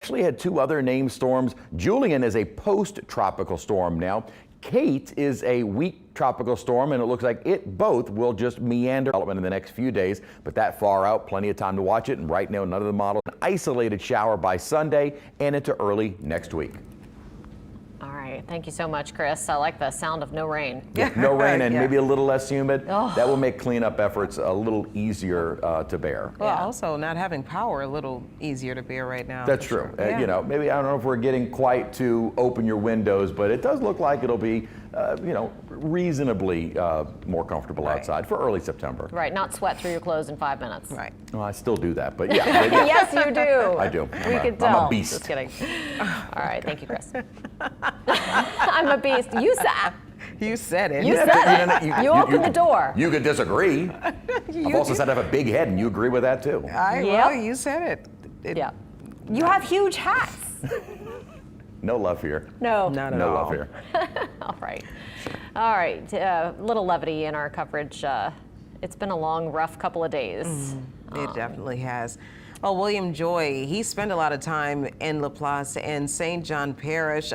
Actually had two other named storms. Julian is a post-tropical storm now. Kate is a weak tropical storm, and it looks like it both will just meander development in the next few days, but that far out, plenty of time to watch it, and right now none of the models. An isolated shower by Sunday and into early next week. All right, thank you so much, Chris. I like the sound of no rain. Yeah, no rain and maybe a little less humid. Oh. That will make cleanup efforts a little easier to bear. Well, also not having power a little easier to bear right now. That's true. You know, maybe I don't know if we're getting quite to open your windows, but it does look like it'll be, you know, reasonably more comfortable outside for early September. Right, not sweat through your clothes in 5 minutes. Right. Well, I still do that, but yeah. Yes, you do. I do. We could tell. I'm a beast. Just kidding. All right, thank you, Chris. I'm a beast. You said. You said it. You said it. You opened the door. You could disagree. I've also said I have a big head, and you agree with that too. Well, you said it. Yeah. You have huge hats. No love here. No. Not at No all. love here. All right. All right. Little levity in our coverage. It's been a long, rough couple of days. It definitely has. Oh, William Joy, he spent a lot of time in Laplace and St. John Parish.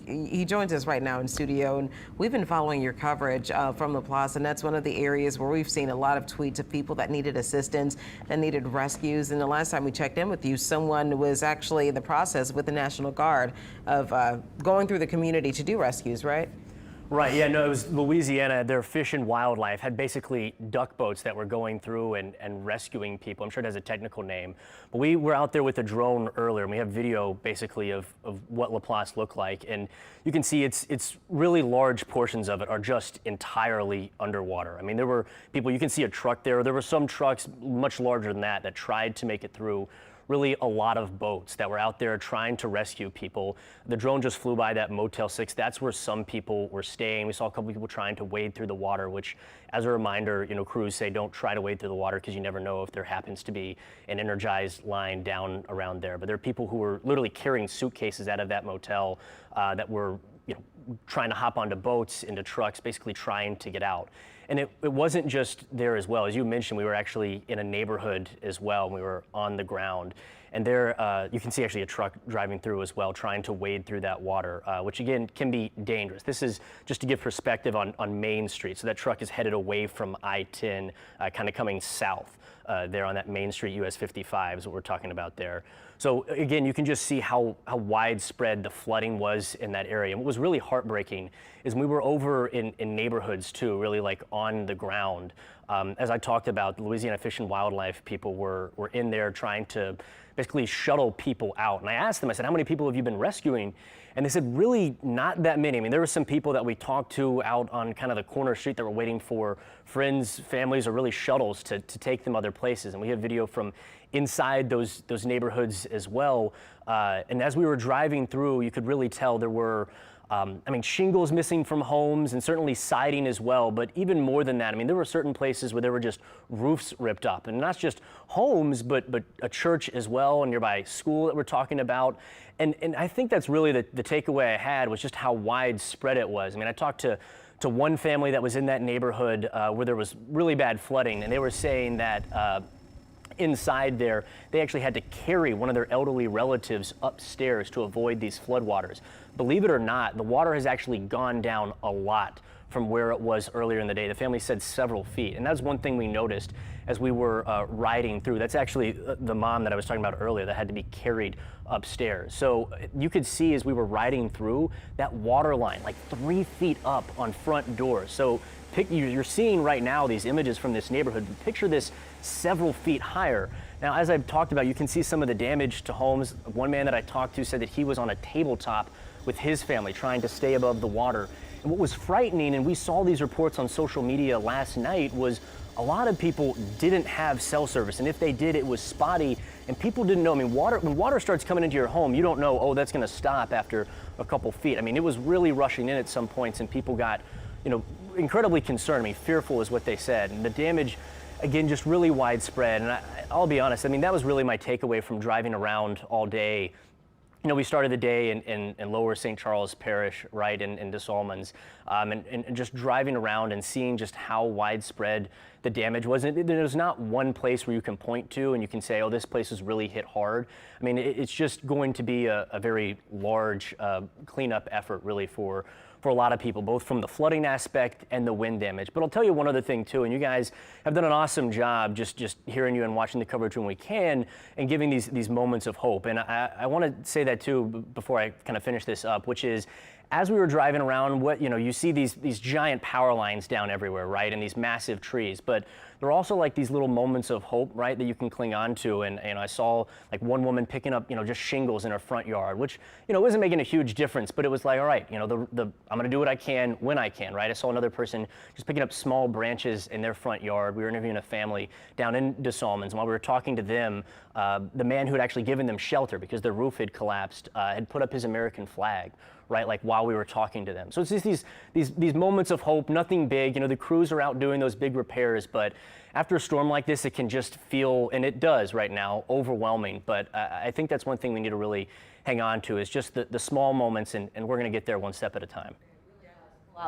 He joins us right now in studio, and we've been following your coverage from Laplace, and that's one of the areas where we've seen a lot of tweets of people that needed assistance, that needed rescues. And the last time we checked in with you, someone was actually in the process with the National Guard of going through the community to do rescues, right? Right, yeah, no, it was Louisiana. Their Fish and Wildlife had basically duck boats that were going through and rescuing people. I'm sure it has a technical name. But we were out there with a drone earlier, and we have video basically of what Laplace looked like. And you can see it's really large portions of it are just entirely underwater. I mean, there were people, you can see a truck there. There were some trucks much larger than that tried to make it through. Really a lot of boats that were out there trying to rescue people. The drone just flew by that Motel 6. That's where some people were staying. We saw a couple people trying to wade through the water, which, as a reminder, you know, crews say don't try to wade through the water because you never know if there happens to be an energized line down around there. But there are people who were literally carrying suitcases out of that motel that were, you know, trying to hop onto boats, into trucks, basically trying to get out. And it wasn't just there as well. As you mentioned, we were actually in a neighborhood as well. We were on the ground. And there, you can see actually a truck driving through as well, trying to wade through that water, which again can be dangerous. This is just to give perspective on Main Street. So that truck is headed away from I-10, kind of coming south there on that Main Street, US 55 is what we're talking about there. So again, you can just see how widespread the flooding was in that area. And what was really heartbreaking is we were over in neighborhoods too, really like on the ground. As I talked about, the Louisiana Fish and Wildlife people were in there trying to basically shuttle people out. And I asked them, I said, how many people have you been rescuing? And they said, really not that many. I mean, there were some people that we talked to out on kind of the corner street that were waiting for friends, families, or really shuttles to take them other places. And we have video from inside those neighborhoods as well. And as we were driving through, you could really tell there were, I mean, shingles missing from homes and certainly siding as well. But even more than that, I mean, there were certain places where there were just roofs ripped up, and not just homes, but a church as well, a nearby school that we're talking about. And I think that's really the takeaway I had, was just how widespread it was. I mean, I talked to one family that was in that neighborhood where there was really bad flooding, and they were saying that inside there, they actually had to carry one of their elderly relatives upstairs to avoid these floodwaters. Believe it or not, the water has actually gone down a lot from where it was earlier in the day. The family said several feet, and that's one thing we noticed as we were riding through. That's actually the mom that I was talking about earlier that had to be carried upstairs. So you could see as we were riding through, that water line like 3 feet up on front doors. So you're seeing right now these images from this neighborhood. Picture this several feet higher. Now, as I've talked about, you can see some of the damage to homes. One man that I talked to said that he was on a tabletop with his family trying to stay above the water. And what was frightening, and we saw these reports on social media last night, was a lot of people didn't have cell service. And if they did, it was spotty, and people didn't know. I mean, when water starts coming into your home, you don't know, oh, that's gonna stop after a couple feet. I mean, it was really rushing in at some points, and people got, you know, incredibly concerned. I mean, fearful is what they said. And the damage, again, just really widespread. And I'll be honest, I mean, that was really my takeaway from driving around all day You know, we started the day in Lower St. Charles Parish, right, in Des Allemands, and just driving around and seeing just how widespread the damage was. And there's not one place where you can point to and you can say, oh, this place was really hit hard. I mean, it's just going to be a very large cleanup effort, really, for a lot of people, both from the flooding aspect and the wind damage. But I'll tell you one other thing too, and you guys have done an awesome job just hearing you and watching the coverage when we can and giving these moments of hope. And I want to say that too before I kind of finish this up, which is, as we were driving around, you see these giant power lines down everywhere, right, and these massive trees, but there are also like these little moments of hope, right, that you can cling on to. And I saw like one woman picking up, just shingles in her front yard, which, wasn't making a huge difference, but it was like, all right, I'm going to do what I can when I can, right? I saw another person just picking up small branches in their front yard. We were interviewing a family down in Des Allemands, and while we were talking to them, the man who had actually given them shelter because their roof had collapsed had put up his American flag, right, like while we were talking to them. So it's just these moments of hope, nothing big. The crews are out doing those big repairs, but after a storm like this, it can just feel, and it does right now, overwhelming. But I think that's one thing we need to really hang on to, is just the small moments, and we're going to get there one step at a time.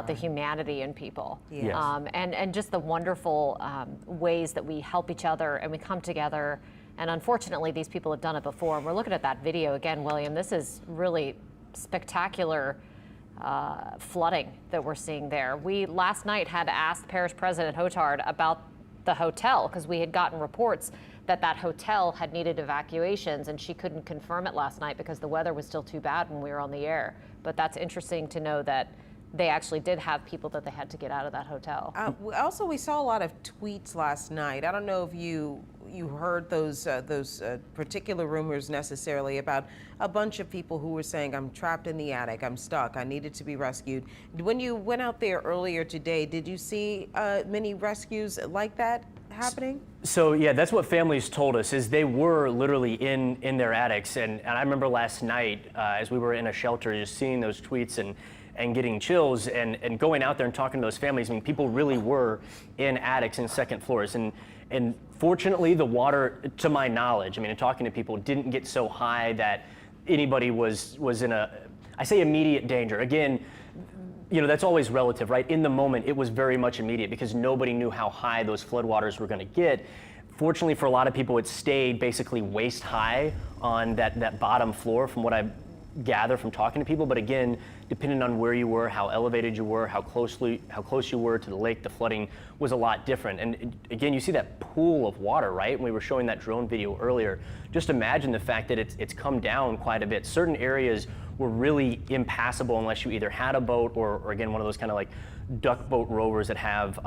The humanity in people, Yes. and just the wonderful ways that we help each other and we come together. And unfortunately, these people have done it before. And we're looking at that video again, William. This is really spectacular flooding that we're seeing there. We last night had asked Parish President Hotard about the hotel, because we had gotten reports that hotel had needed evacuations, and she couldn't confirm it last night because the weather was still too bad when we were on the air. But that's interesting to know that they actually did have people that they had to get out of that hotel. Also, we saw a lot of tweets last night. I don't know if you heard those particular rumors necessarily, about a bunch of people who were saying, I'm trapped in the attic, I'm stuck, I needed to be rescued. When you went out there earlier today, did you see many rescues like that happening? So yeah, that's what families told us, is they were literally in their attics. And I remember last night, as we were in a shelter, just seeing those tweets and getting chills and going out there and talking to those families. I mean, people really were in attics and second floors. And fortunately, the water, to my knowledge, I mean, in talking to people, didn't get so high that anybody was in I say immediate danger. Again, that's always relative, right? In the moment, it was very much immediate because nobody knew how high those floodwaters were going to get. Fortunately for a lot of people, it stayed basically waist high on that bottom floor, from what I gather from talking to people. But again, depending on where you were, how elevated you were, how close you were to the lake, the flooding was a lot different. And again, you see that pool of water, right? And we were showing that drone video earlier. Just imagine the fact that it's come down quite a bit. Certain areas were really impassable unless you either had a boat or again, one of those kind of like duck boat rovers that have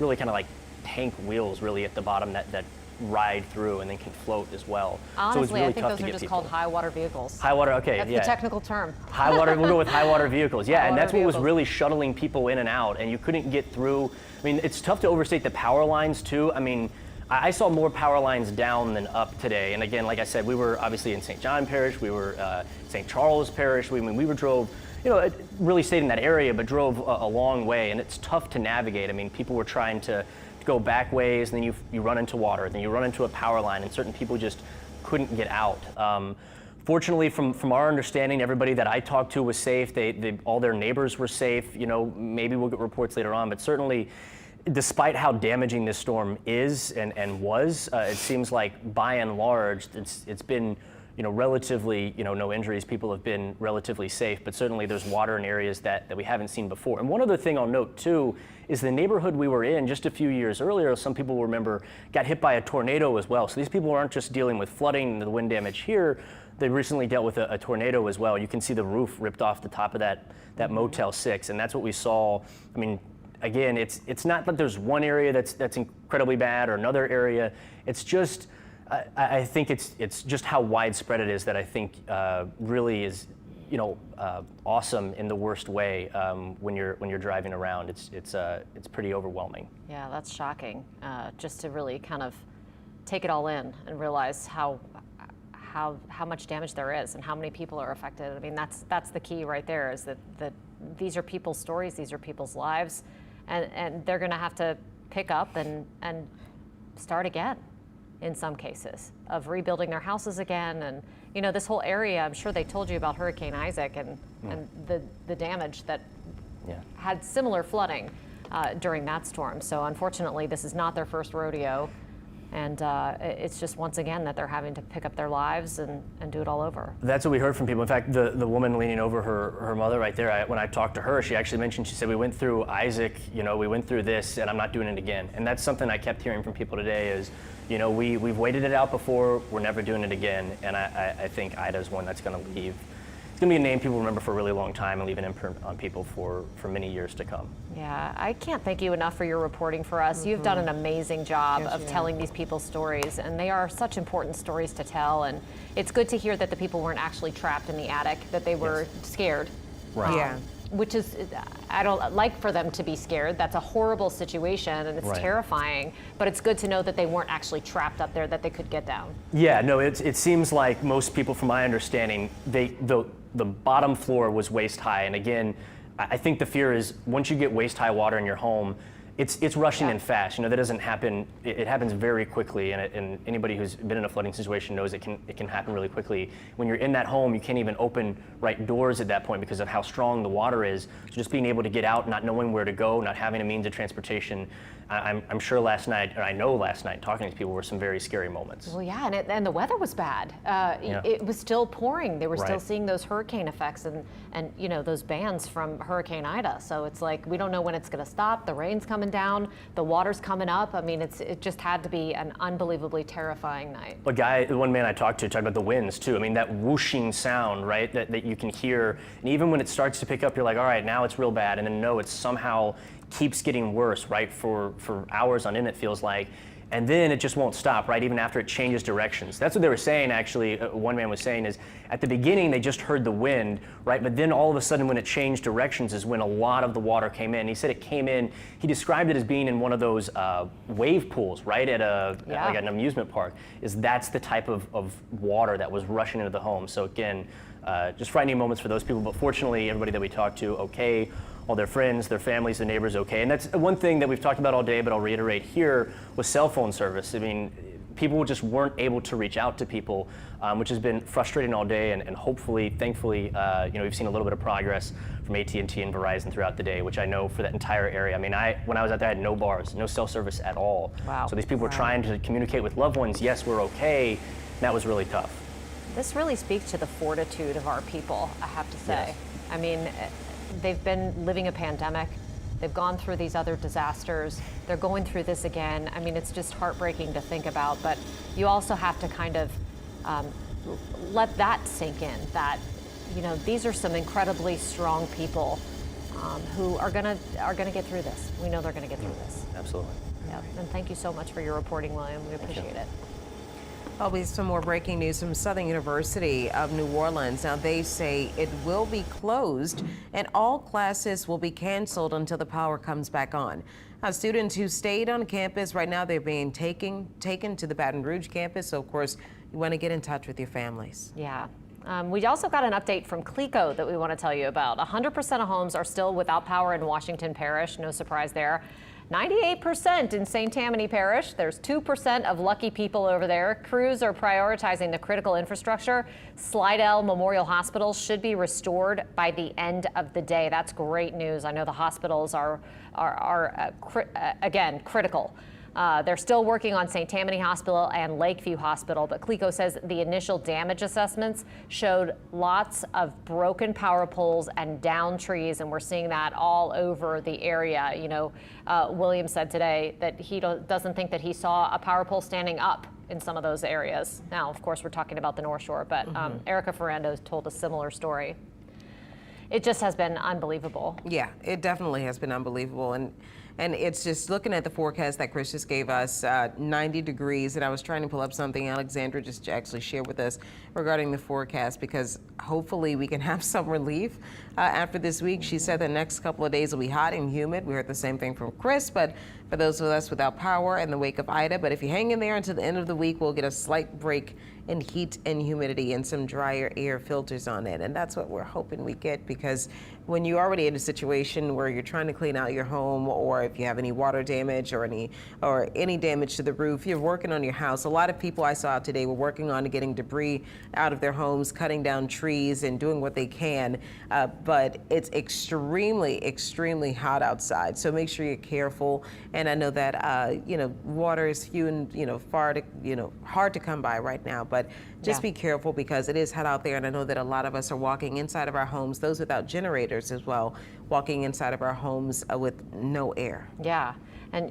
really kind of like tank wheels really at the bottom that ride through and then can float as well. Honestly, so it's really I think tough those to are get just people. called high water vehicles. High water, okay, That's yeah. the technical term. High water, we'll go with high water vehicles. Yeah, High and that's water what was vehicles. really shuttling people in and out, and you couldn't get through. I mean, it's tough to overstate the power lines too. I mean, I saw more power lines down than up today. And again, like I said, we were obviously in St. John Parish, we were St. Charles Parish. We drove, it really stayed in that area, but drove a long way, and it's tough to navigate. I mean, people were trying to go back ways, and then you run into water, then you run into a power line, and certain people just couldn't get out. Fortunately, from our understanding, everybody that I talked to was safe. All their neighbors were safe. Maybe we'll get reports later on, but certainly, despite how damaging this storm is and was, it seems like by and large it's been relatively, no injuries. People have been relatively safe, but certainly there's water in areas that we haven't seen before. And one other thing I'll note too is the neighborhood we were in just a few years earlier, some people will remember, got hit by a tornado as well. So these people aren't just dealing with flooding and the wind damage here, they recently dealt with a tornado as well. You can see the roof ripped off the top of that Motel 6, and that's what we saw. I mean, again, it's not that there's one area that's incredibly bad or another area. It's just, I think it's just how widespread it is that I think really is, awesome in the worst way when you're driving around. It's pretty overwhelming. Yeah, that's shocking. Just to really kind of take it all in and realize how much damage there is and how many people are affected. I mean, that's the key right there, is that these are people's stories, these are people's lives, and they're going to have to pick up and start again in some cases, of rebuilding their houses again and you know, this whole area, I'm sure they told you about Hurricane Isaac and the damage that had similar flooding during that storm. So unfortunately, this is not their first rodeo. And it's just, once again, that they're having to pick up their lives and do it all over. That's what we heard from people. In fact, the woman leaning over her mother right there, when I talked to her, she actually mentioned, she said, we went through Isaac, you know, we went through this, and I'm not doing it again. And that's something I kept hearing from people today is, you know, we've waited it out before, we're never doing it again. And I think Ida's one that's going to leave. It's going to be a name people remember for a really long time and leave an imprint on people for many years to come. Yeah, I can't thank you enough for your reporting for us. You've done an amazing job of telling these people's stories, and they are such important stories to tell. And it's good to hear that the people weren't actually trapped in the attic, that they were scared. Right. Yeah. Which is, I don't like for them to be scared. That's a horrible situation, and it's terrifying. But it's good to know that they weren't actually trapped up there, that they could get down. Yeah, no, it seems like most people, from my understanding, the bottom floor was waist high. And again, I think the fear is once you get waist high water in your home, it's rushing in fast. You know, that doesn't happen. It happens very quickly, and anybody who's been in a flooding situation knows it can happen really quickly. When you're in that home, you can't even open right doors at that point because of how strong the water is. So just being able to get out, not knowing where to go, not having a means of transportation. I'm sure last night, or I know last night, talking to these people were some very scary moments. Well, yeah, and the weather was bad. It was still pouring. They were still seeing those hurricane effects and you know, those bands from Hurricane Ida. So it's like, we don't know when it's going to stop. The rain's coming down, the water's coming up. I mean, it just had to be an unbelievably terrifying night. The one man I talked to talked about the winds too. I mean, that whooshing sound, right, that you can hear. And even when it starts to pick up, you're like, all right, now it's real bad. And then no, it's somehow keeps getting worse, right, for hours on end, it feels like. And then it just won't stop, right, even after it changes directions. That's what they were saying, actually, one man was saying is, at the beginning they just heard the wind, right, but then all of a sudden when it changed directions is when a lot of the water came in. He said it came in, he described it as being in one of those wave pools, right, at like an amusement park, that's the type of water that was rushing into the home. So again, just frightening moments for those people, but fortunately everybody that we talked to, okay. All their friends, their families, their neighbors, okay. And that's one thing that we've talked about all day, but I'll reiterate here, was cell phone service. I mean, people just weren't able to reach out to people, which has been frustrating all day, and hopefully, thankfully, you know, we've seen a little bit of progress from AT&T and Verizon throughout the day, which I know for that entire area. I mean, when I was out there, I had no bars, no cell service at all. Wow. So these people were trying to communicate with loved ones, yes, we're okay, and that was really tough. This really speaks to the fortitude of our people, I have to say. Yes. I mean, they've been living a pandemic. They've gone through these other disasters. They're going through this again. I mean, it's just heartbreaking to think about, but you also have to kind of let that sink in, that, you know, these are some incredibly strong people who are gonna get through this. We know they're gonna get through this. Absolutely. Yeah, and thank you so much for your reporting, William. We appreciate it. There'll be some more breaking news from Southern University of New Orleans. Now, they say it will be closed and all classes will be canceled until the power comes back on. Now, students who stayed on campus right now, they're being taken to the Baton Rouge campus. So, of course, you want to get in touch with your families. Yeah. We also got an update from CLECO that we want to tell you about. 100% of homes are still without power in Washington Parish. No surprise there. 98% in St. Tammany Parish. There's 2% of lucky people over there. Crews are prioritizing the critical infrastructure. Slidell Memorial Hospital should be restored by the end of the day. That's great news. I know the hospitals are again, critical. They're still working on St. Tammany Hospital and Lakeview Hospital, but CLECO says the initial damage assessments showed lots of broken power poles and downed trees, and we're seeing that all over the area. You know, William said today that he doesn't think that he saw a power pole standing up in some of those areas. Now, of course, we're talking about the North Shore, but Erica Ferrando told a similar story. It just has been unbelievable. Yeah, it definitely has been unbelievable. And it's just looking at the forecast that Chris just gave us, 90 degrees. And I was trying to pull up something Alexandra just actually shared with us regarding the forecast, because hopefully we can have some relief after this week. She said the next couple of days will be hot and humid. We heard the same thing from Chris, but for those of us without power in the wake of Ida. But if you hang in there until the end of the week, we'll get a slight break in heat and humidity and some drier air filters on it. And that's what we're hoping we get, because when you're already in a situation where you're trying to clean out your home, or if you have any water damage or any damage to the roof, you're working on your house. A lot of people I saw out today were working on getting debris out of their homes, cutting down trees and doing what they can. But it's extremely hot outside. So make sure you're careful. And I know that, water is few and, hard to come by right now, but just be careful, because it is hot out there. And I know that a lot of us are walking inside of our homes, those without generators as well, walking inside of our homes with no air. Yeah. And,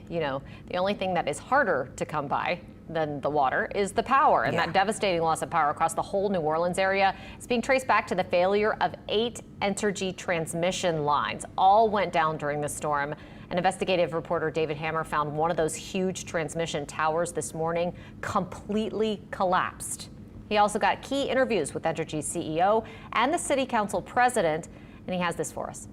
the only thing that is harder to come by than the water is the power. And that devastating loss of power across the whole New Orleans area is being traced back to the failure of 8 Entergy transmission lines. All went down during the storm. An investigative reporter, David Hammer, found one of those huge transmission towers this morning completely collapsed. He also got key interviews with Entergy's CEO and the city council president, and he has this for us.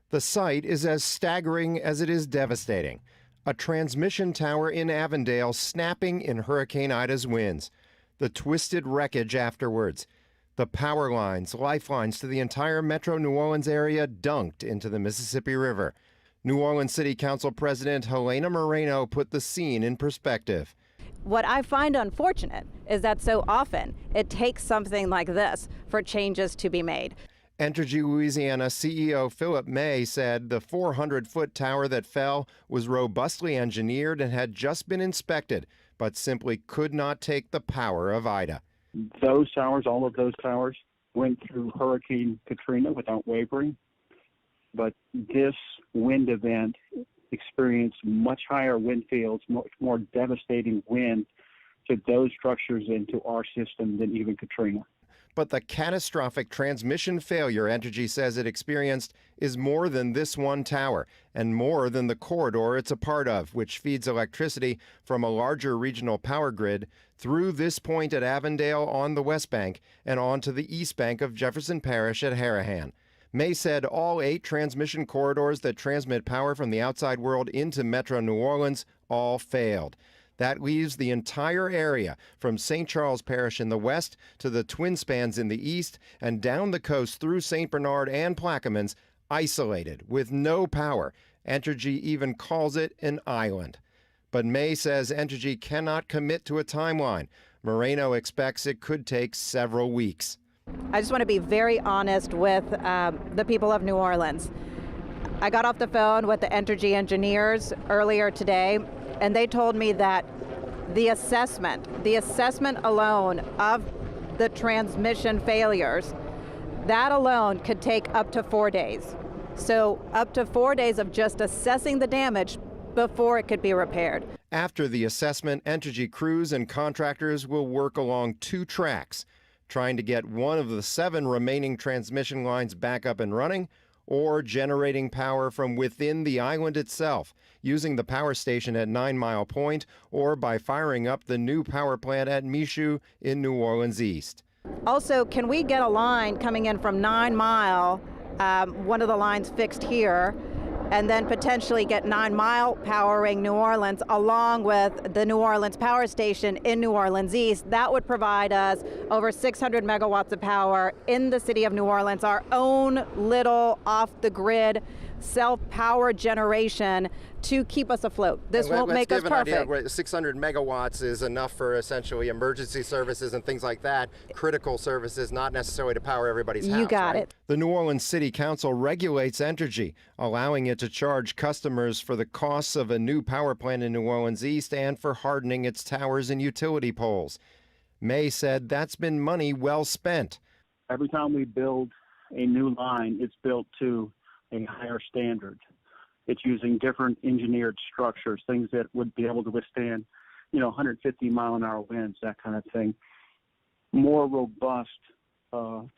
The sight is as staggering as it is devastating. A transmission tower in Avondale snapping in Hurricane Ida's winds. The twisted wreckage afterwards. The power lines, lifelines to the entire metro New Orleans area dunked into the Mississippi River. New Orleans City Council President Helena Moreno put the scene in perspective. What I find unfortunate is that so often it takes something like this for changes to be made. Entergy Louisiana CEO Philip May said the 400-foot tower that fell was robustly engineered and had just been inspected, but simply could not take the power of Ida. Those towers, all of those towers, went through Hurricane Katrina without wavering. But this wind event experienced much higher wind fields, much more devastating wind to those structures into our system than even Katrina. But the catastrophic transmission failure Entergy says it experienced is more than this one tower and more than the corridor it's a part of, which feeds electricity from a larger regional power grid through this point at Avondale on the West Bank and onto the East Bank of Jefferson Parish at Harahan. May said all 8 transmission corridors that transmit power from the outside world into Metro New Orleans all failed. That leaves the entire area from St. Charles Parish in the west to the Twin Spans in the east and down the coast through St. Bernard and Plaquemines, isolated with no power. Entergy even calls it an island. But May says Entergy cannot commit to a timeline. Moreno expects it could take several weeks. I just want to be very honest with the people of New Orleans. I got off the phone with the Entergy engineers earlier today, and they told me that the assessment alone of the transmission failures, that alone could take up to 4 days. So up to 4 days of just assessing the damage before it could be repaired. After the assessment, Entergy crews and contractors will work along 2 tracks, trying to get one of the 7 remaining transmission lines back up and running, or generating power from within the island itself, using the power station at 9 Mile Point, or by firing up the new power plant at Michoud in New Orleans East. Also, can we get a line coming in from 9 Mile, one of the lines fixed here, and then potentially get 9 Mile powering New Orleans along with the New Orleans power station in New Orleans East? That would provide us over 600 megawatts of power in the city of New Orleans, our own little off-the-grid self-power generation to keep us afloat. This won't make us perfect. Idea, 600 megawatts is enough for essentially emergency services and things like that, critical services, not necessarily to power everybody's house. You got right? it. The New Orleans City Council regulates Entergy, allowing it to charge customers for the costs of a new power plant in New Orleans East and for hardening its towers and utility poles. May said that's been money well spent. Every time we build a new line, it's built to a higher standard. It's using different engineered structures, things that would be able to withstand, 150-mile-an-hour winds, that kind of thing. More robust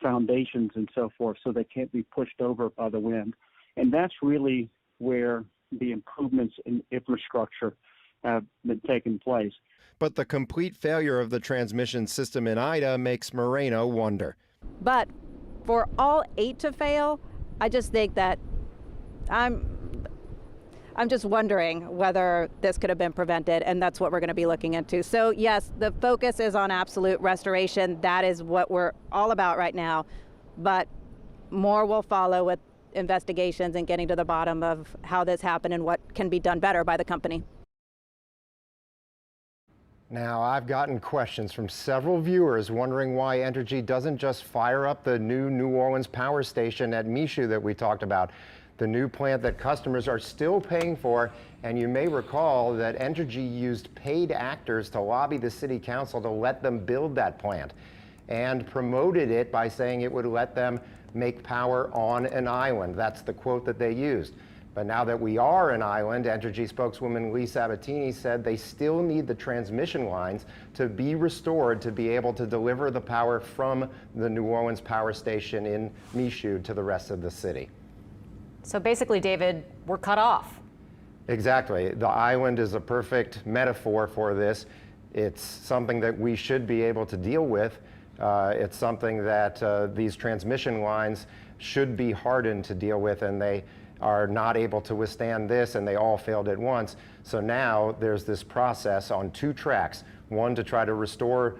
foundations and so forth, so they can't be pushed over by the wind. And that's really where the improvements in infrastructure have been taking place. But the complete failure of the transmission system in Ida makes Moreno wonder. But for all 8 to fail, I just think that I'm I'm just wondering whether this could have been prevented, and that's what we're going to be looking into. So yes, the focus is on absolute restoration. That is what we're all about right now, but more will follow with investigations and getting to the bottom of how this happened and what can be done better by the company. Now, I've gotten questions from several viewers wondering why Entergy doesn't just fire up the new New Orleans power station at Michoud that we talked about, the new plant that customers are still paying for. And you may recall that Entergy used paid actors to lobby the city council to let them build that plant, and promoted it by saying it would let them make power on an island. That's the quote that they used. But now that we are an island, Entergy spokeswoman Lee Sabatini said they still need the transmission lines to be restored to be able to deliver the power from the New Orleans power station in Michoud to the rest of the city. So basically, David, we're cut off. Exactly. The island is a perfect metaphor for this. It's something that we should be able to deal with. It's something that these transmission lines should be hardened to deal with, and they are not able to withstand this, and they all failed at once. So now there's this process on two tracks, one to try to restore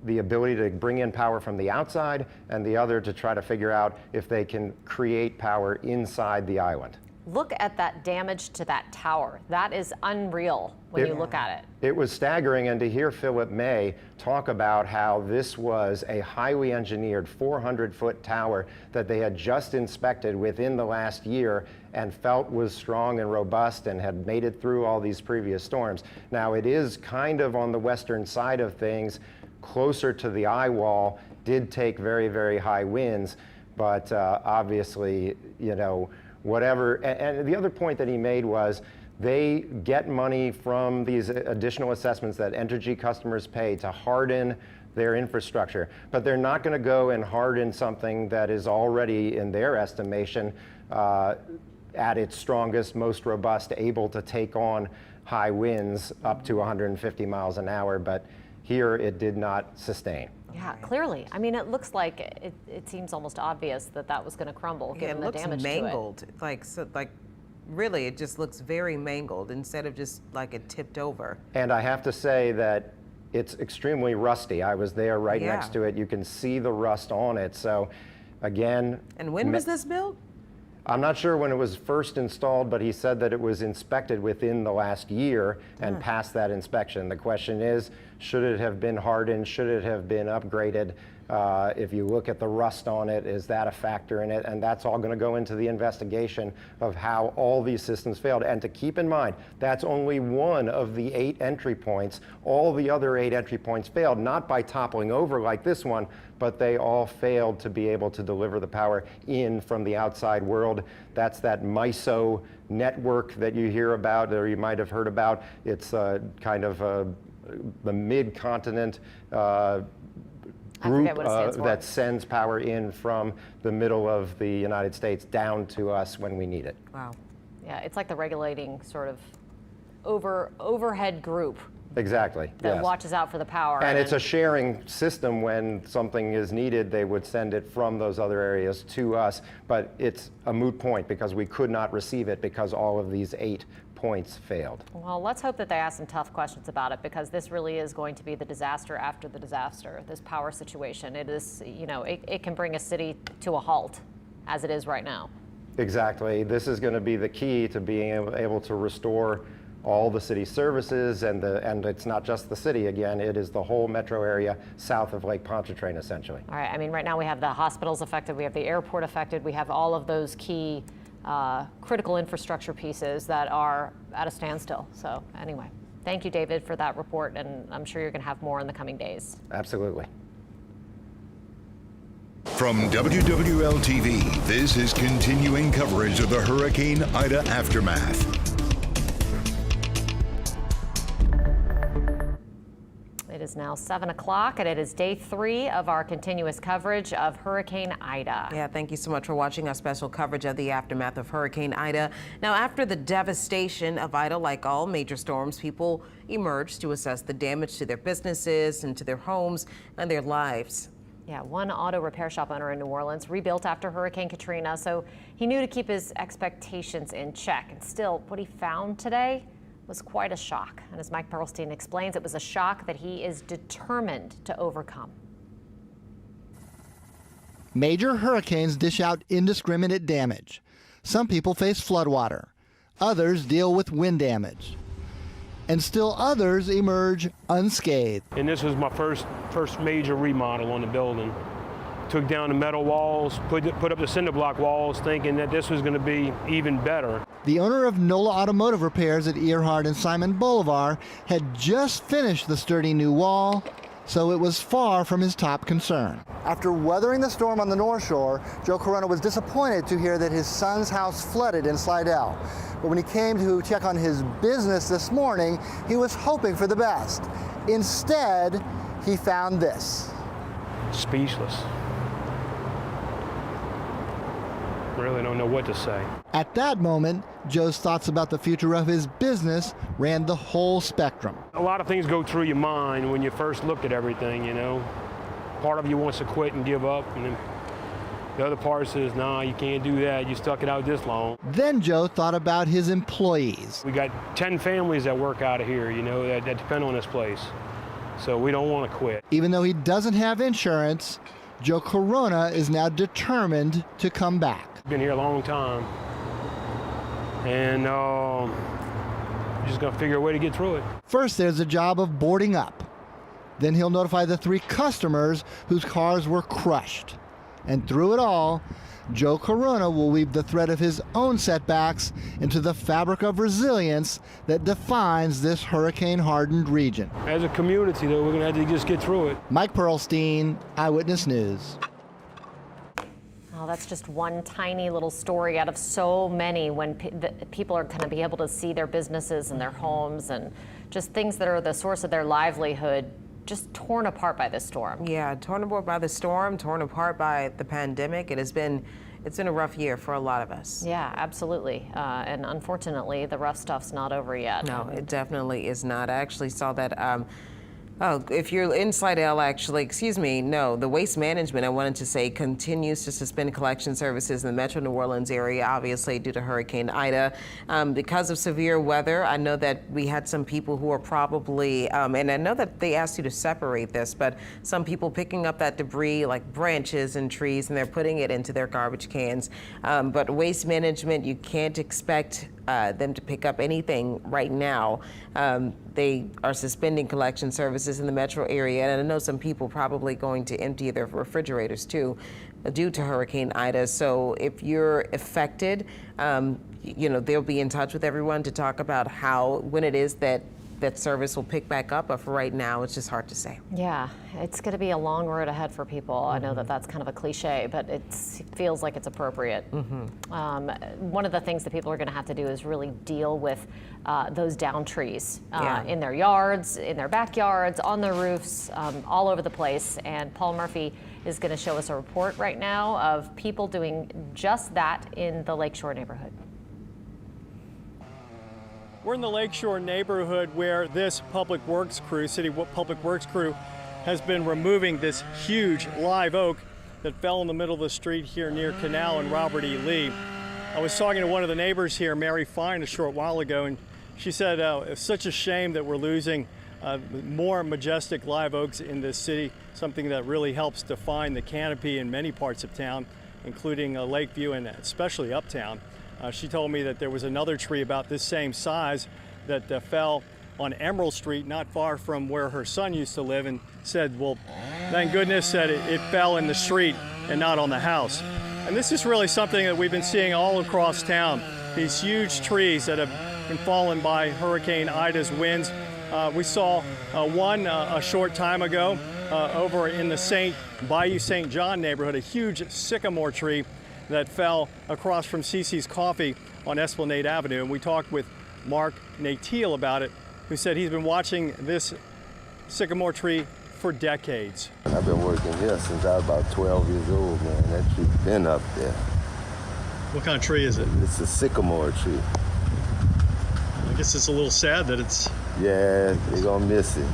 the ability to bring in power from the outside, and the other to try to figure out if they can create power inside the island. Look at that damage to that tower. That is unreal when you look at it. It was staggering, and to hear Philip May talk about how this was a highly engineered 400-foot tower that they had just inspected within the last year and felt was strong and robust and had made it through all these previous storms. Now, it is kind of on the western side of things, closer to the eye wall, did take very, very high winds, but obviously, you know, whatever. And the other point that he made was they get money from these additional assessments that Entergy customers pay to harden their infrastructure, but they're not going to go and harden something that is already, in their estimation, at its strongest, most robust, able to take on high winds up to 150 miles an hour, but here it did not sustain. Yeah, clearly. I mean, it looks like it seems almost obvious that that was going to crumble given the damage to it. It looks mangled. Like really, it just looks very mangled instead of just like it tipped over. And I have to say that it's extremely rusty. I was there right next to it. You can see the rust on it. So again. And when was this built? I'm not sure when it was first installed, but he said that it was inspected within the last year and passed that inspection. The question is, should it have been hardened? Should it have been upgraded? If you look at the rust on it, is that a factor in it? And that's all going to go into the investigation of how all these systems failed. And to keep in mind, that's only one of the 8 entry points. All the other 8 entry points failed, not by toppling over like this one, but they all failed to be able to deliver the power in from the outside world. That's that MISO network that you hear about, or you might have heard about. It's kind of the mid-continent group that sends power in from the middle of the United States down to us when we need it. Wow. Yeah, it's like the regulating sort of overhead group. Exactly. That watches out for the power. And it's a sharing system. When something is needed, they would send it from those other areas to us. But it's a moot point because we could not receive it because all of these 8 points failed. Well, let's hope that they ask some tough questions about it, because this really is going to be the disaster after the disaster, this power situation. It is, you know, it can bring a city to a halt as it is right now. Exactly. This is going to be the key to being able to restore all the city services, and it's not just the city. Again, it is the whole metro area south of Lake Pontchartrain, essentially. All right. I mean, right now we have the hospitals affected, we have the airport affected, we have all of those key critical infrastructure pieces that are at a standstill. So anyway, thank you, David, for that report, and I'm sure you're going to have more in the coming days. Absolutely. From WWL-TV, this is continuing coverage of the Hurricane Ida aftermath. It is now 7 o'clock, and it is day 3 of our continuous coverage of Hurricane Ida. Yeah, thank you so much for watching our special coverage of the aftermath of Hurricane Ida. Now, after the devastation of Ida, like all major storms, people emerged to assess the damage to their businesses and to their homes and their lives. Yeah, one auto repair shop owner in New Orleans rebuilt after Hurricane Katrina, so he knew to keep his expectations in check. And still, what he found today was quite a shock. And as Mike Perlstein explains, it was a shock that he is determined to overcome. Major hurricanes dish out indiscriminate damage. Some people face floodwater. Others deal with wind damage. And still others emerge unscathed. And this was my first major remodel on the building. Took down the metal walls, put up the cinder block walls, thinking that this was going to be even better. The owner of NOLA Automotive Repairs at Earhart and Simon Boulevard had just finished the sturdy new wall, so it was far from his top concern. After weathering the storm on the North Shore, Joe Corona was disappointed to hear that his son's house flooded in Slidell. But when he came to check on his business this morning, he was hoping for the best. Instead, he found this. Speechless. Really don't know what to say. At that moment, Joe's thoughts about the future of his business ran the whole spectrum. A lot of things go through your mind when you first look at everything, you know. Part of you wants to quit and give up, and then the other part says, nah, you can't do that. You stuck it out this long. Then Joe thought about his employees. We got 10 families that work out of here, you know, that depend on this place. So we don't want to quit. Even though he doesn't have insurance, Joe Corona is now determined to come back. Been here a long time, and just gonna figure a way to get through it. First, there's the job of boarding up. Then he'll notify the 3 customers whose cars were crushed. And through it all, Joe Corona will weave the thread of his own setbacks into the fabric of resilience that defines this hurricane-hardened region. As a community, though, we're gonna have to just get through it. Mike Perlstein, Eyewitness News. Oh, that's just one tiny little story out of so many when people are going to be able to see their businesses and their homes and just things that are the source of their livelihood just torn apart by this storm. Yeah, torn apart by the storm, torn apart by the pandemic. It's been a rough year for a lot of us. Yeah, absolutely. And unfortunately, the rough stuff's not over yet. No, it definitely is not. I actually saw that. If you're in Slidell, the Waste Management, I wanted to say, continues to suspend collection services in the Metro New Orleans area, obviously due to Hurricane Ida. Because of severe weather, I know that we had some people who are probably, and I know that they asked you to separate this, but some people picking up that debris like branches and trees, and they're putting it into their garbage cans. But Waste Management, you can't expect them to pick up anything right now. They are suspending collection services in the metro area, and I know some people probably going to empty their refrigerators too due to Hurricane Ida. So if you're affected, they'll be in touch with everyone to talk about when it is that service will pick back up, but for right now, it's just hard to say. Yeah, it's going to be a long road ahead for people. I know that that's kind of a cliche, but it feels like it's appropriate. One of the things that people are going to have to do is really deal with those down trees in their yards, in their backyards, on their roofs, all over the place. And Paul Murphy is going to show us a report right now of people doing just that in the Lakeshore neighborhood. We're in the Lakeshore neighborhood where this Public Works crew, City Public Works crew, has been removing this huge live oak that fell in the middle of the street here near Canal and Robert E. Lee. I was talking to one of the neighbors here, Mary Fine, a short while ago, and she said it's such a shame that we're losing more majestic live oaks in this city, something that really helps define the canopy in many parts of town, including Lakeview and especially uptown. She told me that there was another tree about this same size that fell on Emerald Street, not far from where her son used to live, and said, well, thank goodness that it fell in the street and not on the house. And this is really something that we've been seeing all across town, these huge trees that have been fallen by Hurricane Ida's winds. We saw one a short time ago over in the Bayou St. John neighborhood, a huge sycamore tree that fell across from CC's Coffee on Esplanade Avenue. And we talked with Mark Natiel about it, who said he's been watching this sycamore tree for decades. I've been working here since I was about 12 years old, man. That tree's been up there. What kind of tree is it? It's a sycamore tree. I guess it's a little sad that it's... Yeah, they're gonna miss it.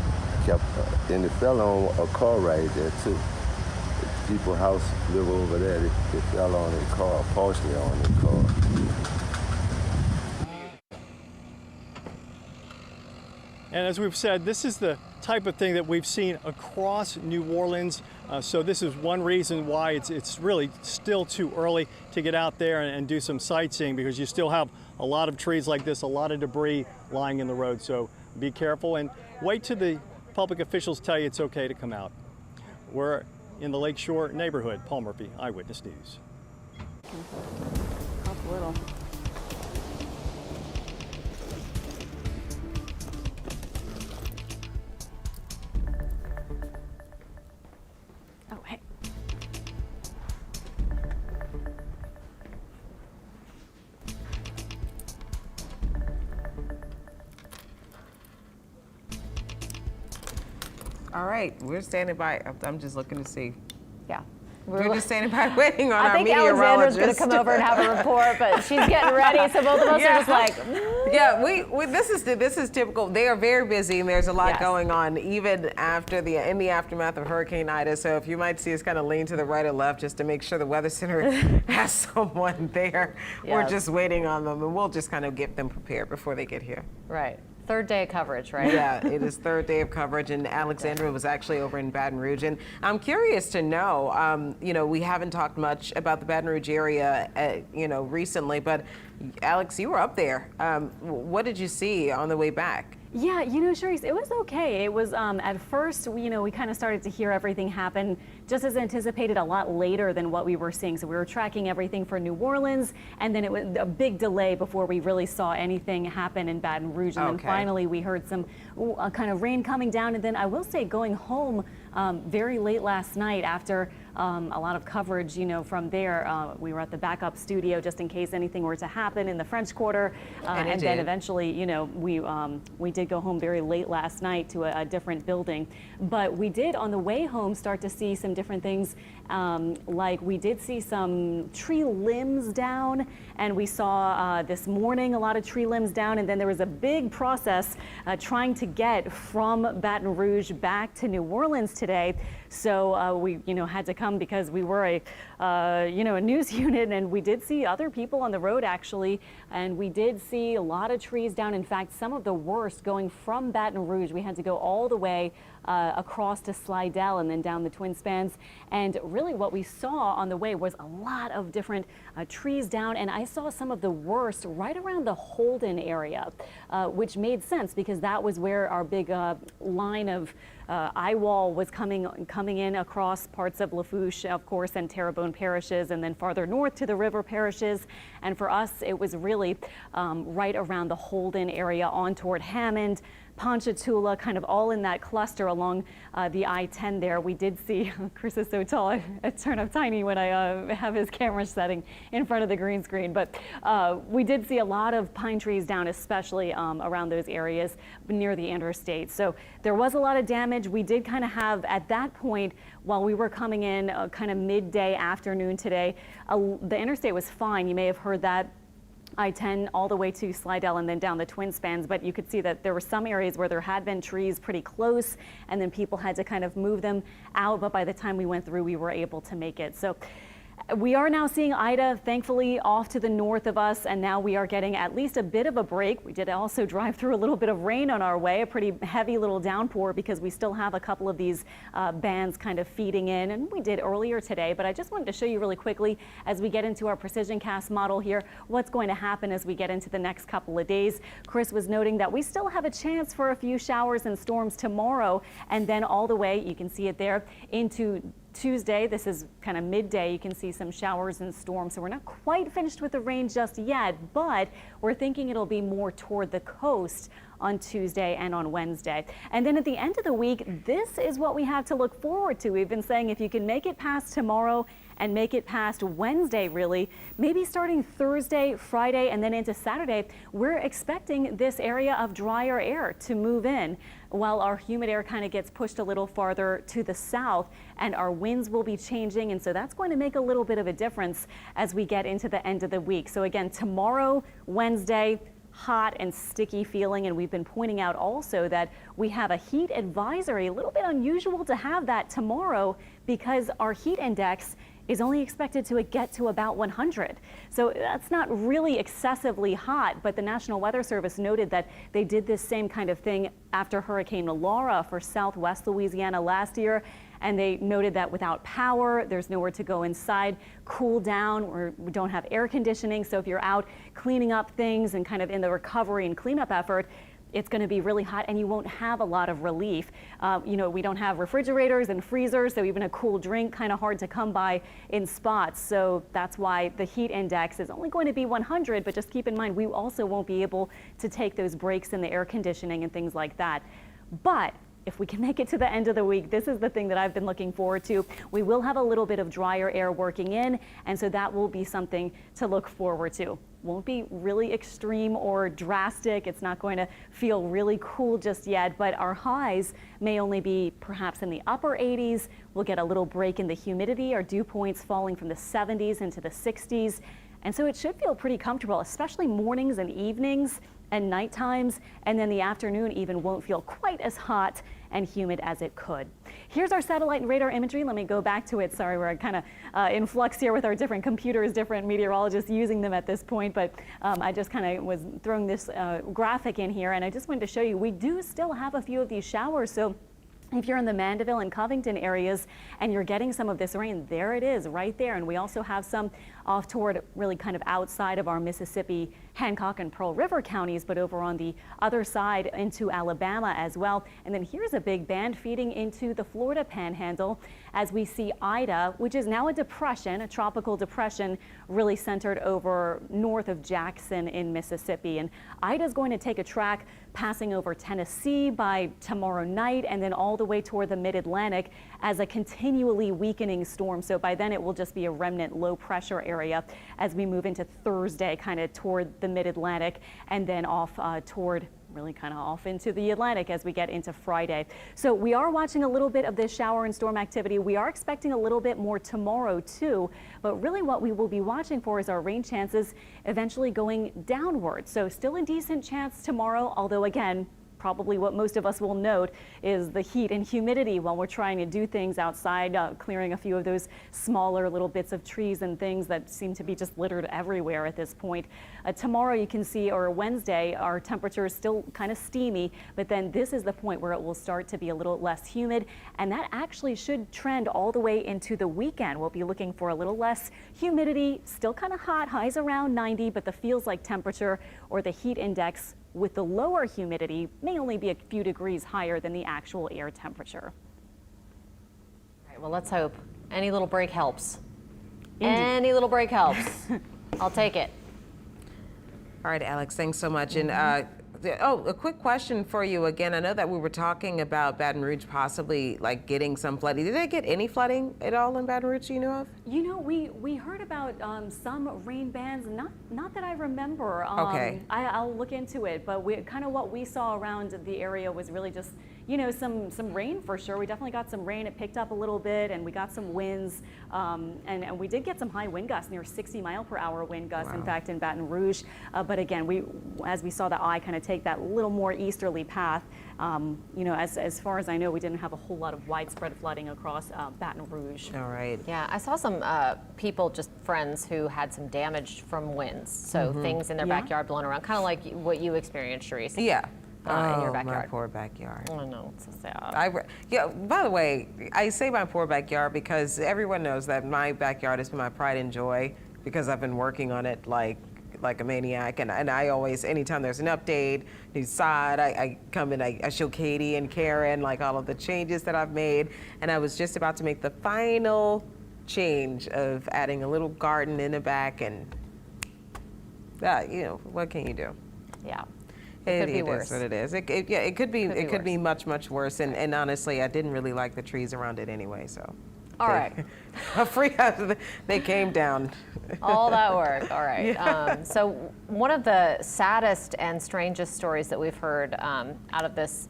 And it fell on a car right there too. people's house live over there. It fell on their car, partially on their car. And as we've said, this is the type of thing that we've seen across New Orleans. So this is one reason why it's really still too early to get out there and do some sightseeing, because you still have a lot of trees like this, a lot of debris lying in the road. So be careful and wait till the public officials tell you it's okay to come out. We're in the Lakeshore neighborhood. Paul Murphy, Eyewitness News. Up a little. Oh, hey. All right, we're standing by. I'm just looking to see. Yeah. We're just standing by waiting on I our think meteorologist. Alexandra's going to come over and have a report, but she's getting ready, so both of us are just like, Yeah, this is typical. They are very busy, and there's a lot going on, even in the aftermath of Hurricane Ida. So if you might see us kind of lean to the right or left just to make sure the Weather Center has someone there, we're just waiting on them, and we'll just kind of get them prepared before they get here. Right. Third day of coverage, right? Yeah, it is third day of coverage, and Alexandra was actually over in Baton Rouge. And I'm curious to know, we haven't talked much about the Baton Rouge area, recently, but Alex, you were up there. What did you see on the way back? Yeah, Charisse, it was okay. It was, at first, we kind of started to hear everything happen just as anticipated, a lot later than what we were seeing. So we were tracking everything for New Orleans, and then it was a big delay before we really saw anything happen in Baton Rouge. And then finally we heard some kind of rain coming down. And then I will say, going home very late last night after a lot of coverage, from there, we were at the backup studio just in case anything were to happen in the French Quarter. And then eventually, we did go home very late last night to a different building. But we did, on the way home, start to see some different things. Like we did see some tree limbs down, and we saw this morning a lot of tree limbs down, and then there was a big process trying to get from Baton Rouge back to New Orleans today. So we, had to come because we were a news unit, and we did see other people on the road actually, and we did see a lot of trees down. In fact, some of the worst going from Baton Rouge. We had to go all the way across to Slidell and then down the Twin Spans. And really what we saw on the way was a lot of different trees down, and I saw some of the worst right around the Holden area, which made sense because that was where our big line of eye wall was coming in across parts of Lafourche, of course, and Terrebonne parishes, and then farther north to the river parishes. And for us, it was really right around the Holden area on toward Hammond, Ponchatoula, kind of all in that cluster along the I-10 there. We did see, Chris is so tall, I turn up tiny when I have his camera setting in front of the green screen, but we did see a lot of pine trees down, especially around those areas near the interstate. So there was a lot of damage. We did kind of have, at that point, while we were coming in kind of midday afternoon today, the interstate was fine. You may have heard that. I-10 all the way to Slidell and then down the Twin Spans, but you could see that there were some areas where there had been trees pretty close, and then people had to kind of move them out, but by the time we went through, we were able to make it. So we are now seeing Ida, thankfully, off to the north of us, and now we are getting at least a bit of a break. We did also drive through a little bit of rain on our way, a pretty heavy little downpour, because we still have a couple of these bands kind of feeding in, and we did earlier today. But I just wanted to show you really quickly, as we get into our precision cast model here, what's going to happen as we get into the next couple of days. Chris was noting that we still have a chance for a few showers and storms tomorrow, and then all the way, you can see it there, into Tuesday. This is kind of midday. You can see some showers and storms. So we're not quite finished with the rain just yet, but we're thinking it'll be more toward the coast on Tuesday and on Wednesday. And then at the end of the week, this is what we have to look forward to. We've been saying if you can make it past tomorrow and make it past Wednesday, really, maybe starting Thursday, Friday, and then into Saturday, we're expecting this area of drier air to move in while our humid air kind of gets pushed a little farther to the south, and our winds will be changing. And so that's going to make a little bit of a difference as we get into the end of the week. So again, tomorrow, Wednesday, hot and sticky feeling, and we've been pointing out also that we have a heat advisory. A little bit unusual to have that tomorrow because our heat index is only expected to get to about 100. So that's not really excessively hot, but the National Weather Service noted that they did this same kind of thing after Hurricane Laura for southwest Louisiana last year. And they noted that without power, there's nowhere to go inside, cool down, or we don't have air conditioning. So if you're out cleaning up things and kind of in the recovery and cleanup effort, it's going to be really hot and you won't have a lot of relief. You know, we don't have refrigerators and freezers, so even a cool drink kind of hard to come by in spots. So that's why the heat index is only going to be 100, but just keep in mind, we also won't be able to take those breaks in the air conditioning and things like that. But if we can make it to the end of the week, this is the thing that I've been looking forward to. We will have a little bit of drier air working in, and so that will be something to look forward to. Won't be really extreme or drastic. It's not going to feel really cool just yet, but our highs may only be perhaps in the upper 80s. We'll get a little break in the humidity. Our dew points falling from the 70s into the 60s. And so it should feel pretty comfortable, especially mornings and evenings and night times, and then the afternoon even won't feel quite as hot and humid as it could. Here's our satellite and radar imagery. Let me go back to it. Sorry, we're kind of in flux here with our different computers, different meteorologists using them at this point, but I just kind of was throwing this graphic in here, and I just wanted to show you, we do still have a few of these showers. So if you're in the Mandeville and Covington areas and you're getting some of this rain, there it is right there. And we also have some off toward really kind of outside of our Mississippi, Hancock and Pearl River counties, but over on the other side into Alabama as well. And then here's a big band feeding into the Florida Panhandle as we see Ida, which is now a depression, a tropical depression, really centered over north of Jackson in Mississippi. And Ida is going to take a track passing over Tennessee by tomorrow night and then all the way toward the mid-Atlantic as a continually weakening storm. So by then it will just be a remnant low pressure area as we move into Thursday, kind of toward the mid-Atlantic and then off toward really kind of off into the Atlantic as we get into Friday. So we are watching a little bit of this shower and storm activity. We are expecting a little bit more tomorrow too, but really what we will be watching for is our rain chances eventually going downward. So still a decent chance tomorrow, although again, probably what most of us will note is the heat and humidity while we're trying to do things outside, clearing a few of those smaller little bits of trees and things that seem to be just littered everywhere at this point. Tomorrow you can see, or Wednesday, our temperature is still kind of steamy, but then this is the point where it will start to be a little less humid, and that actually should trend all the way into the weekend. We'll be looking for a little less humidity, still kind of hot, highs around 90, but the feels like temperature or the heat index with the lower humidity may only be a few degrees higher than the actual air temperature. All right, well, let's hope any little break helps. Indeed. Any little break helps. I'll take it. All right, Alex, thanks so much. And a quick question for you again. I know that we were talking about Baton Rouge possibly like getting some flooding. Did they get any flooding at all in Baton Rouge, you know of? You know, we heard about some rain bands, not that I remember. Okay. I'll look into it, but kind of what we saw around the area was really just, you know, some rain for sure. We definitely got some rain. It picked up a little bit, and we got some winds, and we did get some high wind gusts, near 60-mile-per-hour wind gusts, in fact, in Baton Rouge. But again, as we saw the eye kind of take that little more easterly path, you know, as far as I know, we didn't have a whole lot of widespread flooding across Baton Rouge. All right. Yeah, I saw some people, just friends, who had some damage from winds. So things in their backyard blown around, kind of like what you experienced, Sharice. Yeah. In your backyard. My poor backyard. I know, it's so sad. Yeah, by the way, I say my poor backyard because everyone knows that my backyard has been my pride and joy because I've been working on it like a maniac, and I always, anytime there's an update, new side, I come and I show Katie and Karen like all of the changes that I've made, and I was just about to make the final change of adding a little garden in the back, and you know, what can you do? Yeah. It could be worse. Is what it is. It could be much worse. And honestly, I didn't really like the trees around it anyway. So. All right. They came down. All that work. All right. Yeah. So one of the saddest and strangest stories that we've heard out of this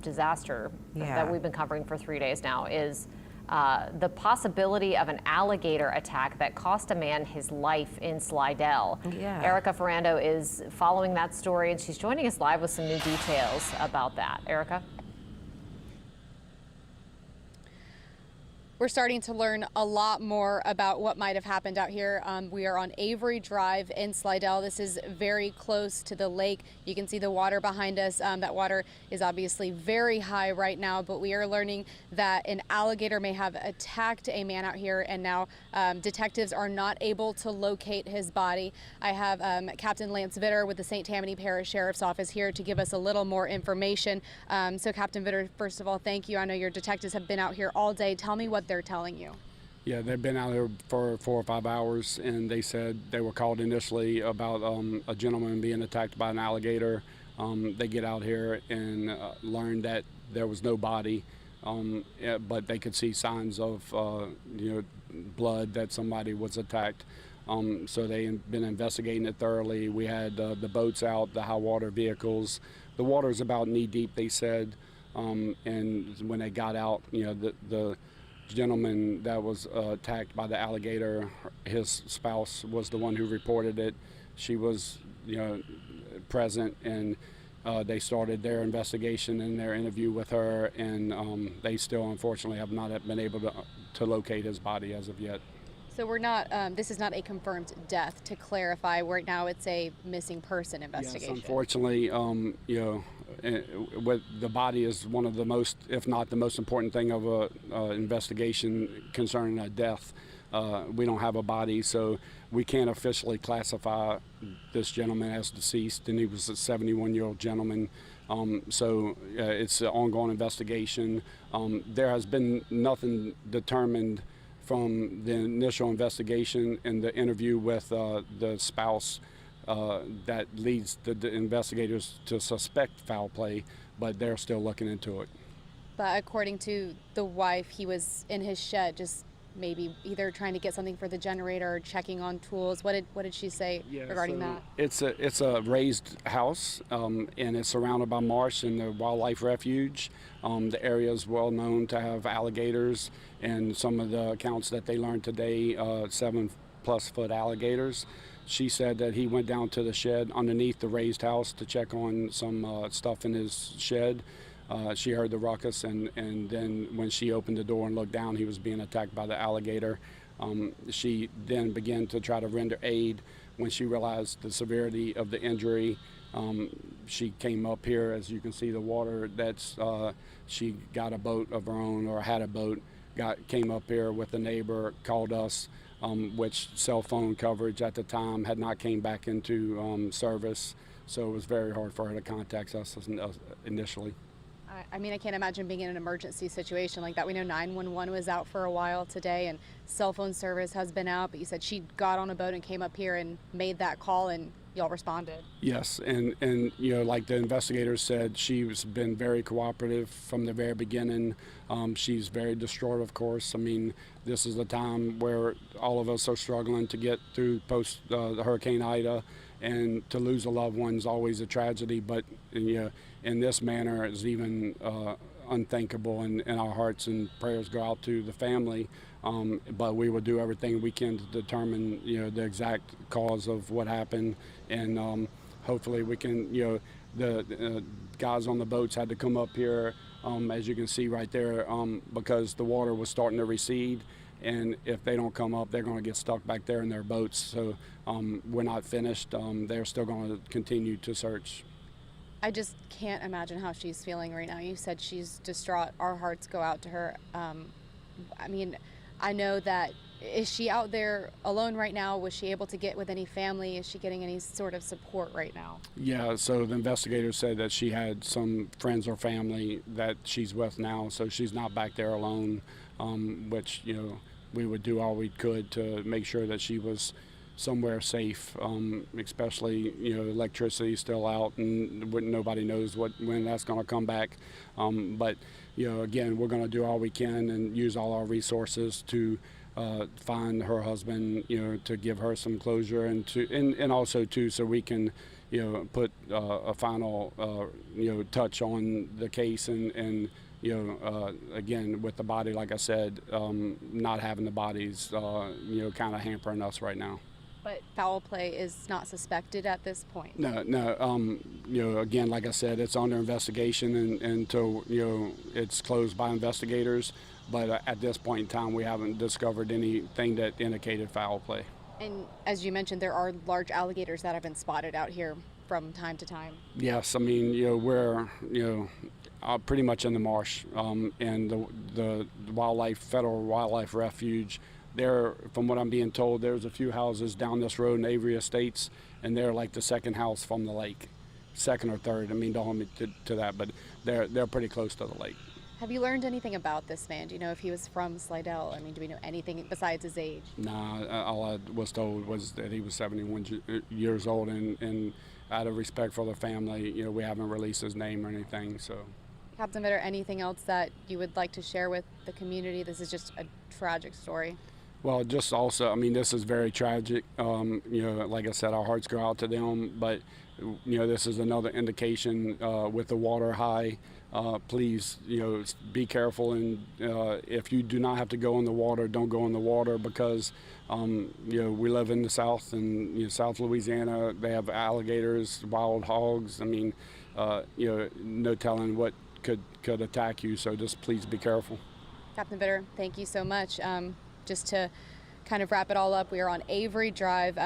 disaster that we've been covering for 3 days now is the possibility of an alligator attack that cost a man his life in Slidell. Yeah. Erica Ferrando is following that story, and she's joining us live with some new details about that. Erica? We're starting to learn a lot more about what might have happened out here. We are on Avery Drive in Slidell. This is very close to the lake. You can see the water behind us. That water is obviously very high right now, but we are learning that an alligator may have attacked a man out here, and now detectives are not able to locate his body. I have Captain Lance Vitter with the St. Tammany Parish Sheriff's Office here to give us a little more information. So Captain Vitter, first of all, thank you. I know your detectives have been out here all day. Tell me what they're telling you. Yeah, they've been out here for 4 or 5 hours, and they said they were called initially about a gentleman being attacked by an alligator. They get out here and learn that there was no body, but they could see signs of blood, that somebody was attacked. So they've been investigating it thoroughly. We had the boats out, the high water vehicles. The water is about knee deep, they said. And when they got out, the gentleman that was attacked by the alligator, his spouse was the one who reported it. She was, present, and they started their investigation and their interview with her, and they still, unfortunately, have not been able to locate his body as of yet. So we're not, this is not a confirmed death, to clarify. Right now it's a missing person investigation. Yes, unfortunately, with the body is one of the most, if not the most important thing of a investigation concerning a death. We don't have a body, so we can't officially classify this gentleman as deceased, and he was a 71-year-old gentleman. So it's an ongoing investigation. There has been nothing determined from the initial investigation and the interview with the spouse that leads the investigators to suspect foul play, but they're still looking into it. But according to the wife, he was in his shed, just maybe either trying to get something for the generator or checking on tools. What did she say regarding that? It's a raised house, and it's surrounded by marsh and the wildlife refuge. The area is well known to have alligators, and some of the accounts that they learned today, 7+ foot alligators. She said that he went down to the shed underneath the raised house to check on some stuff in his shed. She heard the ruckus, and then when she opened the door and looked down, he was being attacked by the alligator. She then began to try to render aid. When she realized the severity of the injury, she came up here. As you can see, the water, she got a boat of her own, or had a boat, came up here with a neighbor, called us, which cell phone coverage at the time had not came back into service, so it was very hard for her to contact us initially. I mean, I can't imagine being in an emergency situation like that. We know 911 was out for a while today, and cell phone service has been out, but you said she got on a boat and came up here and made that call, and y'all responded. Yes, and like the investigators said, she's been very cooperative from the very beginning. She's very distraught, of course. I mean, this is a time where all of us are struggling to get through post the Hurricane Ida, and to lose a loved one is always a tragedy, but in this manner is even unthinkable, and our hearts and prayers go out to the family. But we will do everything we can to determine the exact cause of what happened, and hopefully we can, the guys on the boats had to come up here, as you can see right there, because the water was starting to recede, and if they don't come up, they're going to get stuck back there in their boats. So we're not finished. They're still going to continue to search. I just can't imagine how she's feeling right now. You said she's distraught. Our hearts go out to her. I mean, I know that, is she out there alone right now? Was she able to get with any family? Is she getting any sort of support right now? Yeah, so the investigators said that she had some friends or family that she's with now, so she's not back there alone, which, we would do all we could to make sure that she was somewhere safe, especially, electricity still out, and nobody knows when that's going to come back. But, again, we're going to do all we can and use all our resources to find her husband, to give her some closure, and also too, so we can, put a final, touch on the case and again, with the body, like I said, not having the bodies, kind of hampering us right now. But foul play is not suspected at this point. No. Again, like I said, it's under investigation until it's closed by investigators. But at this point in time, we haven't discovered anything that indicated foul play. And as you mentioned, there are large alligators that have been spotted out here from time to time. Yes, I mean, we're pretty much in the marsh, and the federal wildlife refuge. There, from what I'm being told, there's a few houses down this road in Avery Estates, and they're like the second house from the lake, second or third. I mean, don't hold me to that, but they're pretty close to the lake. Have you learned anything about this man? Do you know if he was from Slidell? I mean, do we know anything besides his age? Nah, all I was told was that he was 71 years old, and out of respect for the family, we haven't released his name or anything. So, Captain Vitter, anything else that you would like to share with the community? This is just a tragic story. Well, just also, I mean, this is very tragic. Like I said, our hearts go out to them, but, this is another indication with the water high. Please, be careful, and if you do not have to go in the water, don't go in the water, because, we live in the South, and South Louisiana, they have alligators, wild hogs. I mean, no telling what could attack you, so just please be careful. Captain Vitter, thank you so much. Just to kind of wrap it all up, we are on Avery Drive.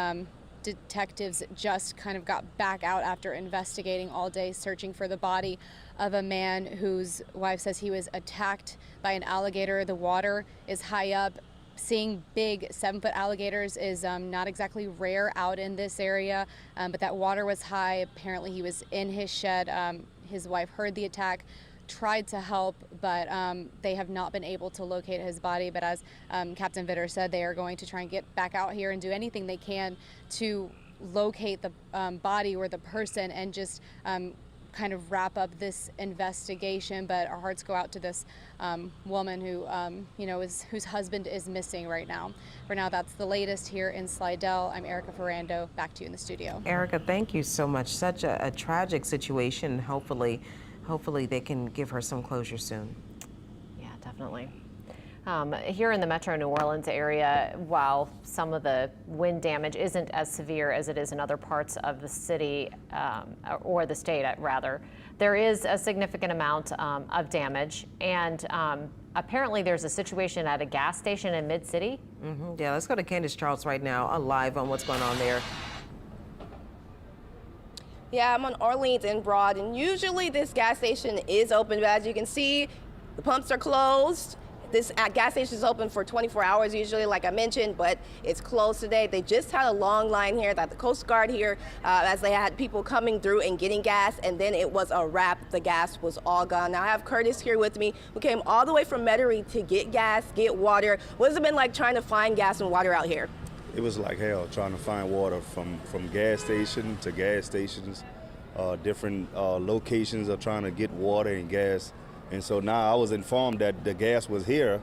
Detectives just kind of got back out after investigating all day, searching for the body of a man whose wife says he was attacked by an alligator. The water is high up. Seeing big 7-foot alligators is not exactly rare out in this area, but that water was high. Apparently he was in his shed. His wife heard the attack, tried to help, but they have not been able to locate his body. But as Captain Vitter said, they are going to try and get back out here and do anything they can to locate the body or the person and just kind of wrap up this investigation. But our hearts go out to this woman who, whose husband is missing right now. For now, that's the latest here in Slidell. I'm Erica Ferrando. Back to you in the studio. Erica, thank you so much. Such a tragic situation. Hopefully they can give her some closure soon. Yeah, definitely. Here in the metro New Orleans area, while some of the wind damage isn't as severe as it is in other parts of the city, or the state rather, there is a significant amount of damage. And apparently there's a situation at a gas station in Mid-City. Yeah, let's go to Candace Charles right now, live on what's going on there. Yeah, I'm on Orleans and Broad, and usually this gas station is open, but as you can see, the pumps are closed. This gas station is open for 24 hours usually, like I mentioned, but it's closed today. They just had a long line here at the Coast Guard here as they had people coming through and getting gas, and then it was a wrap. The gas was all gone. Now I have Curtis here with me, who came all the way from Metairie to get gas, get water. What has it been like trying to find gas and water out here? It was like hell trying to find water from gas station to gas stations, different locations of trying to get water and gas. And so now I was informed that the gas was here,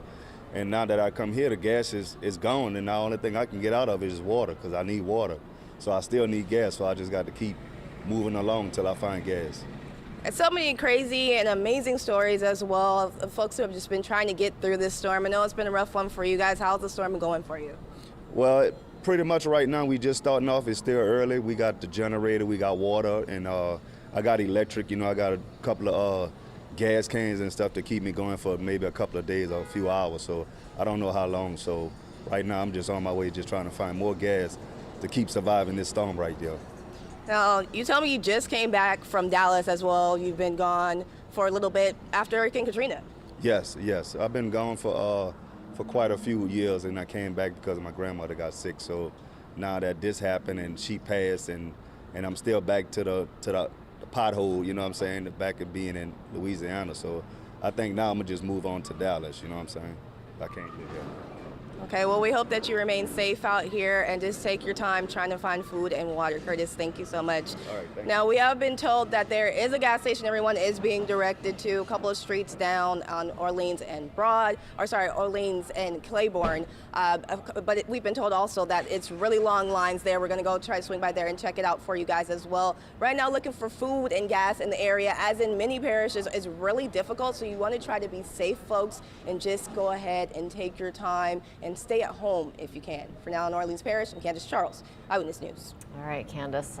and now that I come here, the gas is gone, and the only thing I can get out of it is water, because I need water. So I still need gas, so I just got to keep moving along until I find gas. And so many crazy and amazing stories as well of folks who have just been trying to get through this storm. I know it's been a rough one for you guys. How's the storm going for you? Well, pretty much right now, we just starting off. It's still early. We got the generator, we got water, and I got electric. I got a couple of gas cans and stuff to keep me going for maybe a couple of days or a few hours. So I don't know how long. So right now, I'm just on my way, just trying to find more gas to keep surviving this storm right there. Now, you tell me you just came back from Dallas as well. You've been gone for a little bit after Hurricane Katrina. Yes. I've been gone for quite a few years, and I came back because my grandmother got sick. So now that this happened and she passed, and I'm still back to the pothole, you know what I'm saying, back of being in Louisiana. So I think now I'm gonna just move on to Dallas, you know what I'm saying? I can't live here. Okay, well, we hope that you remain safe out here and just take your time trying to find food and water. Curtis, thank you so much. All right, thank now, we have been told that there is a gas station everyone is being directed to a couple of streets down on Orleans and Orleans and Claiborne. But we've been told also that it's really long lines there. We're going to go try to swing by there and check it out for you guys as well. Right now, looking for food and gas in the area, as in many parishes, is really difficult. So you want to try to be safe, folks, and just go ahead and take your time and stay at home if you can. For now in Orleans Parish, I'm Candace Charles, Eyewitness News. All right, Candace,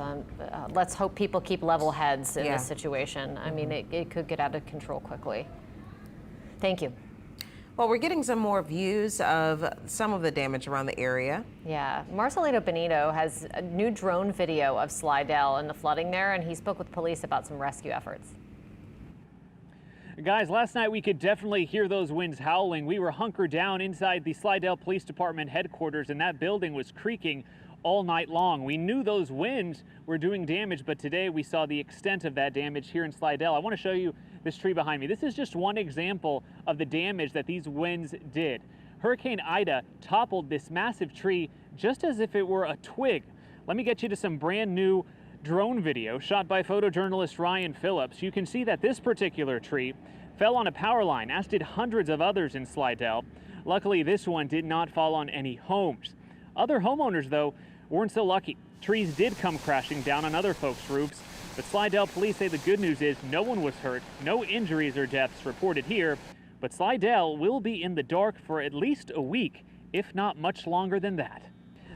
let's hope people keep level heads in this situation. I mean, it could get out of control quickly. Thank you. Well, we're getting some more views of some of the damage around the area. Yeah, Marcelino Benito has a new drone video of Slidell and the flooding there, and he spoke with police about some rescue efforts. Guys, last night we could definitely hear those winds howling. We were hunkered down inside the Slidell Police Department headquarters, and that building was creaking all night long. We knew those winds were doing damage, but today we saw the extent of that damage here in Slidell. I want to show you this tree behind me. This is just one example of the damage that these winds did. Hurricane Ida toppled this massive tree just as if it were a twig. Let me get you to some brand new drone video shot by photojournalist Ryan Phillips. You can see that this particular tree fell on a power line, as did hundreds of others in Slidell. Luckily, this one did not fall on any homes. Other homeowners, though, weren't so lucky. Trees did come crashing down on other folks' roofs, but Slidell police say the good news is no one was hurt, no injuries or deaths reported here, but Slidell will be in the dark for at least a week, if not much longer than that.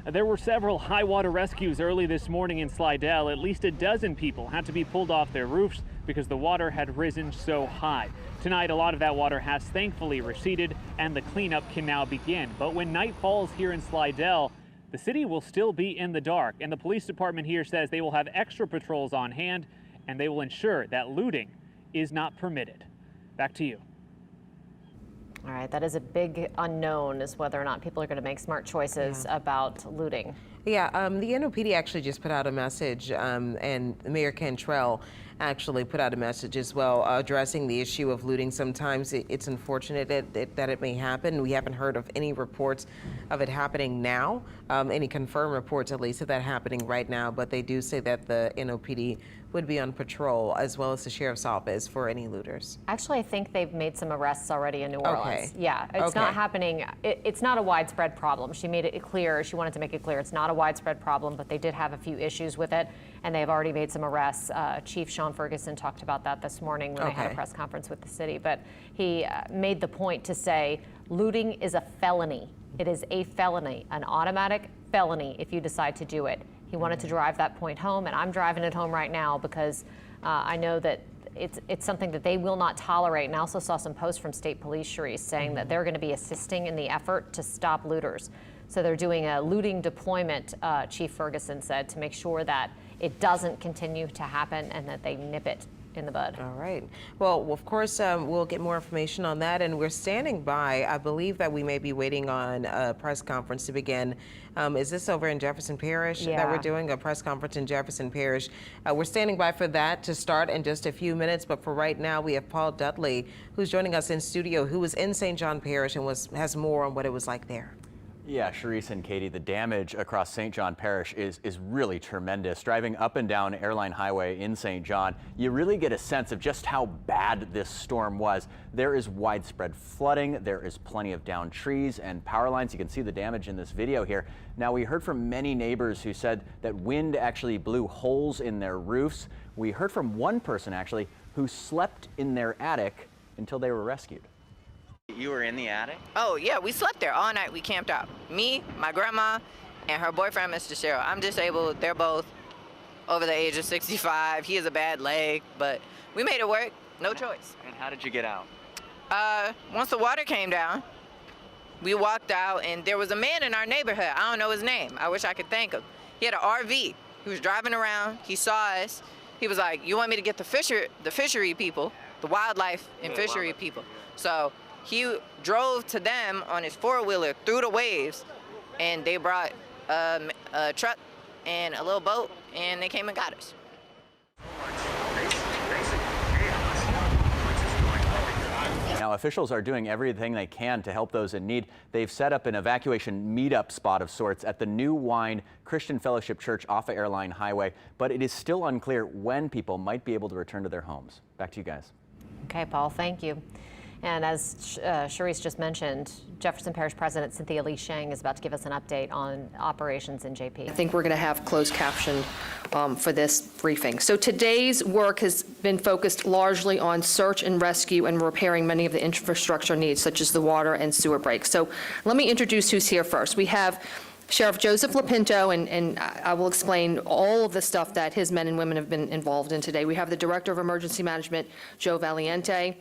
There were several high water rescues early this morning in Slidell. At least a dozen people had to be pulled off their roofs because the water had risen so high. Tonight, a lot of that water has thankfully receded and the cleanup can now begin. But when night falls here in Slidell, the city will still be in the dark, and the police department here says they will have extra patrols on hand and they will ensure that looting is not permitted. Back to you. All right, that is a big unknown, is whether or not people are going to make smart choices about looting. Yeah, the NOPD actually just put out a message, and Mayor Cantrell actually put out a message as well addressing the issue of looting. Sometimes it's unfortunate that it may happen. We haven't heard of any reports of it happening now, any confirmed reports at least of that happening right now, but they do say that the NOPD would be on patrol, as well as the sheriff's office, for any looters. Actually, I think they've made some arrests already in New Orleans. Okay. Yeah, it's not happening. It's not a widespread problem. She made it clear, she wanted to make it clear it's not a widespread problem, but they did have a few issues with it, and they've already made some arrests. Chief Sean Ferguson talked about that this morning when they had a press conference with the city, but he made the point to say looting is a felony. It is a felony, an automatic felony if you decide to do it. He wanted to drive that point home, and I'm driving it home right now because I know that it's something that they will not tolerate. And I also saw some posts from state police, Sharice, saying that they're going to be assisting in the effort to stop looters. So they're doing a looting deployment, Chief Ferguson said, to make sure that it doesn't continue to happen and that they nip it in the bud. All right. Well, of course, we'll get more information on that, and we're standing by. I believe that we may be waiting on a press conference to begin. Is this over in Jefferson Parish that we're doing a press conference in Jefferson Parish? We're standing by for that to start in just a few minutes, but for right now, we have Paul Dudley, who's joining us in studio, who was in St. John Parish and has more on what it was like there. Yeah, Sharice and Katie, the damage across St. John Parish is really tremendous. Driving up and down Airline Highway in St. John, you really get a sense of just how bad this storm was. There is widespread flooding, there is plenty of downed trees and power lines. You can see the damage in this video here. Now, we heard from many neighbors who said that wind actually blew holes in their roofs. We heard from one person actually who slept in their attic until they were rescued. You were in the attic? Oh, yeah, we slept there all night. We camped out. Me, my grandma, and her boyfriend, Mr. Cheryl. I'm disabled. They're both over the age of 65. He has a bad leg, but we made it work. No choice. And how did you get out? Once the water came down, we walked out, and there was a man in our neighborhood. I don't know his name. I wish I could thank him. He had an RV. He was driving around. He saw us. He was like, you want me to get the fishery people, the wildlife and fishery people. So he drove to them on his four-wheeler through the waves, and they brought a truck and a little boat, and they came and got us. Now, officials are doing everything they can to help those in need. They've set up an evacuation meetup spot of sorts at the New Wine Christian Fellowship Church off of Airline Highway, but it is still unclear when people might be able to return to their homes. Back to you guys. Okay, Paul, thank you. And as Charisse just mentioned, Jefferson Parish President Cynthia Lee Sheng is about to give us an update on operations in JP. I think we're going to have closed caption for this briefing. So today's work has been focused largely on search and rescue and repairing many of the infrastructure needs, such as the water and sewer breaks. So let me introduce who's here first. We have Sheriff Joseph Lapinto, and I will explain all of the stuff that his men and women have been involved in today. We have the Director of Emergency Management, Joe Valiente.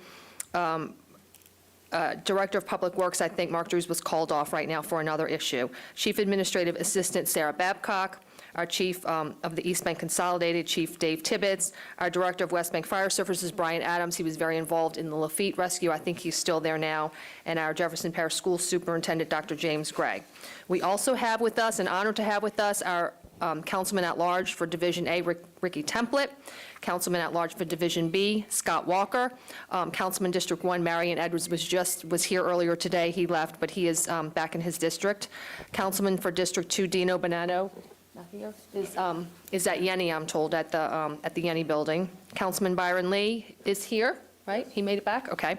Director of Public Works, I think Mark Drews was called off right now for another issue. Chief Administrative Assistant Sarah Babcock, our Chief of the East Bank Consolidated, Chief Dave Tibbetts, our Director of West Bank Fire Services, Brian Adams. He was very involved in the Lafitte rescue. I think he's still there now. And our Jefferson Parish School Superintendent, Dr. James Gray. We also have with us, an honor to have with us, our Councilman at Large for Division A, Ricky Templett, Councilman at Large for Division B, Scott Walker, Councilman District 1, Marion Edwards was here earlier today. He left, but he is back in his district. Councilman for District 2, Dino Bonanno, is at Yenny, I'm told, at the Yenny building. Councilman Byron Lee is here, right? He made it back? Okay.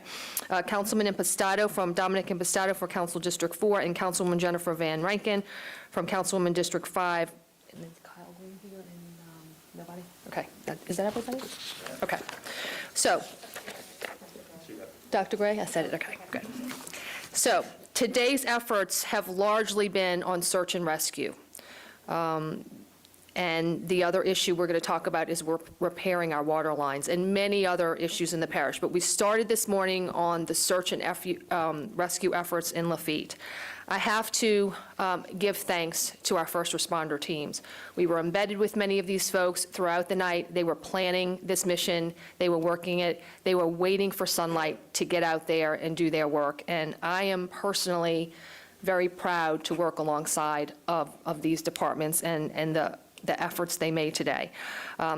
Councilman Impastato from Dominic Impastato for Council District 4, and Councilwoman Jennifer Van Rankin from Councilwoman District 5. And then Kyle Green here and nobody? Okay. Is that everybody? Okay. So, Dr. Gray, I said it. Okay, good. So, today's efforts have largely been on search and rescue. And the other issue we're going to talk about is we're repairing our water lines and many other issues in the parish. But we started this morning on the search and rescue efforts in Lafitte. I have to give thanks to our first responder teams. We were embedded with many of these folks throughout the night. They were planning this mission. They were working it. They were waiting for sunlight to get out there and do their work. And I am personally very proud to work alongside of these departments and the efforts they made today.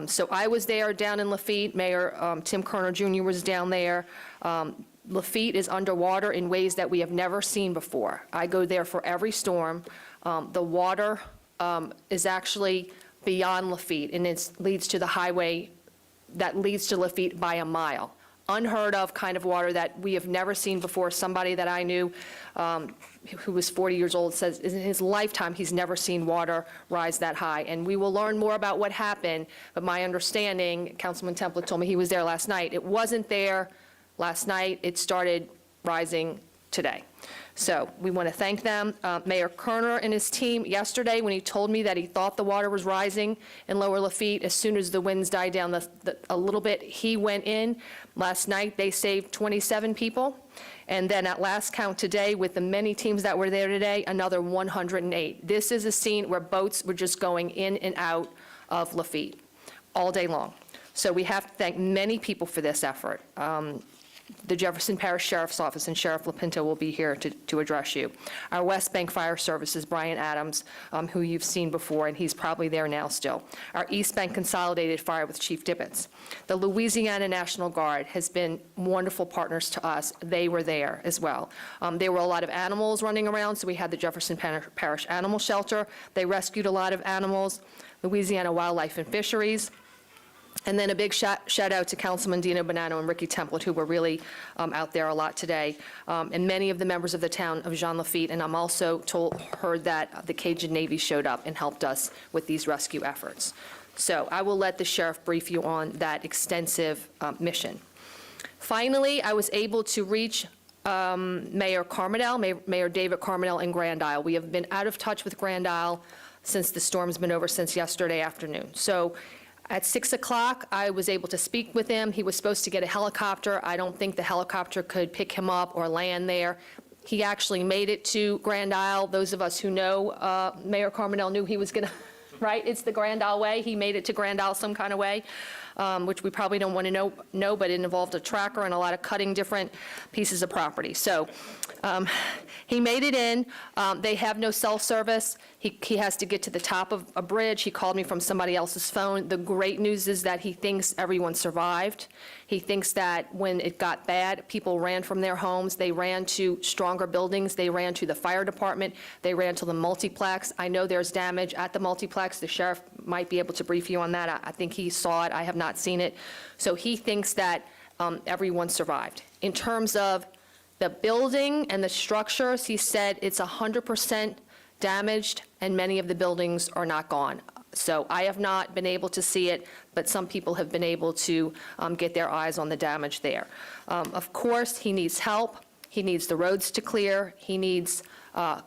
So I was there down in Lafitte. Mayor Tim Kerner Jr. was down there. Lafitte is underwater in ways that we have never seen before. I go there for every storm. The water is actually beyond Lafitte, and it leads to the highway that leads to Lafitte by a mile. Unheard of kind of water that we have never seen before. Somebody that I knew who was 40 years old says in his lifetime he's never seen water rise that high. And we will learn more about what happened, but my understanding, Councilman Templett told me he was there last night. It wasn't there last night. It started rising today. So we want to thank them. Mayor Kerner and his team yesterday, when he told me that he thought the water was rising in Lower Lafitte, as soon as the winds died down a little bit, he went in. Last night, they saved 27 people. And then at last count today, with the many teams that were there today, another 108. This is a scene where boats were just going in and out of Lafitte all day long. So we have to thank many people for this effort. The Jefferson Parish Sheriff's Office and Sheriff Lapinto will be here to address you. Our West Bank Fire Services, Brian Adams, who you've seen before, and he's probably there now still. Our East Bank Consolidated Fire with Chief Tibbetts. The Louisiana National Guard has been wonderful partners to us. They were there as well. There were a lot of animals running around, so we had the Jefferson Parish Animal Shelter. They rescued a lot of animals. Louisiana Wildlife and Fisheries. And then a big shout out to Councilman Dino Bonanno and Ricky Templett, who were really out there a lot today, and many of the members of the town of Jean Lafitte. And I'm also heard that the Cajun Navy showed up and helped us with these rescue efforts. So I will let the sheriff brief you on that extensive mission. Finally, I was able to reach Mayor Carmidel, Mayor David Carmidel in Grand Isle. We have been out of touch with Grand Isle since the storm's been over since yesterday afternoon. So at 6 o'clock, I was able to speak with him. He was supposed to get a helicopter. I don't think the helicopter could pick him up or land there. He actually made it to Grand Isle. Those of us who know Mayor Carmidel knew he was going to, right? It's the Grand Isle way. He made it to Grand Isle some kind of way, which we probably don't want to know, but it involved a tracker and a lot of cutting different pieces of property. So he made it in. They have no cell service. He has to get to the top of a bridge. He called me from somebody else's phone. The great news is that he thinks everyone survived. He thinks that when it got bad, people ran from their homes. They ran to stronger buildings. They ran to the fire department. They ran to the multiplex. I know there's damage at the multiplex. The sheriff might be able to brief you on that. I think he saw it. I have not seen it. So he thinks that everyone survived. In terms of the building and the structures, he said it's 100% damaged, and many of the buildings are not gone. So I have not been able to see it, but some people have been able to get their eyes on the damage there. Of course, he needs help. He needs the roads to clear. He needs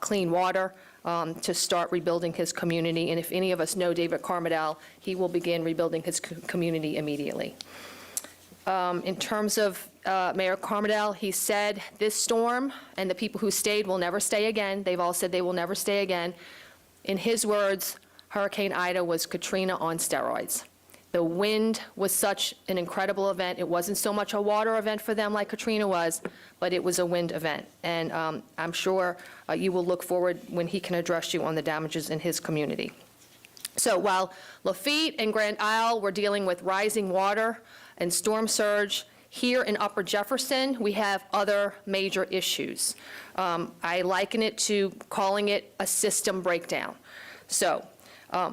clean water to start rebuilding his community. And if any of us know David Carmodell, he will begin rebuilding his community immediately. In terms of Mayor Carmodell, he said this storm and the people who stayed will never stay again. They've all said they will never stay again. In his words, Hurricane Ida was Katrina on steroids. The wind was such an incredible event. It wasn't so much a water event for them like Katrina was, but it was a wind event. And I'm sure you will look forward when he can address you on the damages in his community. So while Lafitte and Grand Isle were dealing with rising water and storm surge, here in Upper Jefferson, we have other major issues. I liken it to calling it a system breakdown. So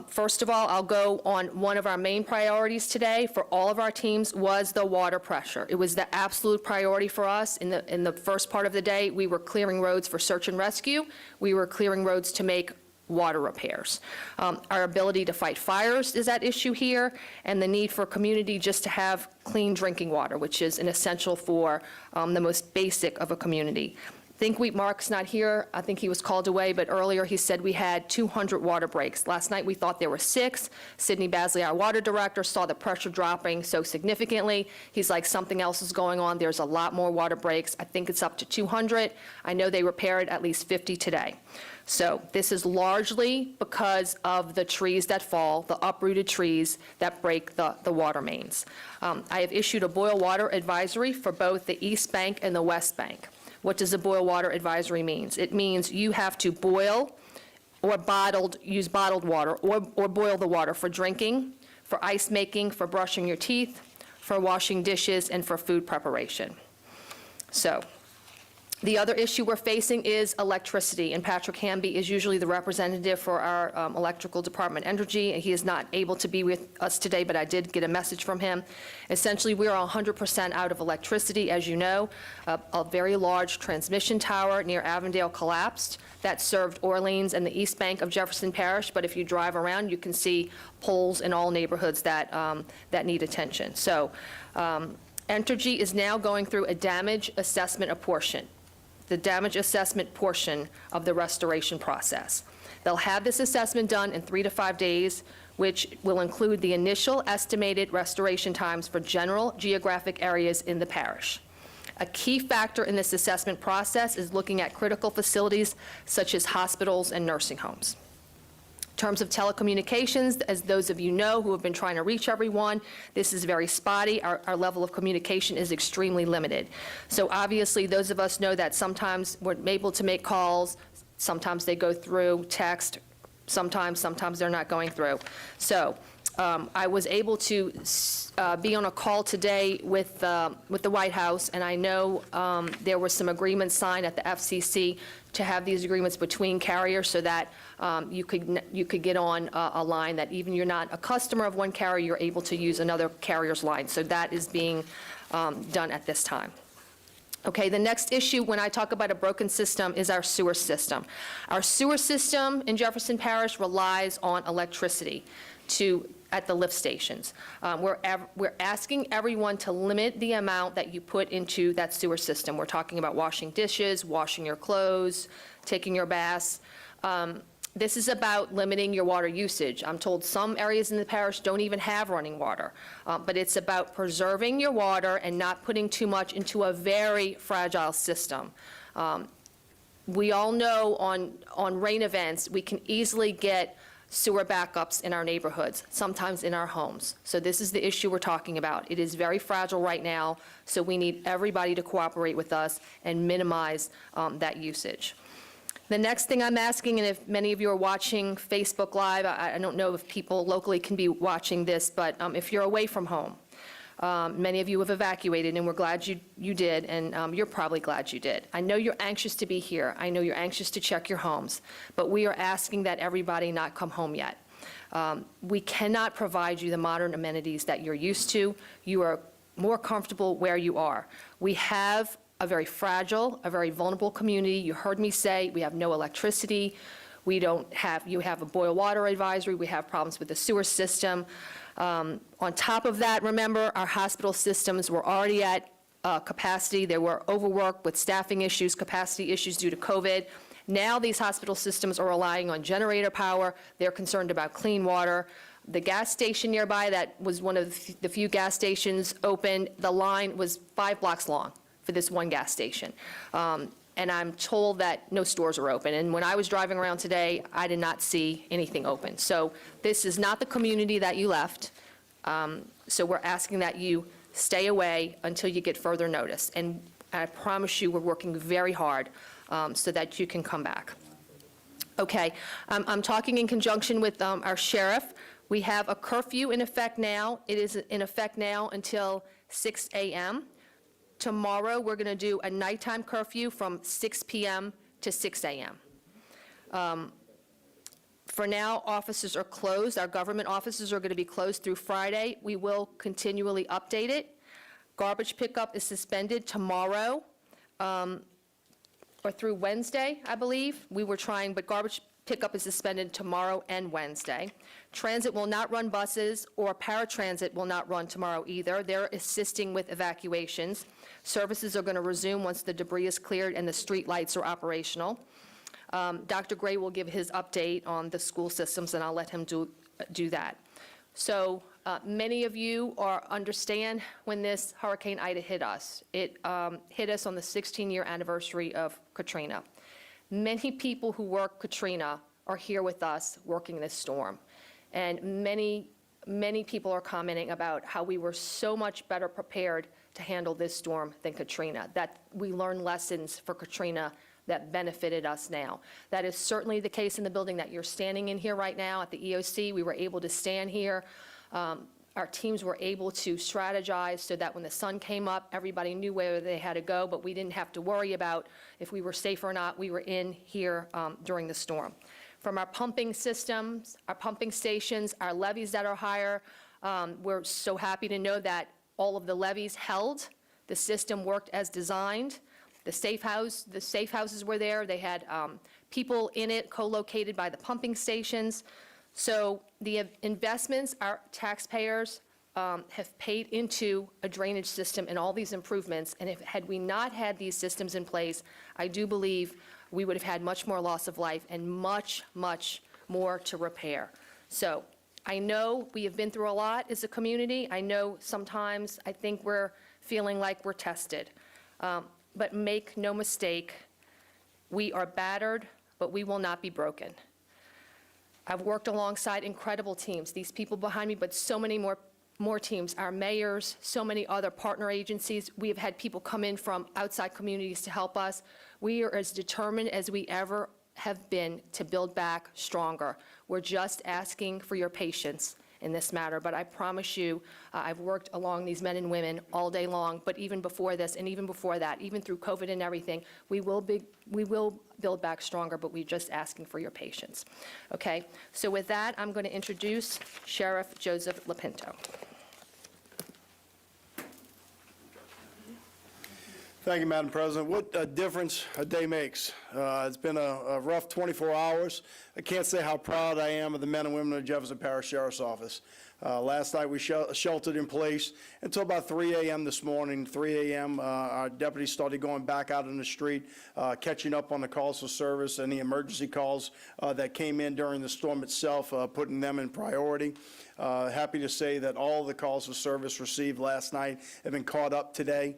first of all, I'll go on one of our main priorities today for all of our teams was the water pressure. It was the absolute priority for us. In the first part of the day, we were clearing roads for search and rescue. We were clearing roads to make water repairs. Our ability to fight fires is at issue here, and the need for community just to have clean drinking water, which is an essential for the most basic of a community. Mark's not here. I think he was called away, but earlier he said we had 200 water breaks. Last night we thought there were 6. Sidney Basley, our water director, saw the pressure dropping so significantly. He's like, something else is going on. There's a lot more water breaks. I think it's up to 200. I know they repaired at least 50 today. So this is largely because of the trees that fall, the uprooted trees that break the water mains. I have issued a boil water advisory for both the East Bank and the West Bank. What does a boil water advisory mean? It means you have to boil or use bottled water or boil the water for drinking, for ice making, for brushing your teeth, for washing dishes, and for food preparation. So the other issue we're facing is electricity, and Patrick Hamby is usually the representative for our electrical department energy, and he is not able to be with us today, but I did get a message from him. Essentially, we are 100% out of electricity. As you know, a very large transmission tower near Avondale collapsed that served Orleans and the East Bank of Jefferson Parish, but if you drive around, you can see poles in all neighborhoods that need attention. So Entergy is now going through a damage assessment portion. The damage assessment portion of the restoration process. They'll have this assessment done in 3 to 5 days, which will include the initial estimated restoration times for general geographic areas in the parish. A key factor in this assessment process is looking at critical facilities such as hospitals and nursing homes. In terms of telecommunications, as those of you know who have been trying to reach everyone, this is very spotty. Our level of communication is extremely limited. So obviously, those of us know that sometimes we're able to make calls, sometimes they go through text, sometimes they're not going through. So I was able to be on a call today with the White House, and I know there were some agreements signed at the FCC to have these agreements between carriers so that you could get on a line that even you're not a customer of one carrier, you're able to use another carrier's line. So that is being done at this time. Okay, the next issue when I talk about a broken system is our sewer system. Our sewer system in Jefferson Parish relies on electricity at the lift stations. We're asking everyone to limit the amount that you put into that sewer system. We're talking about washing dishes, washing your clothes, taking your baths. This is about limiting your water usage. I'm told some areas in the parish don't even have running water, but it's about preserving your water and not putting too much into a very fragile system. We all know on rain events, we can easily get sewer backups in our neighborhoods, sometimes in our homes. So this is the issue we're talking about. It is very fragile right now, so we need everybody to cooperate with us and minimize that usage. The next thing I'm asking, and if many of you are watching Facebook Live, I don't know if people locally can be watching this, but if you're away from home, Many of you have evacuated, and we're glad you did, and you're probably glad you did. I know you're anxious to be here. I know you're anxious to check your homes, but we are asking that everybody not come home yet. We cannot provide you the modern amenities that you're used to. You are more comfortable where you are. We have a very fragile, a very vulnerable community. You heard me say we have no electricity. You have a boil water advisory. We have problems with the sewer system. On top of that, remember, our hospital systems were already at capacity. They were overworked with staffing issues, capacity issues due to COVID. Now these hospital systems are relying on generator power. They're concerned about clean water. The gas station nearby, that was one of the few gas stations open, the line was 5 blocks long for this one gas station. And I'm told that no stores are open. And when I was driving around today, I did not see anything open. So this is not the community that you left. So we're asking that you stay away until you get further notice. And I promise you we're working very hard so that you can come back. Okay, I'm talking in conjunction with our sheriff. We have a curfew in effect now. It is in effect now until 6 a.m. Tomorrow, we're going to do a nighttime curfew from 6 p.m. to 6 a.m. For now, offices are closed. Our government offices are going to be closed through Friday. We will continually update it. Garbage pickup is suspended tomorrow or through Wednesday, I believe. We were trying, but garbage pickup is suspended tomorrow and Wednesday. Transit will not run buses, or paratransit will not run tomorrow either. They're assisting with evacuations. Services are going to resume once the debris is cleared and the street lights are operational. Dr. Gray will give his update on the school systems, and I'll let him do that. So many of you understand when this Hurricane Ida hit us. It hit us on the 16-year anniversary of Katrina. Many people who worked Katrina are here with us working this storm. And many people are commenting about how we were so much better prepared to handle this storm than Katrina, that we learned lessons for Katrina that benefited us now. That is certainly the case in the building that you're standing in here right now at the EOC. We were able to stand here. Our teams were able to strategize so that when the sun came up, everybody knew where they had to go, but we didn't have to worry about if we were safe or not. We were in here during the storm. From our pumping systems, our pumping stations, our levees that are higher, we're so happy to know that all of the levees held. The system worked as designed. The safe houses were there. They had people in it co-located by the pumping stations. So the investments our taxpayers have paid into a drainage system and all these improvements, and had we not had these systems in place, I do believe we would have had much more loss of life and much, much more to repair. So I know we have been through a lot as a community. I know sometimes I think we're feeling like we're tested. But make no mistake, we are battered, but we will not be broken. I've worked alongside incredible teams, these people behind me, but so many more teams, our mayors, so many other partner agencies. We have had people come in from outside communities to help us. We are as determined as we ever have been to build back stronger. We're just asking for your patience in this matter, but I promise you, I've worked along these men and women all day long, but even before this and even before that, even through COVID and everything, we will build back stronger, but we're just asking for your patience. Okay, so with that, I'm going to introduce Sheriff Joseph Lapinto. Thank you, Madam President. What a difference a day makes. It's been a rough 24 hours. I can't say how proud I am of the men and women of the Jefferson Parish Sheriff's Office. Last night we sheltered in place until about 3 a.m. this morning. 3 a.m. Our deputies started going back out in the street, catching up on the calls for service and the emergency calls that came in during the storm itself, putting them in priority. Happy to say that all the calls for service received last night have been caught up today,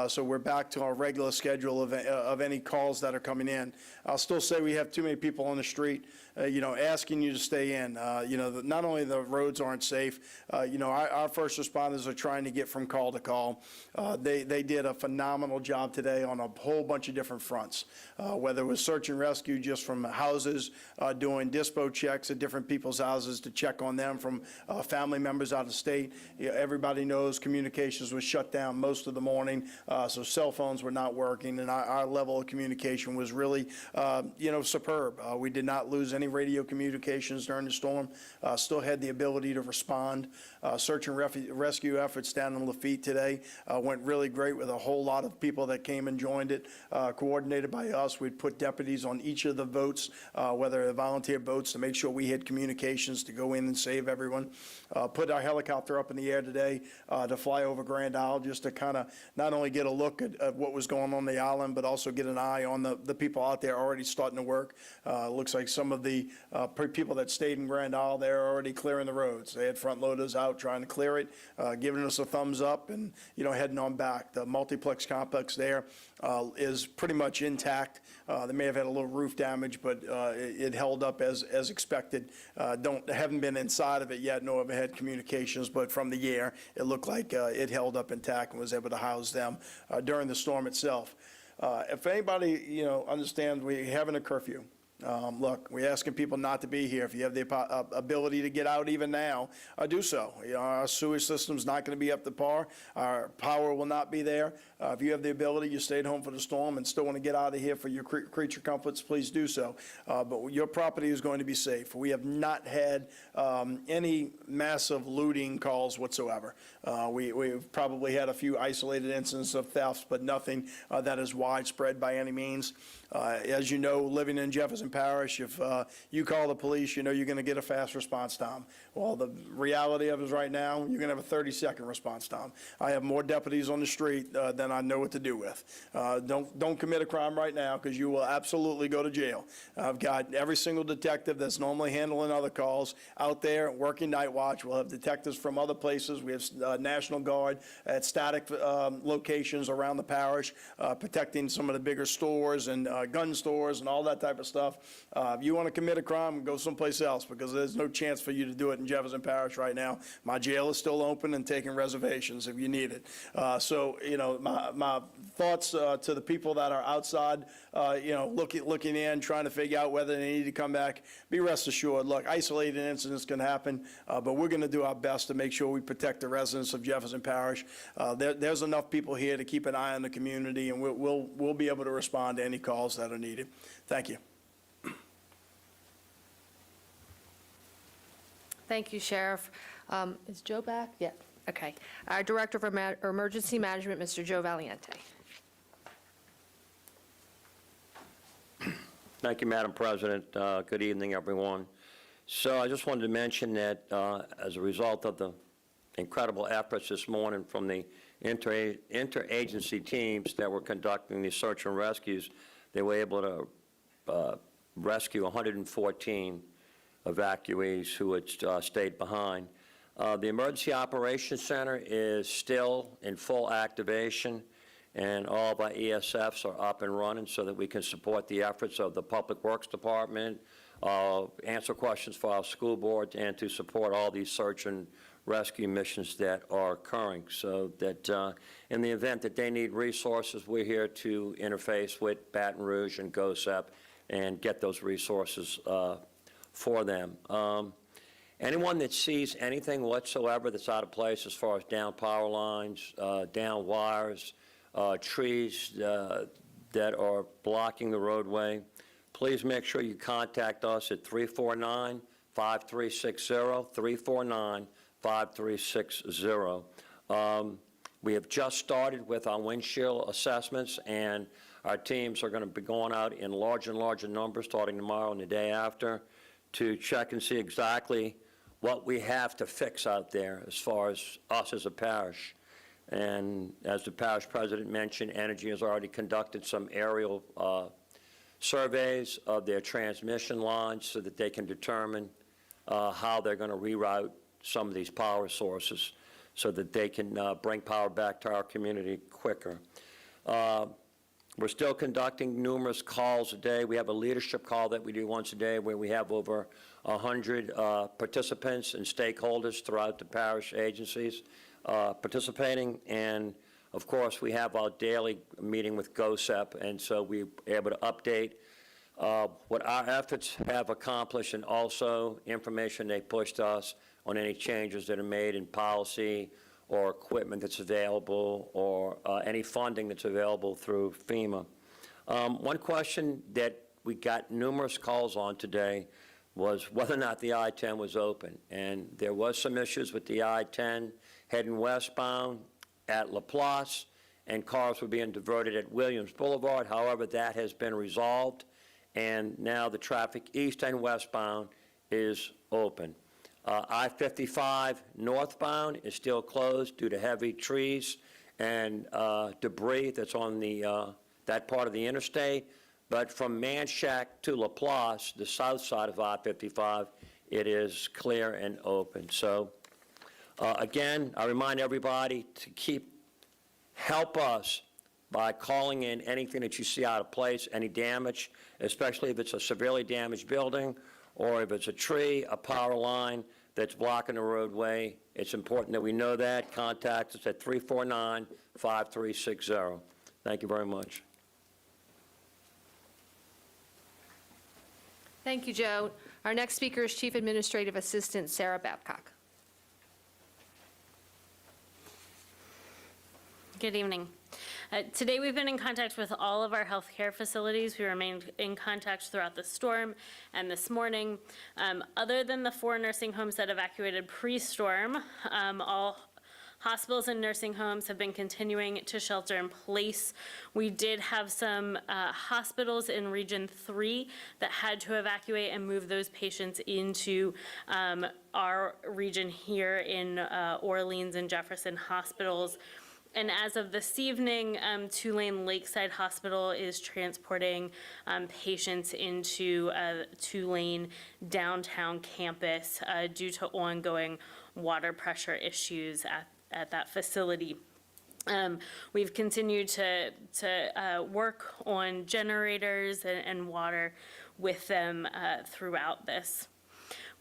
so we're back to our regular schedule of any calls that are coming in. I'll still say we have too many people on the street, asking you to stay in. Not only the roads aren't safe, our first responders are trying to get from call to call. They did a phenomenal job today on a whole bunch of different fronts, whether it was search and rescue just from houses, doing dispo checks at different people's houses to check on them from family members out of state. Everybody knows communications was shut down most of the morning, so cell phones were not working, and our level of communication was really, superb. We did not lose any radio communications during the storm. Still had the ability to respond. Search and rescue efforts down in Lafitte today went really great with a whole lot of people that came and joined it, coordinated by us. We'd put deputies on each of the boats, whether they're volunteer boats, to make sure we had communications to go in and save everyone. Put our helicopter up in the air today to fly over Grand Isle, just to kind of not only get a look at what was going on the island, but also get an eye on the people out there already starting to work. Looks like some of the people that stayed in Grand Isle, they're already clearing the roads. They had front loaders out trying to clear it, giving us a thumbs up, and heading on back. The multiplex complex there is pretty much intact. They may have had a little roof damage, but it held up as expected. Haven't been inside of it yet, nor have had communications, but from the air, it looked like it held up intact and was able to house them during the storm itself. If anybody, understands, we're having a curfew. Look, we're asking people not to be here. If you have the ability to get out even now, do so. Our sewage system's not going to be up to par. Our power will not be there. If you have the ability, you stayed home for the storm and still want to get out of here for your creature comforts, please do so. But your property is going to be safe. We have not had any massive looting calls whatsoever. We've probably had a few isolated incidents of thefts, but nothing that is widespread by any means. As you know, living in Jefferson Parish, if you call the police, you're going to get a fast response time. Well, the reality of it is right now, you're going to have a 30-second response time. I have more deputies on the street than I know what to do with. Don't commit a crime right now, because you will absolutely go to jail. I've got every single detective that's normally handling other calls out there working night watch. We'll have detectives from other places. We have National Guard at static locations around the parish, protecting some of the bigger stores and gun stores and all that type of stuff. If you want to commit a crime, go someplace else, because there's no chance for you to do it in Jefferson Parish right now. My jail is still open and taking reservations if you need it. My thoughts to the people that are outside, looking in, trying to figure out whether they need to come back. Be rest assured, look, isolated incidents can happen, but we're going to do our best to make sure we protect the residents of Jefferson Parish. There's enough people here to keep an eye on the community, and we'll be able to respond to any calls that are needed. Thank you. Thank you, Sheriff. Is Joe back? Yeah. Okay. Our Director of Emergency Management, Mr. Joe Valiente. Thank you, Madam President. Good evening, everyone. So I just wanted to mention that as a result of the incredible efforts this morning from the interagency teams that were conducting the search and rescues, they were able to rescue 114 evacuees who had stayed behind. The Emergency Operations Center is still in full activation, and all of our ESFs are up and running so that we can support the efforts of the Public Works Department, answer questions for our school board, and to support all these search and rescue missions that are occurring, so that in the event that they need resources, we're here to interface with Baton Rouge and GOSEP and get those resources for them. Anyone that sees anything whatsoever that's out of place as far as down power lines, down wires, trees that are blocking the roadway, please make sure you contact us at 349-5360, 349-5360. We have just started with our windshield assessments, and our teams are going to be going out in larger and larger numbers starting tomorrow and the day after to check and see exactly what we have to fix out there as far as us as a parish. And as the parish president mentioned, Energy has already conducted some aerial surveys of their transmission lines so that they can determine how they're going to reroute some of these power sources so that they can bring power back to our community quicker. We're still conducting numerous calls a day. We have a leadership call that we do once a day where we have over 100 participants and stakeholders throughout the parish agencies participating. And of course, we have our daily meeting with GOSEP, and so we're able to update what our efforts have accomplished and also information they pushed us on any changes that are made in policy or equipment that's available or any funding that's available through FEMA. One question that we got numerous calls on today was whether or not the I-10 was open. And there was some issues with the I-10 heading westbound at Laplace, and cars were being diverted at Williams Boulevard. However, that has been resolved, and now the traffic east and westbound is open. I-55 northbound is still closed due to heavy trees and debris that's on the that part of the interstate. But from Manchac to Laplace, the south side of I-55, it is clear and open. So again, I remind everybody to help us by calling in anything that you see out of place, any damage, especially if it's a severely damaged building or if it's a tree, a power line that's blocking the roadway. It's important that we know that. Contact us at 349-5360. Thank you very much. Thank you, Joe. Our next speaker is Chief Administrative Assistant Sarah Babcock. Good evening. Today we've been in contact with all of our healthcare facilities. We remained in contact throughout the storm and this morning. Other than the 4 nursing homes that evacuated pre-storm, all hospitals and nursing homes have been continuing to shelter in place. We did have some hospitals in Region 3 that had to evacuate and move those patients into our region here in Orleans and Jefferson hospitals. And as of this evening, Tulane Lakeside Hospital is transporting patients into Tulane downtown campus due to ongoing water pressure issues at that facility. We've continued to work on generators and water with them throughout this.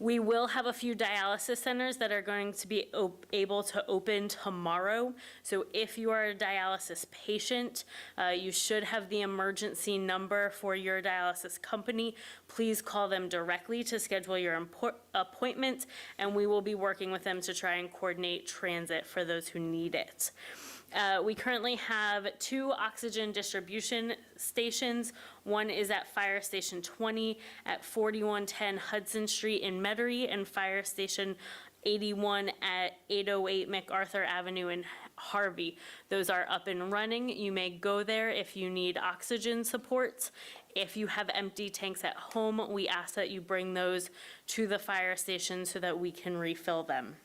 We will have a few dialysis centers that are going to be able to open tomorrow. So if you are a dialysis patient, you should have the emergency number for your dialysis company. Please call them directly to schedule your appointment, and we will be working with them to try and coordinate transit for those who need it. We currently have 2 oxygen distribution stations. One is at Fire Station 20 at 4110 Hudson Street in Metairie, and Fire Station 81 at 808 MacArthur Avenue in Harvey. Those are up and running. You may go there if you need oxygen support. If you have empty tanks at home, we ask that you bring those to the fire station so that we can refill them.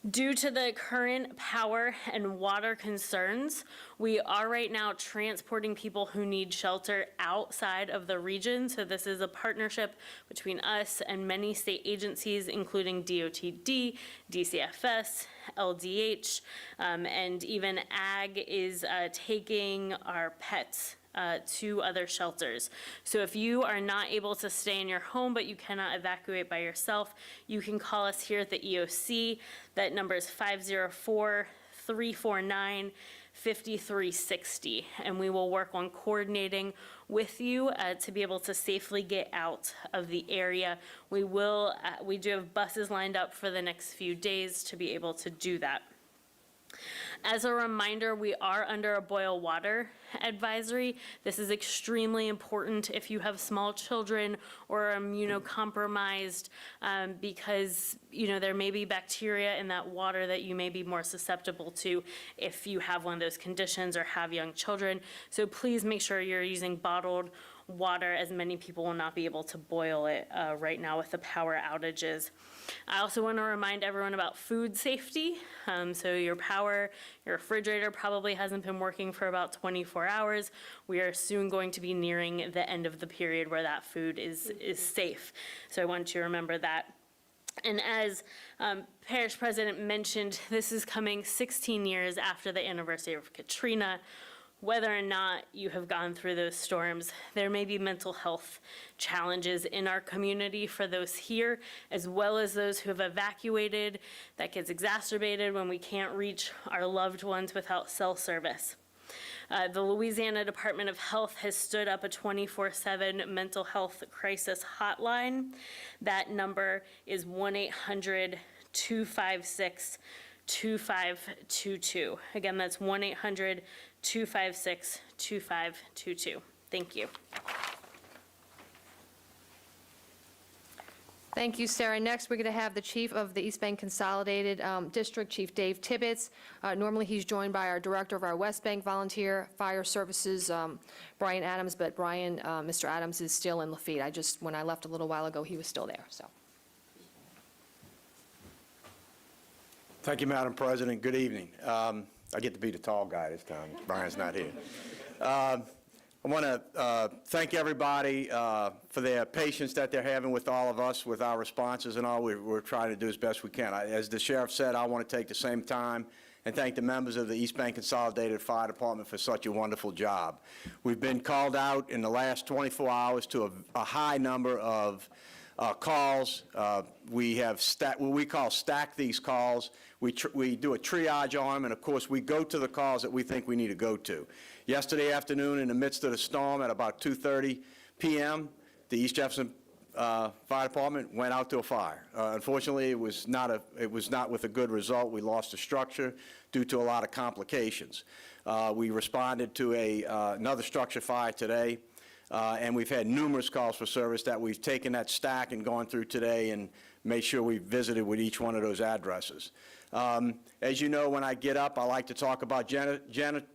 Due to the current power and water concerns, we are right now transporting people who need shelter outside of the region. So this is a partnership between us and many state agencies, including DOTD, DCFS, LDH, and even AG is taking our pets to other shelters. So if you are not able to stay in your home but you cannot evacuate by yourself, you can call us here at the EOC. That number is 504-349-5360, and we will work on coordinating with you to be able to safely get out of the area. We do have buses lined up for the next few days to be able to do that. As a reminder, we are under a boil water advisory. This is extremely important if you have small children or are immunocompromised because there may be bacteria in that water that you may be more susceptible to if you have one of those conditions or have young children. So please make sure you're using bottled water, as many people will not be able to boil it right now with the power outages. I also want to remind everyone about food safety. So your refrigerator probably hasn't been working for about 24 hours. We are soon going to be nearing the end of the period where that food is safe. So I want you to remember that. And as Parish President mentioned, this is coming 16 years after the anniversary of Katrina. whether or not you have gone through those storms, there may be mental health challenges in our community for those here, as well as those who have evacuated. That gets exacerbated when we can't reach our loved ones without cell service. The Louisiana Department of Health has stood up a 24/7 mental health crisis hotline. That number is 1-800-256-2522. Again, that's 1-800-256-2522. Thank you. Thank you, Sarah. Next, we're going to have the Chief of the East Bank Consolidated District, Chief Dave Tibbetts. Normally, he's joined by our Director of our West Bank Volunteer Fire Services, Brian Adams, but Mr. Adams is still in Lafitte. When I left a little while ago, he was still there, so. Thank you, Madam President. Good evening. I get to be the tall guy this time. Brian's not here. I want to thank everybody for their patience that they're having with all of us, with our responses and all. We're trying to do as best we can. As the sheriff said, I want to take the same time and thank the members of the East Bank Consolidated Fire Department for such a wonderful job. We've been called out in the last 24 hours to a high number of calls. We have what we call stack these calls. We do a triage on them, and of course we go to the calls that we think we need to go to. Yesterday afternoon, in the midst of the storm at about 2:30 p.m., the East Jefferson Fire Department went out to a fire. Unfortunately, it was not with a good result. We lost a structure due to a lot of complications. We responded to another structure fire today. And we've had numerous calls for service that we've taken that stack and gone through today and made sure we visited with each one of those addresses. As you know, when I get up, I like to talk about generator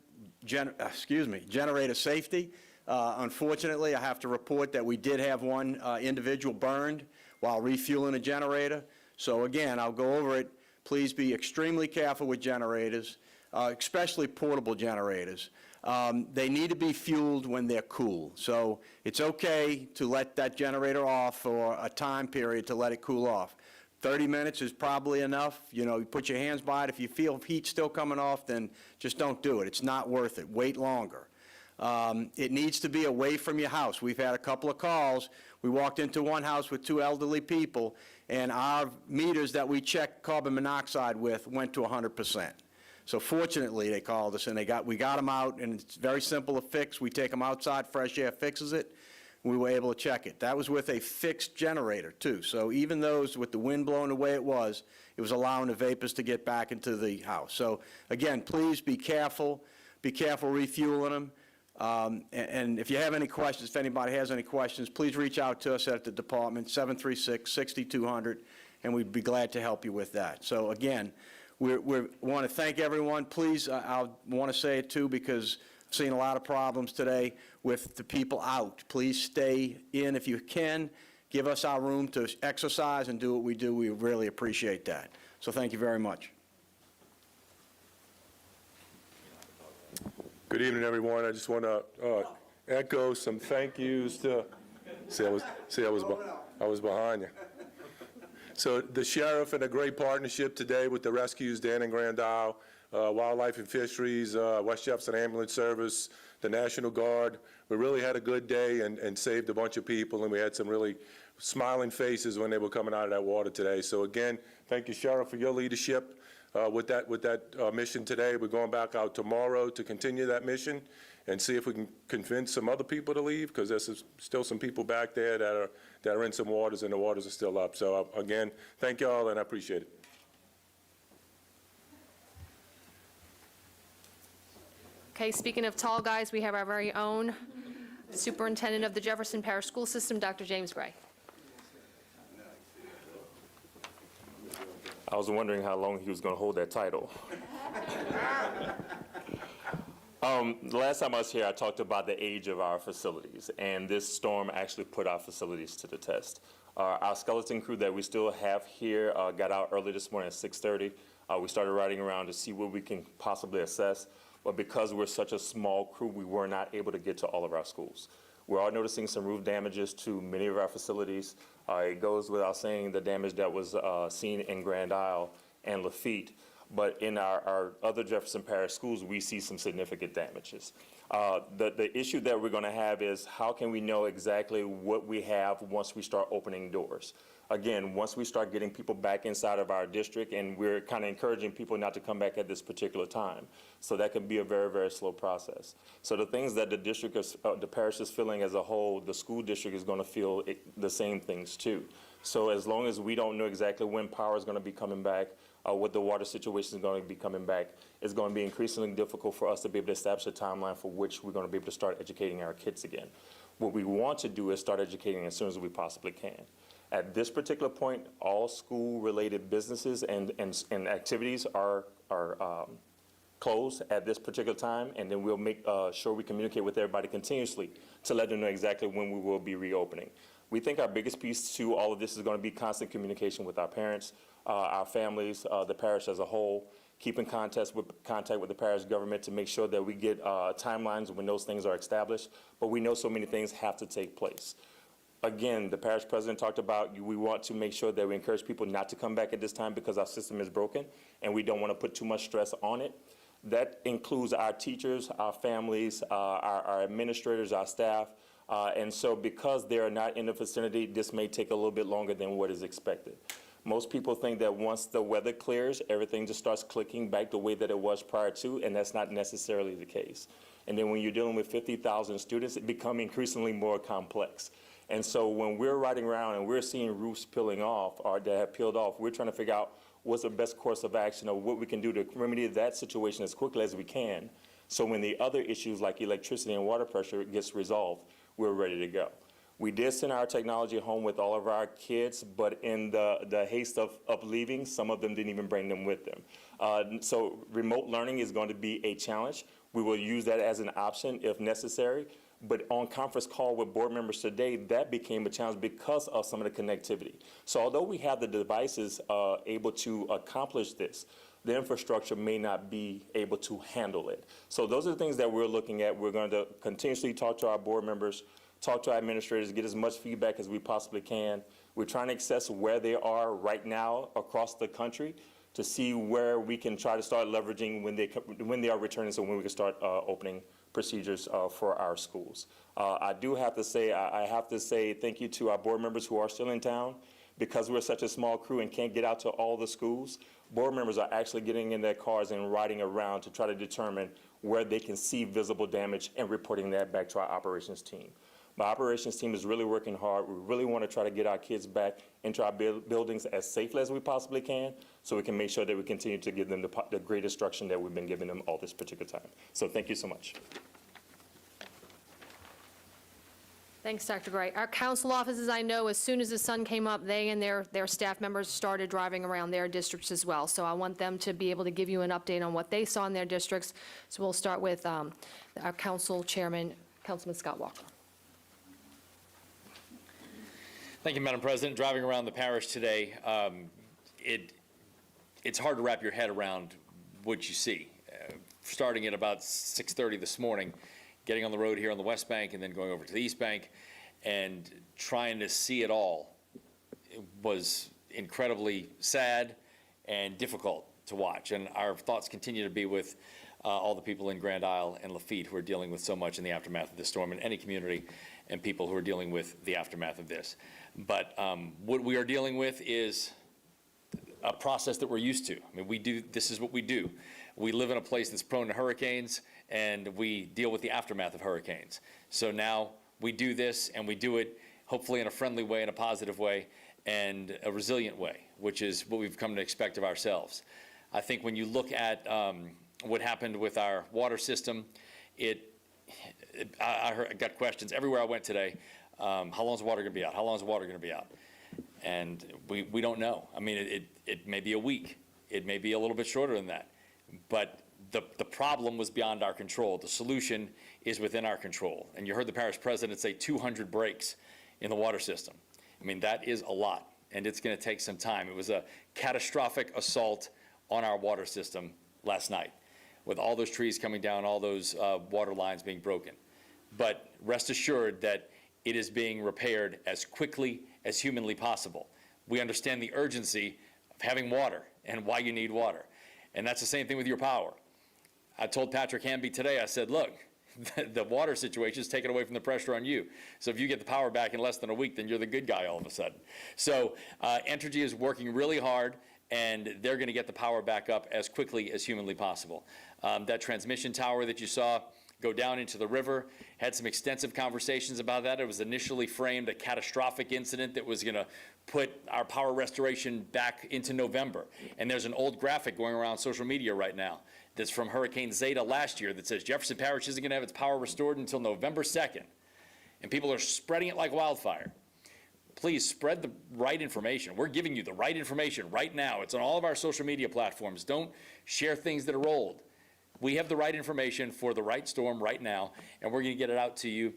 safety. Unfortunately, I have to report that we did have one individual burned while refueling a generator. So again, I'll go over it. Please be extremely careful with generators, especially portable generators. They need to be fueled when they're cool. So it's okay to let that generator off for a time period to let it cool off. 30 minutes is probably enough. You know, you put your hands by it. If you feel heat still coming off, then just don't do it. It's not worth it. Wait longer. It needs to be away from your house. We've had a couple of calls. We walked into one house with 2 elderly people, and our meters that we checked carbon monoxide with went to 100%. So fortunately, they called us, and we got them out, and it's very simple to fix. We take them outside, fresh air fixes it. We were able to check it. That was with a fixed generator, too. So even those with the wind blowing the way it was allowing the vapors to get back into the house. So again, please be careful. Be careful refueling them. And if you have any questions, if anybody has any questions, please reach out to us at the department, 736-6200, and we'd be glad to help you with that. So again, we want to thank everyone. Please, I want to say it too, because I've seen a lot of problems today with the people out. Please stay in if you can. Give us our room to exercise and do what we do. We really appreciate that. So thank you very much. Good evening, everyone. I just want to echo some thank yous to. I was behind you. So the sheriff and a great partnership today with the rescues, Dan and Grand Isle, Wildlife and Fisheries, West Jefferson Ambulance Service, the National Guard. We really had a good day and saved a bunch of people, and we had some really smiling faces when they were coming out of that water today. So again, thank you, Sheriff, for your leadership with that mission today. We're going back out tomorrow to continue that mission and see if we can convince some other people to leave, because there's still some people back there that are in some waters, and the waters are still up. So again, thank you all, and I appreciate it. Okay, speaking of tall guys, we have our very own Superintendent of the Jefferson Parish School System, Dr. James Gray. I was wondering how long he was going to hold that title. The last time I was here, I talked about the age of our facilities, and this storm actually put our facilities to the test. Our skeleton crew that we still have here got out early this morning at 6:30. We started riding around to see what we can possibly assess, but because we're such a small crew, we were not able to get to all of our schools. We are noticing some roof damages to many of our facilities. It goes without saying the damage that was seen in Grand Isle and Lafitte. But in our other Jefferson Parish schools, we see some significant damages. The issue that we're going to have is how can we know exactly what we have once we start opening doors? Again, once we start getting people back inside of our district, and we're kind of encouraging people not to come back at this particular time. So that can be a very, very slow process. So the things that the district, the parish is feeling as a whole, the school district is going to feel the same things too. So as long as we don't know exactly when power is going to be coming back, what the water situation is going to be coming back, it's going to be increasingly difficult for us to be able to establish a timeline for which we're going to be able to start educating our kids again. What we want to do is start educating as soon as we possibly can. At this particular point, all school-related businesses and activities are closed at this particular time, and then we'll make sure we communicate with everybody continuously to let them know exactly when we will be reopening. We think our biggest piece to all of this is going to be constant communication with our parents, our families, the parish as a whole, keeping contact with the parish government to make sure that we get timelines when those things are established. But we know so many things have to take place. Again, the parish president talked about we want to make sure that we encourage people not to come back at this time because our system is broken and we don't want to put too much stress on it. That includes our teachers, our families, our administrators, our staff. And so because they are not in the vicinity, this may take a little bit longer than what is expected. Most people think that once the weather clears, everything just starts clicking back the way that it was prior to, and that's not necessarily the case. And then when you're dealing with 50,000 students, it becomes increasingly more complex. And so when we're riding around and we're seeing roofs peeling off or that have peeled off, we're trying to figure out what's the best course of action or what we can do to remedy that situation as quickly as we can. So when the other issues like electricity and water pressure gets resolved, we're ready to go. We did send our technology home with all of our kids, but in the haste of leaving, some of them didn't even bring them with them. So remote learning is going to be a challenge. We will use that as an option if necessary. But on conference call with board members today, that became a challenge because of some of the connectivity. So although we have the devices able to accomplish this, the infrastructure may not be able to handle it. So those are the things that we're looking at. We're going to continuously talk to our board members, talk to our administrators, get as much feedback as we possibly can. We're trying to assess where they are right now across the country to see where we can try to start leveraging when they are returning, so when we can start opening procedures for our schools. I do have to say, I have to say thank you to our board members who are still in town. Because we're such a small crew and can't get out to all the schools, board members are actually getting in their cars and riding around to try to determine where they can see visible damage and reporting that back to our operations team. My operations team is really working hard. We really want to try to get our kids back into our buildings as safely as we possibly can so we can make sure that we continue to give them the great instruction that we've been giving them all this particular time. So thank you so much. Thanks, Dr. Gray. Our council offices, I know, as soon as the sun came up, they and their staff members started driving around their districts as well. So I want them to be able to give you an update on what they saw in their districts. So we'll start with our council chairman, Councilman Scott Walker. Thank you, Madam President. Driving around the parish today, it's hard to wrap your head around what you see. Starting at about 6:30 this morning, getting on the road here on the West Bank and then going over to the East Bank and trying to see it all, it was incredibly sad and difficult to watch. And our thoughts continue to be with all the people in Grand Isle and Lafitte who are dealing with so much in the aftermath of this storm, and any community and people who are dealing with the aftermath of this. But what we are dealing with is a process that we're used to. I mean, this is what we do. We live in a place that's prone to hurricanes, and we deal with the aftermath of hurricanes. So now we do this, and we do it hopefully in a friendly way, in a positive way, and a resilient way, which is what we've come to expect of ourselves. I think when you look at what happened with our water system, I got questions everywhere I went today. How long is the water going to be out? How long is the water going to be out? And we don't know. I mean, it may be a week. It may be a little bit shorter than that. But the problem was beyond our control. The solution is within our control. And you heard the parish president say 200 breaks in the water system. I mean, that is a lot, and it's going to take some time. It was a catastrophic assault on our water system last night, with all those trees coming down, all those water lines being broken. But rest assured that it is being repaired as quickly as humanly possible. We understand the urgency of having water and why you need water. And that's the same thing with your power. I told Patrick Hamby today, I said, look, the water situation is taking away from the pressure on you. So if you get the power back in less than a week, then you're the good guy all of a sudden. So Entergy is working really hard, and they're going to get the power back up as quickly as humanly possible. That transmission tower that you saw go down into the river, had some extensive conversations about that. It was initially framed a catastrophic incident that was going to put our power restoration back into November. And there's an old graphic going around social media right now that's from Hurricane Zeta last year that says Jefferson Parish isn't going to have its power restored until November 2nd. And people are spreading it like wildfire. Please spread the right information. We're giving you the right information right now. It's on all of our social media platforms. Don't share things that are old. We have the right information for the right storm right now, and we're going to get it out to you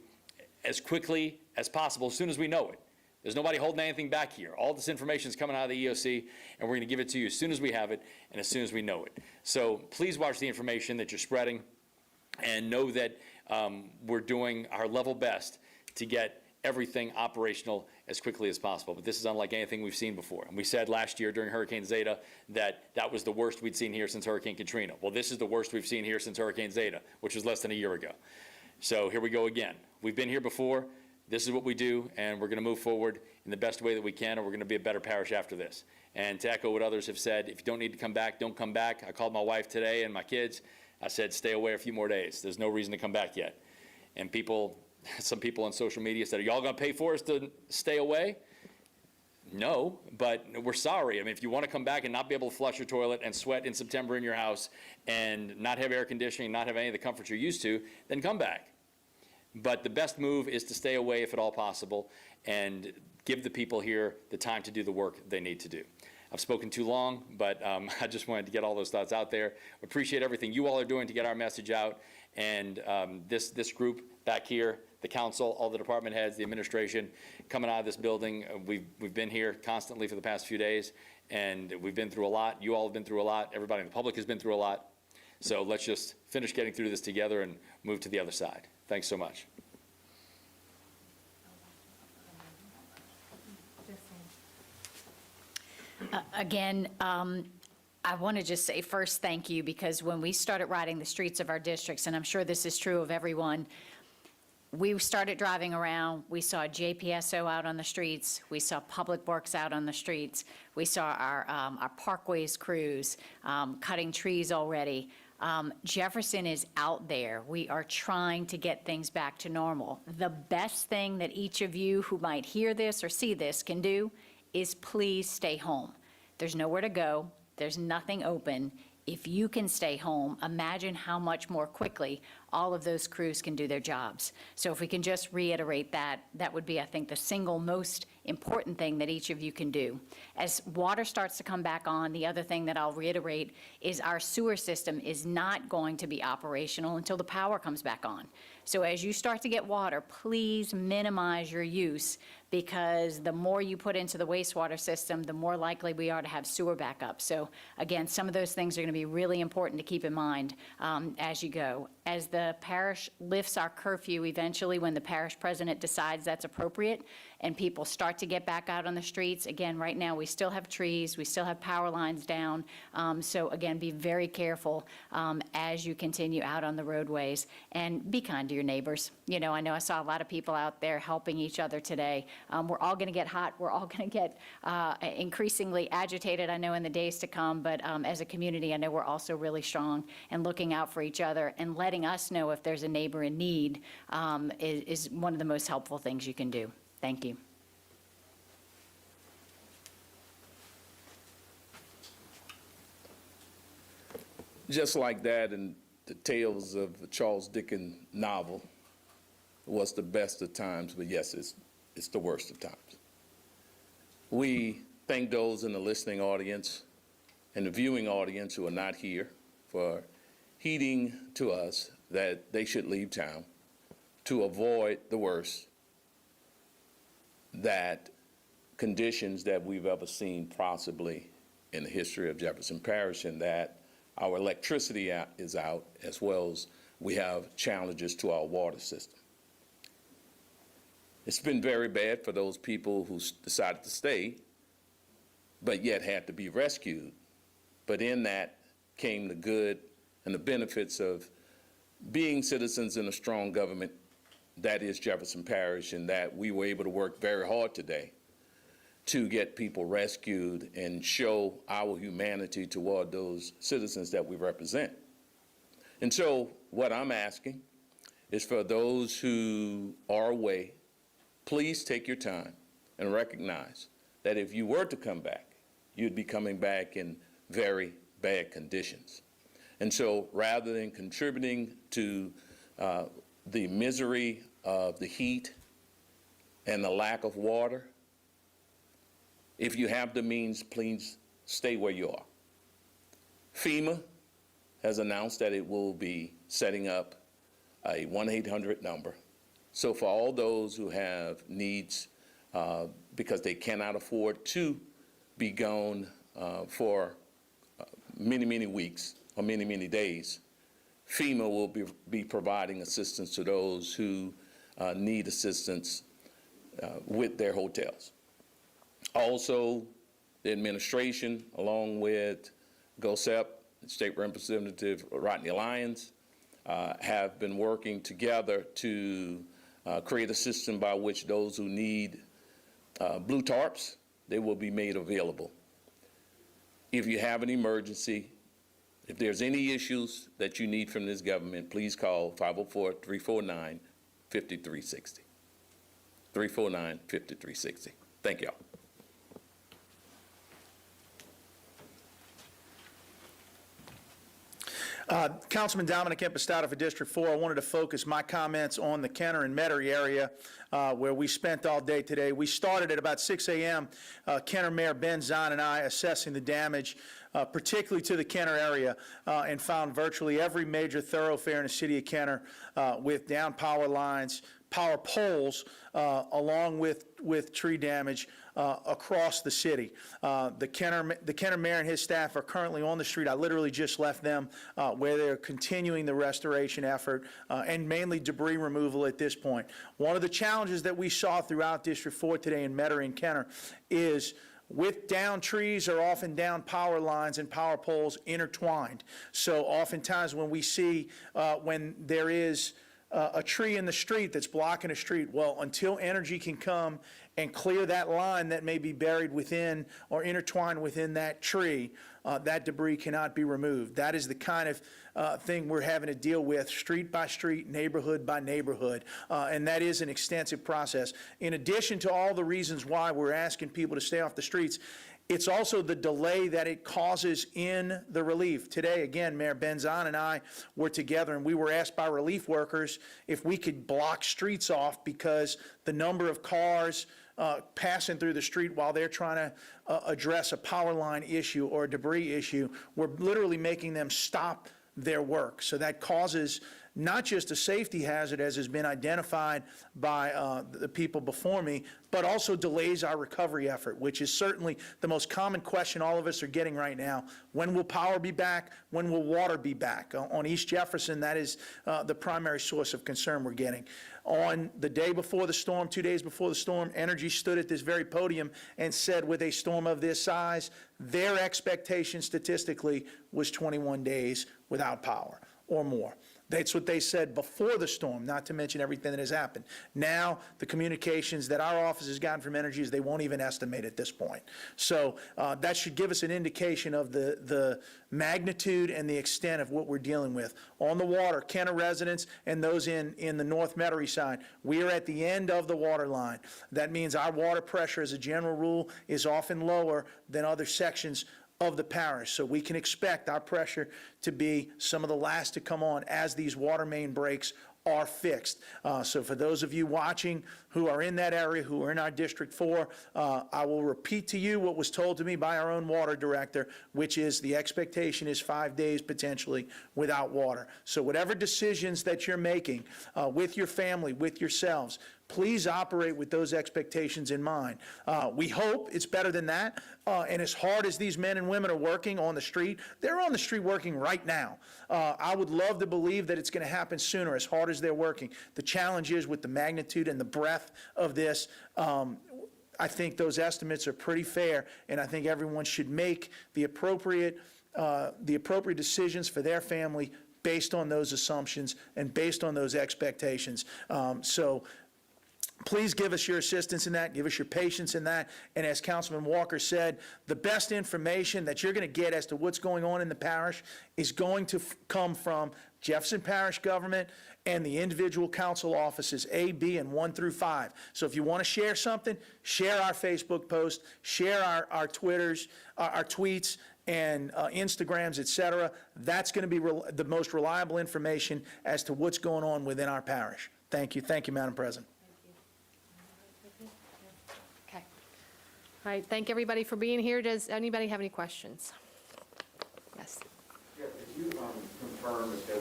as quickly as possible, as soon as we know it. There's nobody holding anything back here. All this information is coming out of the EOC, and we're going to give it to you as soon as we have it and as soon as we know it. So please watch the information that you're spreading, and know that we're doing our level best to get everything operational as quickly as possible. But this is unlike anything we've seen before. And we said last year during Hurricane Zeta that that was the worst we'd seen here since Hurricane Katrina. Well, this is the worst we've seen here since Hurricane Zeta, which was less than a year ago. So here we go again. We've been here before. This is what we do, and we're going to move forward in the best way that we can, and we're going to be a better parish after this. And to echo what others have said, if you don't need to come back, don't come back. I called my wife today and my kids. I said, stay away a few more days. There's no reason to come back yet. And some people on social media said, are y'all going to pay for us to stay away? No, but we're sorry. I mean, if you want to come back and not be able to flush your toilet and sweat in September in your house and not have air conditioning, not have any of the comforts you're used to, then come back. But the best move is to stay away if at all possible and give the people here the time to do the work they need to do. I've spoken too long, but I just wanted to get all those thoughts out there. Appreciate everything you all are doing to get our message out. And this group back here, the council, all the department heads, the administration, coming out of this building, we've been here constantly for the past few days, and we've been through a lot. You all have been through a lot. Everybody in the public has been through a lot. So let's just finish getting through this together and move to the other side. Thanks so much. Again, I want to just say first thank you, because when we started riding the streets of our districts, and I'm sure this is true of everyone, we started driving around, we saw JPSO out on the streets, we saw Public Works out on the streets, we saw our parkways crews cutting trees already. Jefferson is out there. We are trying to get things back to normal. The best thing that each of you who might hear this or see this can do is please stay home. There's nowhere to go. There's nothing open. If you can stay home, imagine how much more quickly all of those crews can do their jobs. So if we can just reiterate that, that would be, I think, the single most important thing that each of you can do. As water starts to come back on, the other thing that I'll reiterate is our sewer system is not going to be operational until the power comes back on. So as you start to get water, please minimize your use, because the more you put into the wastewater system, the more likely we are to have sewer backup. So again, some of those things are going to be really important to keep in mind as you go. As the parish lifts our curfew eventually, when the parish president decides that's appropriate and people start to get back out on the streets, again, right now we still have trees, we still have power lines down. So again, be very careful as you continue out on the roadways, and be kind to your neighbors. You know I saw a lot of people out there helping each other today. We're all going to get hot. We're all going to get increasingly agitated, I know, in the days to come. But as a community, I know we're also really strong and looking out for each other, and letting us know if there's a neighbor in need is one of the most helpful things you can do. Thank you. Just like that, in the tales of the Charles Dickens novel, was the best of times, but yes, it's the worst of times. We thank those in the listening audience and the viewing audience who are not here for heeding to us that they should leave town to avoid the worst that conditions that we've ever seen possibly in the history of Jefferson Parish, and that our electricity is out, as well as we have challenges to our water system. It's been very bad for those people who decided to stay, but yet had to be rescued. But in that, came the good and the benefits of being citizens in a strong government, that is Jefferson Parish, and that we were able to work very hard today to get people rescued and show our humanity toward those citizens that we represent. And so what I'm asking is for those who are away, please take your time and recognize that if you were to come back, you'd be coming back in very bad conditions. And so rather than contributing to the misery of the heat and the lack of water, if you have the means, please stay where you are. FEMA has announced that it will be setting up a 1-800 number. So for all those who have needs because they cannot afford to be gone for many, many weeks or many, many days, FEMA will be providing assistance to those who need assistance with their hotels. Also, the administration, along with GOSEP, State Representative Rodney Lyons, have been working together to create a system by which those who need blue tarps, they will be made available. If you have an emergency, if there's any issues that you need from this government, please call 504-349-5360. 349-5360. Thank y'all. Councilman Dominic Impastato for District 4. I wanted to focus my comments on the Kenner and Metairie area where we spent all day today. We started at about 6 a.m. Kenner Mayor Ben Zahn and I assessing the damage, particularly to the Kenner area, and found virtually every major thoroughfare in the city of Kenner with down power lines, power poles, along with tree damage across the city. The Kenner Mayor and his staff are currently on the street. I literally just left them where they're continuing the restoration effort and mainly debris removal at this point. One of the challenges that we saw throughout District 4 today in Metairie and Kenner is with down trees are often down power lines and power poles intertwined. So oftentimes when we see when there is a tree in the street that's blocking a street, well, until energy can come and clear that line that may be buried within or intertwined within that tree, that debris cannot be removed. That is the kind of thing we're having to deal with street by street, neighborhood by neighborhood, and that is an extensive process. In addition to all the reasons why we're asking people to stay off the streets, it's also the delay that it causes in the relief. Today, again, Mayor Ben Zahn and I were together, and we were asked by relief workers if we could block streets off because the number of cars passing through the street while they're trying to address a power line issue or a debris issue, we're literally making them stop their work. So that causes not just a safety hazard, as has been identified by the people before me, but also delays our recovery effort, which is certainly the most common question all of us are getting right now. When will power be back? When will water be back? On East Jefferson, that is the primary source of concern we're getting. On the day before the storm, 2 days before the storm, Energy stood at this very podium and said with a storm of this size, their expectation statistically was 21 days without power or more. That's what they said before the storm, not to mention everything that has happened. Now, the communications that our office has gotten from Energy is they won't even estimate at this point. So that should give us an indication of the magnitude and the extent of what we're dealing with. On the water, Kenner residents and those in the North Metairie side, we are at the end of the water line. That means our water pressure, as a general rule, is often lower than other sections of the parish. So we can expect our pressure to be some of the last to come on as these water main breaks are fixed. So for those of you watching who are in that area, who are in our District 4, I will repeat to you what was told to me by our own water director, which is the expectation is 5 days potentially without water. So whatever decisions that you're making with your family, with yourselves, please operate with those expectations in mind. We hope it's better than that. And as hard as these men and women are working on the street, they're on the street working right now. I would love to believe that it's going to happen sooner, as hard as they're working. The challenge is with the magnitude and the breadth of this, I think those estimates are pretty fair, and I think everyone should make the appropriate the appropriate decisions for their family based on those assumptions and based on those expectations. So please give us your assistance in that, give us your patience in that, and as Councilman Walker said, the best information that you're going to get as to what's going on in the parish is going to come from Jefferson Parish government and the individual council offices, A, B, and 1 through 5. So if you want to share something, share our Facebook post, share our Twitters, our tweets, and Instagrams, et cetera. That's going to be the most reliable information as to what's going on within our parish. Thank you. Thank you, Madam President. Okay. All right, thank everybody for being here. Does anybody have any questions? Yes. Yeah, could you confirm if there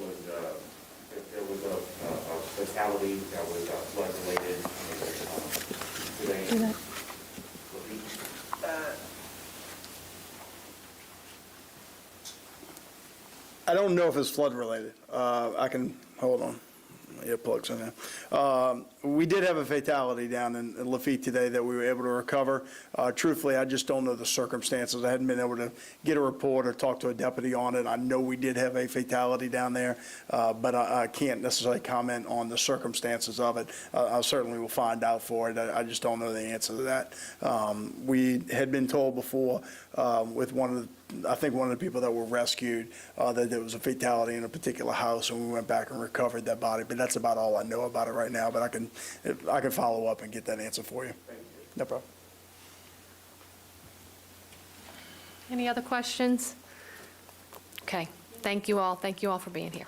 was a fatality that was flood related today? I don't know if it's flood related. I can, hold on. Earplugs in there. We did have a fatality down in Lafitte today that we were able to recover. Truthfully, I just don't know the circumstances. I hadn't been able to get a report or talk to a deputy on it. I know we did have a fatality down there, but I can't necessarily comment on the circumstances of it. I certainly will find out for it. I just don't know the answer to that. We had been told before with I think one of the people that were rescued, that there was a fatality in a particular house, and we went back and recovered that body. But that's about all I know about it right now. But I can follow up and get that answer for you. Thank you. No problem. Any other questions? Okay, thank you all. Thank you all for being here.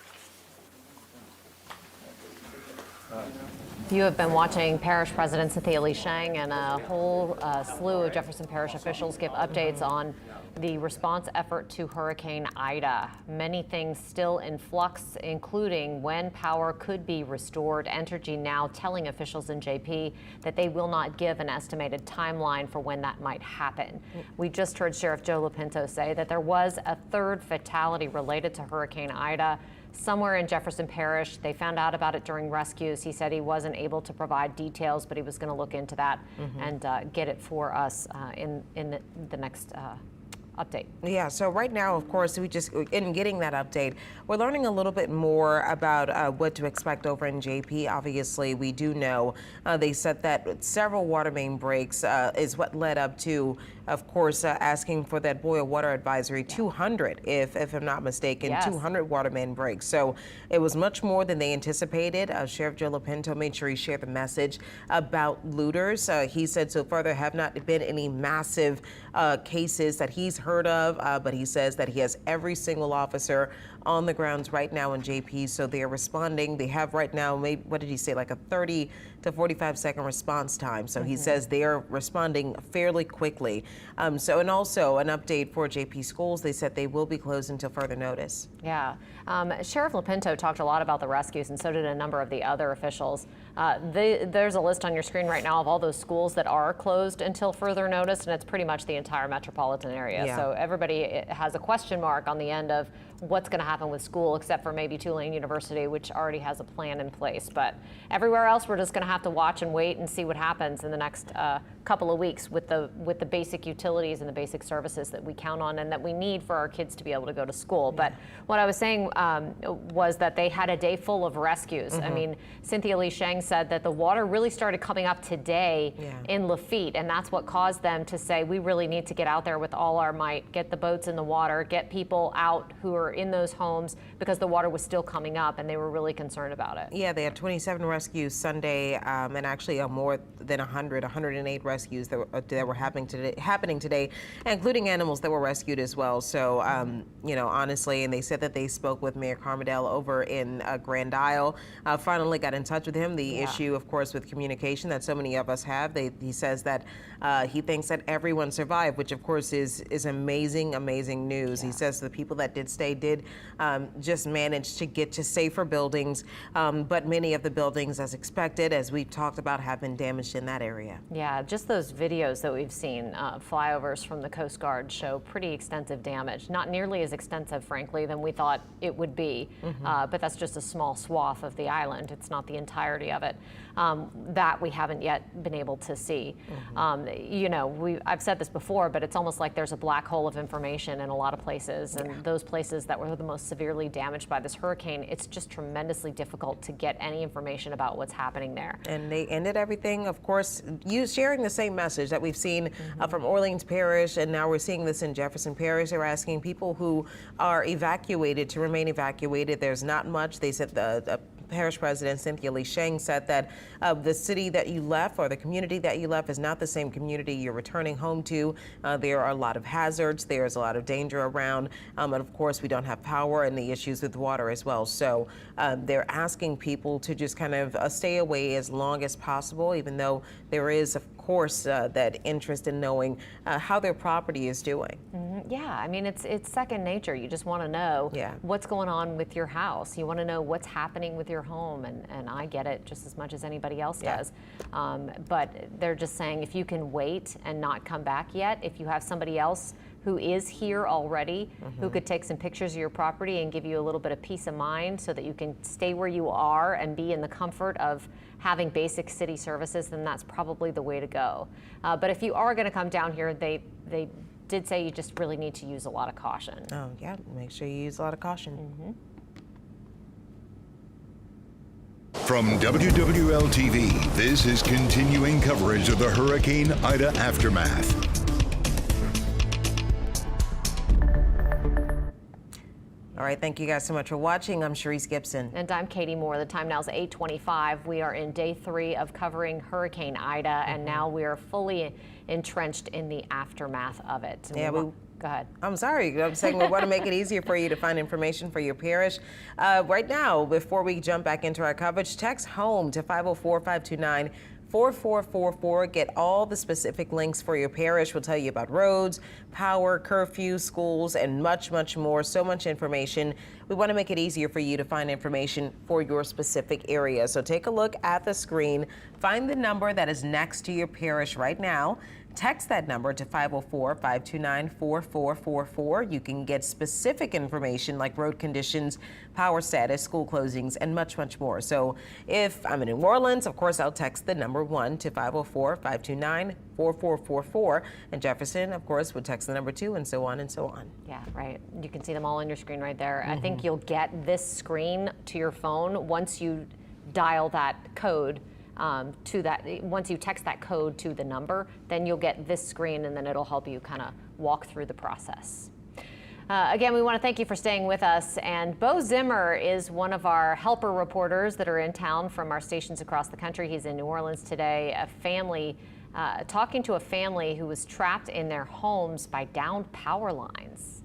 You have been watching Parish President Cynthia Lee Shang and a whole slew of Jefferson Parish officials give updates on the response effort to Hurricane Ida. Many things still in flux, including when power could be restored. Entergy now telling officials in JP that they will not give an estimated timeline for when that might happen. We just heard Sheriff Joe Lapinto say that there was a third fatality related to Hurricane Ida somewhere in Jefferson Parish. They found out about it during rescues. He said he wasn't able to provide details, but he was going to look into that and get it for us in the next update. Yeah, so right now, of course, in getting that update, we're learning a little bit more about what to expect over in JP. Obviously, we do know they said that several water main breaks is what led up to, of course, asking for that boil water advisory, 200, if I'm not mistaken, Yes. 200 water main breaks. So it was much more than they anticipated. Sheriff Joe Lapinto made sure he shared the message about looters. He said so far there have not been any massive cases that he's heard of, but he says that he has every single officer on the grounds right now in JP, so they are responding. They have right now, maybe, what did he say, like a 30 to 45-second response time. So he says they are responding fairly quickly. And also an update for JP schools. They said they will be closed until further notice. Yeah. Sheriff Lapinto talked a lot about the rescues, and so did a number of the other officials. There's a list on your screen right now of all those schools that are closed until further notice, and it's pretty much the entire metropolitan area. Yeah. So everybody has a question mark on the end of what's going to happen with school, except for maybe Tulane University, which already has a plan in place. But everywhere else, we're just going to have to watch and wait and see what happens in the next couple of weeks with the basic utilities and the basic services that we count on and that we need for our kids to be able to go to school. But what I was saying was that they had a day full of rescues. I mean, Cynthia Lee Shang said that the water really started coming up today in Lafitte, and that's what caused them to say, we really need to get out there with all our might, get the boats in the water, get people out who are in those homes, because the water was still coming up and they were really concerned about it. Yeah, they had 27 rescues Sunday, and actually more than 108 rescues that were happening today, including animals that were rescued as well. So, honestly, and they said that they spoke with Mayor Carmidel over in Grand Isle, finally got in touch with him. The issue, of course, with communication that so many of us have, he says that he thinks that everyone survived, which of course is amazing, amazing news. He says the people that did stay did just manage to get to safer buildings, but many of the buildings, as expected, as we've talked about, have been damaged in that area. Yeah, just those videos that we've seen, flyovers from the Coast Guard, show pretty extensive damage. Not nearly as extensive, frankly, than we thought it would be, but that's just a small swath of the island. It's not the entirety of of it, that we haven't yet been able to see. You know, I've said this before, but it's almost like there's a black hole of information in a lot of places, and those places that were the most severely damaged by this hurricane, it's just tremendously difficult to get any information about what's happening there. And they ended everything, of course, sharing the same message that we've seen from Orleans Parish, and now we're seeing this in Jefferson Parish. They're asking people who are evacuated to remain evacuated. There's not much. They said the Parish President Cynthia Lee Sheng said that the city that you left or the community that you left is not the same community you're returning home to. There are a lot of hazards. There's a lot of danger around. And of course, we don't have power and the issues with water as well. So they're asking people to just kind of stay away as long as possible, even though there is, of course, that interest in knowing how their property is doing. Yeah, I mean, it's second nature. You just want to know what's going on with your house. You want to know what's happening with your home, and I get it just as much as anybody else does. But they're just saying if you can wait and not come back yet, if you have somebody else who is here already, who could take some pictures of your property and give you a little bit of peace of mind so that you can stay where you are and be in the comfort of having basic city services, then that's probably the way to go. But if you are going to come down here, they did say you just really need to use a lot of caution. Oh, yeah, make sure you use a lot of caution. From WWL-TV, this is continuing coverage of the Hurricane Ida aftermath. All right, thank you guys so much for watching. I'm Sharice Gibson. And I'm Katie Moore. The time now is 8:25. We are in day 3 of covering Hurricane Ida, and now we are fully entrenched in the aftermath of it. Go ahead. I'm sorry. I'm saying we want to make it easier for you to find information for your parish. Right now, before we jump back into our coverage, text HOME to 504-529-4444. Get all the specific links for your parish. We'll tell you about roads, power, curfew, schools, and much, much more. So much information. We want to make it easier for you to find information for your specific area. So take a look at the screen. Find the number that is next to your parish right now. Text that number to 504-529-4444. You can get specific information like road conditions, power status, school closings, and much, much more. So if I'm in New Orleans, of course, I'll text the number 1 to 504-529-4444. And Jefferson, of course, would text the number 2, and so on and so on. Yeah, right. You can see them all on your screen right there. I think you'll get this screen to your phone once you dial that code. Once you text that code to the number, then you'll get this screen, and then it'll help you kind of walk through the process. Again, we want to thank you for staying with us. And Bo Zimmer is one of our helper reporters that are in town from our stations across the country. He's in New Orleans today. A family, talking to a family who was trapped in their homes by downed power lines.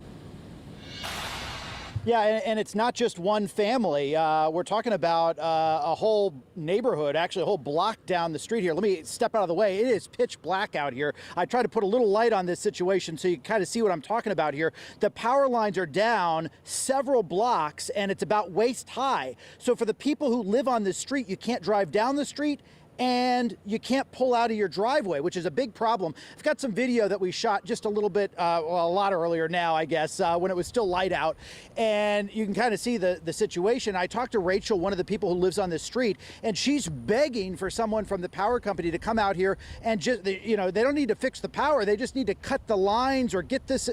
Yeah, and it's not just one family. We're talking about a whole neighborhood, actually a whole block down the street here. Let me step out of the way. It is pitch black out here. I try to put a little light on this situation so you can kind of see what I'm talking about here. The power lines are down several blocks, and it's about waist high. So for the people who live on this street, you can't drive down the street, and you can't pull out of your driveway, which is a big problem. I've got some video that we shot just a little bit, well, a lot earlier now, I guess, when it was still light out. And you can kind of see the situation. I talked to Rachel, one of the people who lives on this street, and she's begging for someone from the power company to come out here and just, you know, they don't need to fix the power. They just need to cut the lines or get this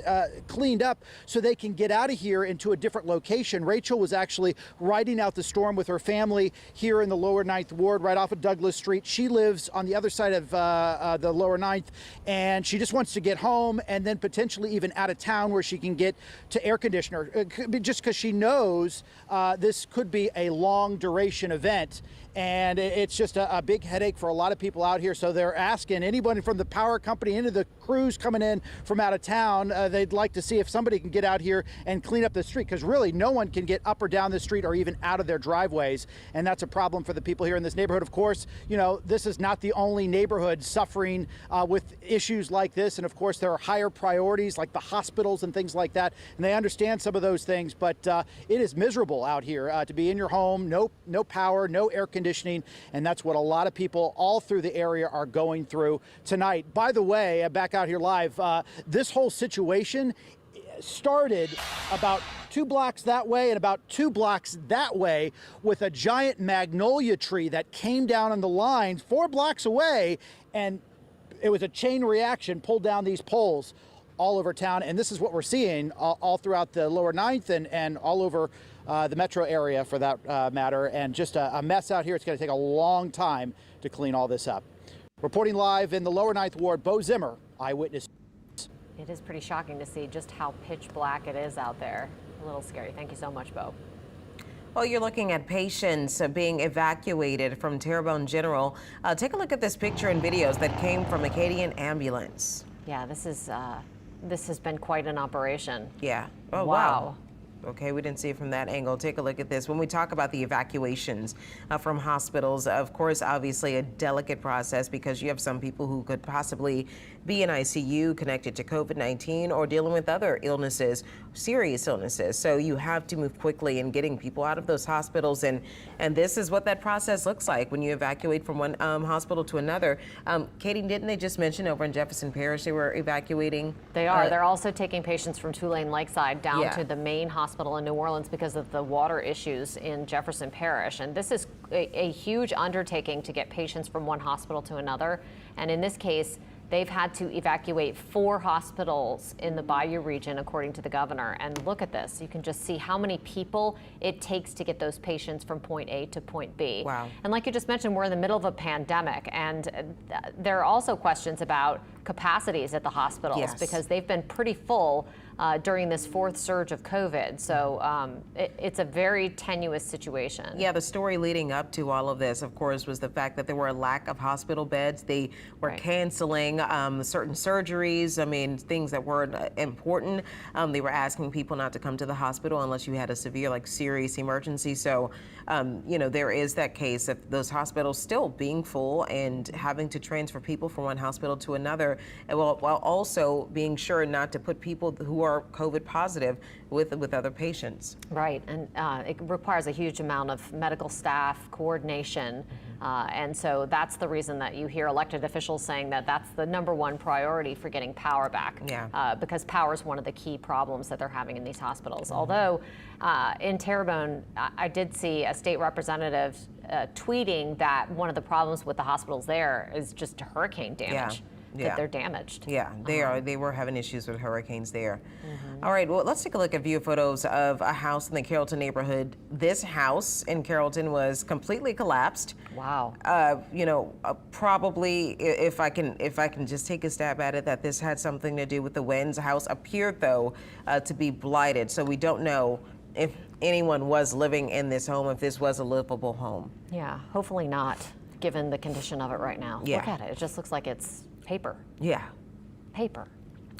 cleaned up so they can get out of here into a different location. Rachel was actually riding out the storm with her family here in the lower 9th Ward, right off of Douglas Street. She lives on the other side of the lower 9th, and she just wants to get home and then potentially even out of town where she can get to air conditioner, just because she knows this could be a long duration event. And it's just a big headache for a lot of people out here. So they're asking anybody from the power company, into the crews coming in from out of town, they'd like to see if somebody can get out here and clean up the street, because really no one can get up or down the street or even out of their driveways. And that's a problem for the people here in this neighborhood. Of course, you know, this is not the only neighborhood suffering with issues like this. And of course, there are higher priorities like the hospitals and things like that. And they understand some of those things, but it is miserable out here to be in your home, no power, no air conditioning. And that's what a lot of people all through the area are going through tonight. By the way, back out here live, this whole situation, started about 2 blocks that way and about 2 blocks that way with a giant magnolia tree that came down on the lines 4 blocks away, and it was a chain reaction, pulled down these poles all over town. And this is what we're seeing all throughout the lower 9th and all over the metro area for that matter. And just a mess out here. It's going to take a long time to clean all this up. Reporting live in the lower 9th Ward, Bo Zimmer, Eyewitness. It is pretty shocking to see just how pitch black it is out there. A little scary. Thank you so much, Bo. Well, you're looking at patients being evacuated from Terrebonne General. Take a look at this picture and videos that came from Acadian ambulance. Yeah, this has been quite an operation. Yeah. Oh, wow. Okay, we didn't see it from that angle. Take a look at this. When we talk about the evacuations from hospitals, of course, obviously a delicate process because you have some people who could possibly be in ICU connected to COVID-19 or dealing with other illnesses, serious illnesses. So you have to move quickly in getting people out of those hospitals. And this is what that process looks like when you evacuate from one hospital to another. Katie, didn't they just mention over in Jefferson Parish they were evacuating? They are. They're also taking patients from Tulane Lakeside down to the main hospital in New Orleans because of the water issues in Jefferson Parish. And this is a huge undertaking to get patients from one hospital to another. And in this case, they've had to evacuate 4 hospitals in the Bayou region, according to the governor. And look at this. You can just see how many people it takes to get those patients from point A to point B. Wow. And like you just mentioned, we're in the middle of a pandemic. And there are also questions about capacities at the hospitals because they've been pretty full during this 4th surge of COVID. So it's a very tenuous situation. Yeah, the story leading up to all of this, of course, was the fact that there were a lack of hospital beds. They were canceling certain surgeries, I mean, things that weren't important. They were asking people not to come to the hospital unless you had a severe, like serious emergency. So, you know, there is that case of those hospitals still being full and having to transfer people from one hospital to another, while also being sure not to put people who are COVID positive with other patients. Right, and it requires a huge amount of medical staff coordination. And so that's the reason that you hear elected officials saying that that's the #1 priority for getting power back. Because power is one of the key problems that they're having in these hospitals. Although in Terrebonne, I did see a state representative tweeting that one of the problems with the hospitals there is just hurricane damage. That they're damaged. Yeah, they are. They were having issues with hurricanes there. All right, well, let's take a look at view photos of a house in the Carrollton neighborhood. This house in Carrollton was completely collapsed. Wow. You know, probably if I can just take a stab at it, that this had something to do with the winds. The house appeared though to be blighted, so we don't know if anyone was living in this home, if this was a livable home. Yeah, hopefully not, given the condition of it right now. Yeah. Look at it. It just looks like it's paper. Yeah. Paper.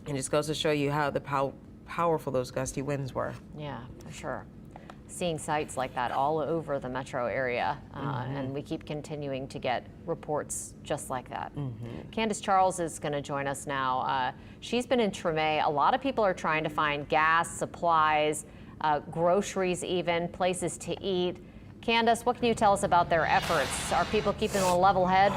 And just goes to show you how powerful those gusty winds were. Yeah, for sure. Seeing sites like that all over the metro area, and we keep continuing to get reports just like that. Candace Charles is going to join us now. She's been in Treme. A lot of people are trying to find gas, supplies, groceries even, places to eat. Candace, what can you tell us about their efforts? Are people keeping a level head?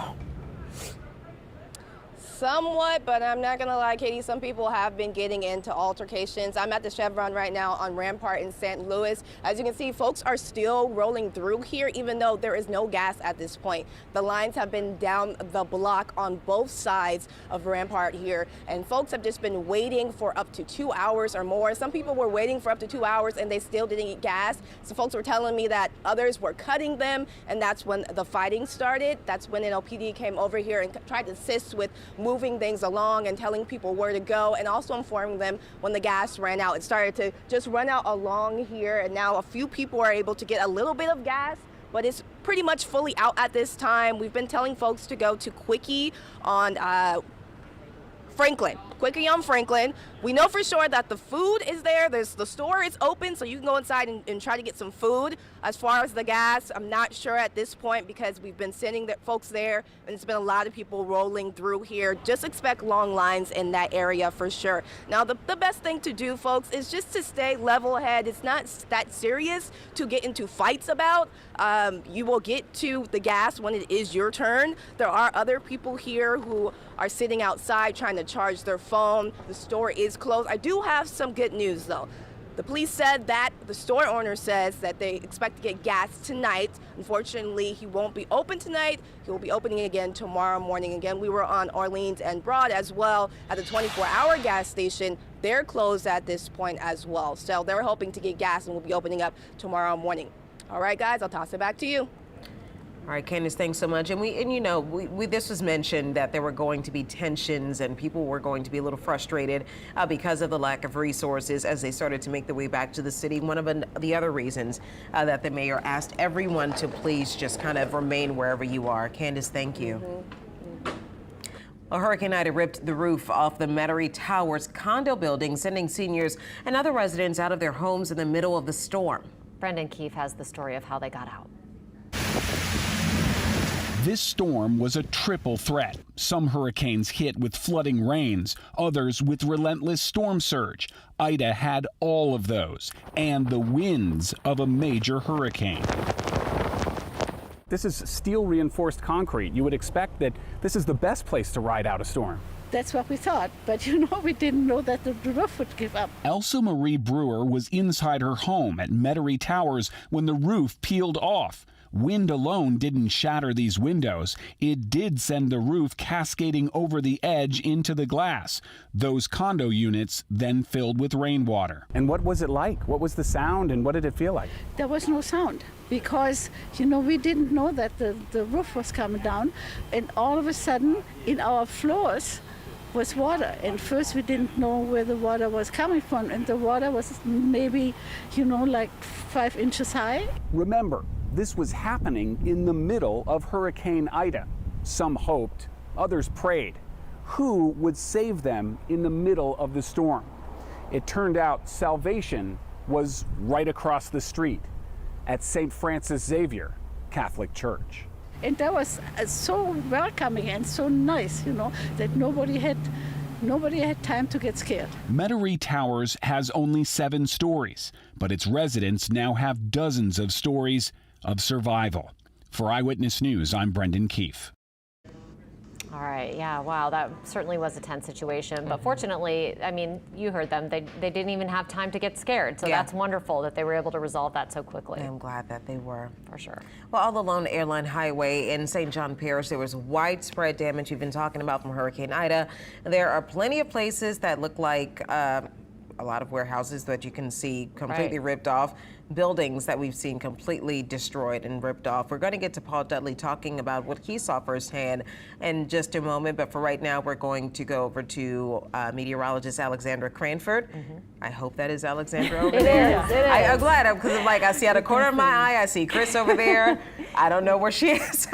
Somewhat, but I'm not gonna lie, Katie, some people have been getting into altercations. I'm at the Chevron right now on Rampart in St. Louis. As you can see, folks are still rolling through here, even though there is no gas at this point. The lines have been down the block on both sides of Rampart here, and folks have just been waiting for up to 2 hours or more. Some people were waiting for up to 2 hours and they still didn't get gas. So folks were telling me that others were cutting them, and that's when the fighting started. That's when NLPD came over here and tried to assist with moving things along and telling people where to go, and also informing them when the gas ran out. It started to just run out along here, and now a few people are able to get a little bit of gas, but it's pretty much fully out at this time. We've been telling folks to go to Quickie on Franklin. Quickie on Franklin. We know for sure that the food is there. The store is open, so you can go inside and try to get some food. As far as the gas, I'm not sure at this point because we've been sending the folks there, and it's been a lot of people rolling through here. Just expect long lines in that area for sure. Now, the best thing to do, folks, is just to stay level-headed. It's not that serious to get into fights about. You will get to the gas when it is your turn. There are other people here who are sitting outside trying to charge their phone. The store is closed. I do have some good news, though. The police said that the store owner says that they expect to get gas tonight. Unfortunately, he won't be open tonight. He will be opening again tomorrow morning. Again, we were on Orleans and Broad as well at the 24-hour gas station. They're closed at this point as well. So they're hoping to get gas and will be opening up tomorrow morning. All right, guys, I'll toss it back to you. All right, Candace, thanks so much. And you know, this was mentioned that there were going to be tensions and people were going to be a little frustrated because of the lack of resources as they started to make their way back to the city. One of the other reasons that the mayor asked everyone to please just kind of remain wherever you are. Candace, thank you. Well, Hurricane Ida ripped the roof off the Metairie Towers condo building, sending seniors and other residents out of their homes in the middle of the storm. Brendan Keefe has the story of how they got out. This storm was a triple threat. Some hurricanes hit with flooding rains, others with relentless storm surge. Ida had all of those, and the winds of a major hurricane. This is steel reinforced concrete. You would expect that this is the best place to ride out a storm. That's what we thought, but we didn't know that the roof would give up. Elsa Marie Brewer was inside her home at Metairie Towers when the roof peeled off. Wind alone didn't shatter these windows. It did send the roof cascading over the edge into the glass. Those condo units then filled with rainwater. And what was it like? What was the sound and what did it feel like? There was no sound because, we didn't know that the roof was coming down. And all of a sudden, in our floors was water. And first we didn't know where the water was coming from. And the water was maybe, like 5 inches high. Remember, this was happening in the middle of Hurricane Ida. Some hoped, others prayed. Who would save them in the middle of the storm? It turned out salvation was right across the street at St. Francis Xavier Catholic Church. And that was so welcoming and so nice, that nobody had time to get scared. Metairie Towers has only 7 stories, but its residents now have dozens of stories of survival. For Eyewitness News, I'm Brendan Keefe. All right, yeah, wow, that certainly was a tense situation. But fortunately, you heard them, they didn't even have time to get scared. So that's wonderful that they were able to resolve that so quickly. I'm glad that they were. For sure. Well, along the Airline Highway in St. John Parish, there was widespread damage you've been talking about from Hurricane Ida. There are plenty of places that look like a lot of warehouses that you can see completely ripped off. Buildings that we've seen completely destroyed and ripped off. We're going to get to Paul Dudley talking about what he saw firsthand in just a moment, but for right now we're going to go over to meteorologist Alexandra Cranford. I hope that is Alexandra over there. It is. I'm glad, because I see out of the corner of my eye, I see Chris over there. I don't know where she is.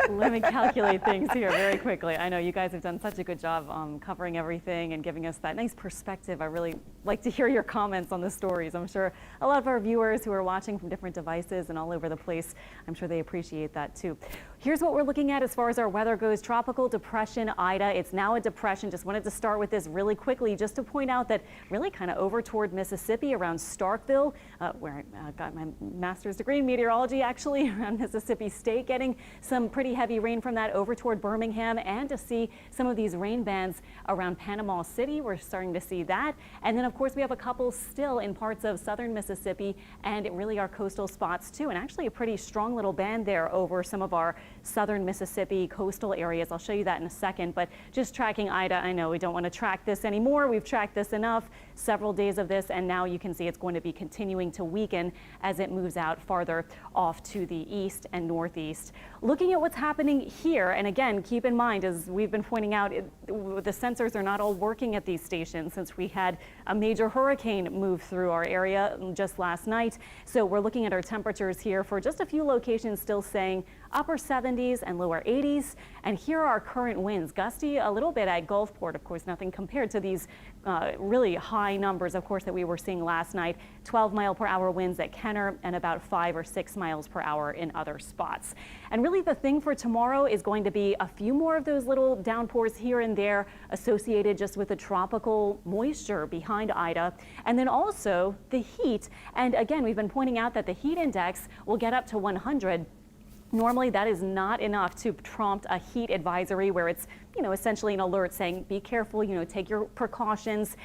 Let me calculate things here very quickly. I know you guys have done such a good job covering everything and giving us that nice perspective. I really like to hear your comments on the stories. I'm sure a lot of our viewers who are watching from different devices and all over the place, I'm sure they appreciate that too. Here's what we're looking at as far as our weather goes. Tropical depression Ida. It's now a depression. Just wanted to start with this really quickly just to point out that really kind of over toward Mississippi around Starkville, where I got my master's degree in meteorology actually, around Mississippi State, getting some pretty heavy rain from that over toward Birmingham, and to see some of these rain bands around Panama City. We're starting to see that. And then of course we have a couple still in parts of southern Mississippi and really our coastal spots too, and actually a pretty strong little band there over some of our southern Mississippi coastal areas. I'll show you that in a second, but just tracking Ida, I know we don't want to track this anymore. We've tracked this enough, several days of this, and now you can see it's going to be continuing to weaken as it moves out farther off to the east and northeast. Looking at what's happening here, and again, keep in mind, as we've been pointing out, the sensors are not all working at these stations since we had a major hurricane move through our area just last night. So we're looking at our temperatures here for just a few locations still saying upper 70s and lower 80s. And here are our current winds, gusty a little bit at Gulfport, of course, nothing compared to these really high numbers, of course, that we were seeing last night. 12-mile-per-hour winds at Kenner and about 5 or 6 miles per hour in other spots. And really the thing for tomorrow is going to be a few more of those little downpours here and there associated just with the tropical moisture behind Ida. And then also the heat. And again, we've been pointing out that the heat index will get up to 100. Normally, that is not enough to prompt a heat advisory where it's essentially an alert saying, be careful, take your precautions.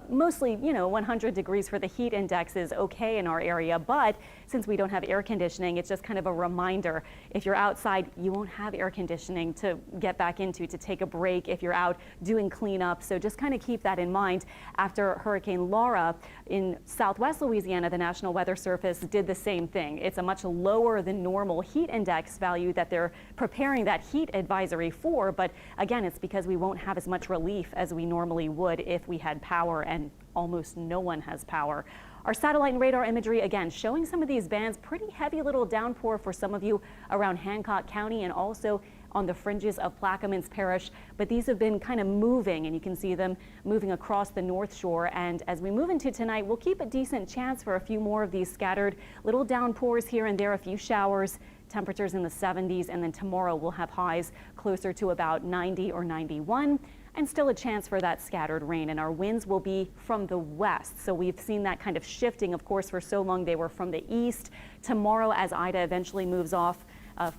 Mostly, 100 degrees for the heat index is okay in our area, but since we don't have air conditioning, it's just kind of a reminder. If you're outside, you won't have air conditioning to get back into, to take a break if you're out doing cleanup. So just kind of keep that in mind. After Hurricane Laura in southwest Louisiana, the National Weather Service did the same thing. It's a much lower than normal heat index value that they're preparing that heat advisory for, but again, it's because we won't have as much relief as we normally would if we had power, and almost no one has power. Our satellite and radar imagery, again, showing some of these bands, pretty heavy little downpour for some of you around Hancock County and also on the fringes of Plaquemines Parish, but these have been kind of moving, and you can see them moving across the North Shore. And as we move into tonight, we'll keep a decent chance for a few more of these scattered little downpours here and there, a few showers, temperatures in the 70s, and then tomorrow we'll have highs closer to about 90 or 91. And still a chance for that scattered rain, and our winds will be from the west. So we've seen that kind of shifting. Of course, for so long they were from the east. Tomorrow, as Ida eventually moves off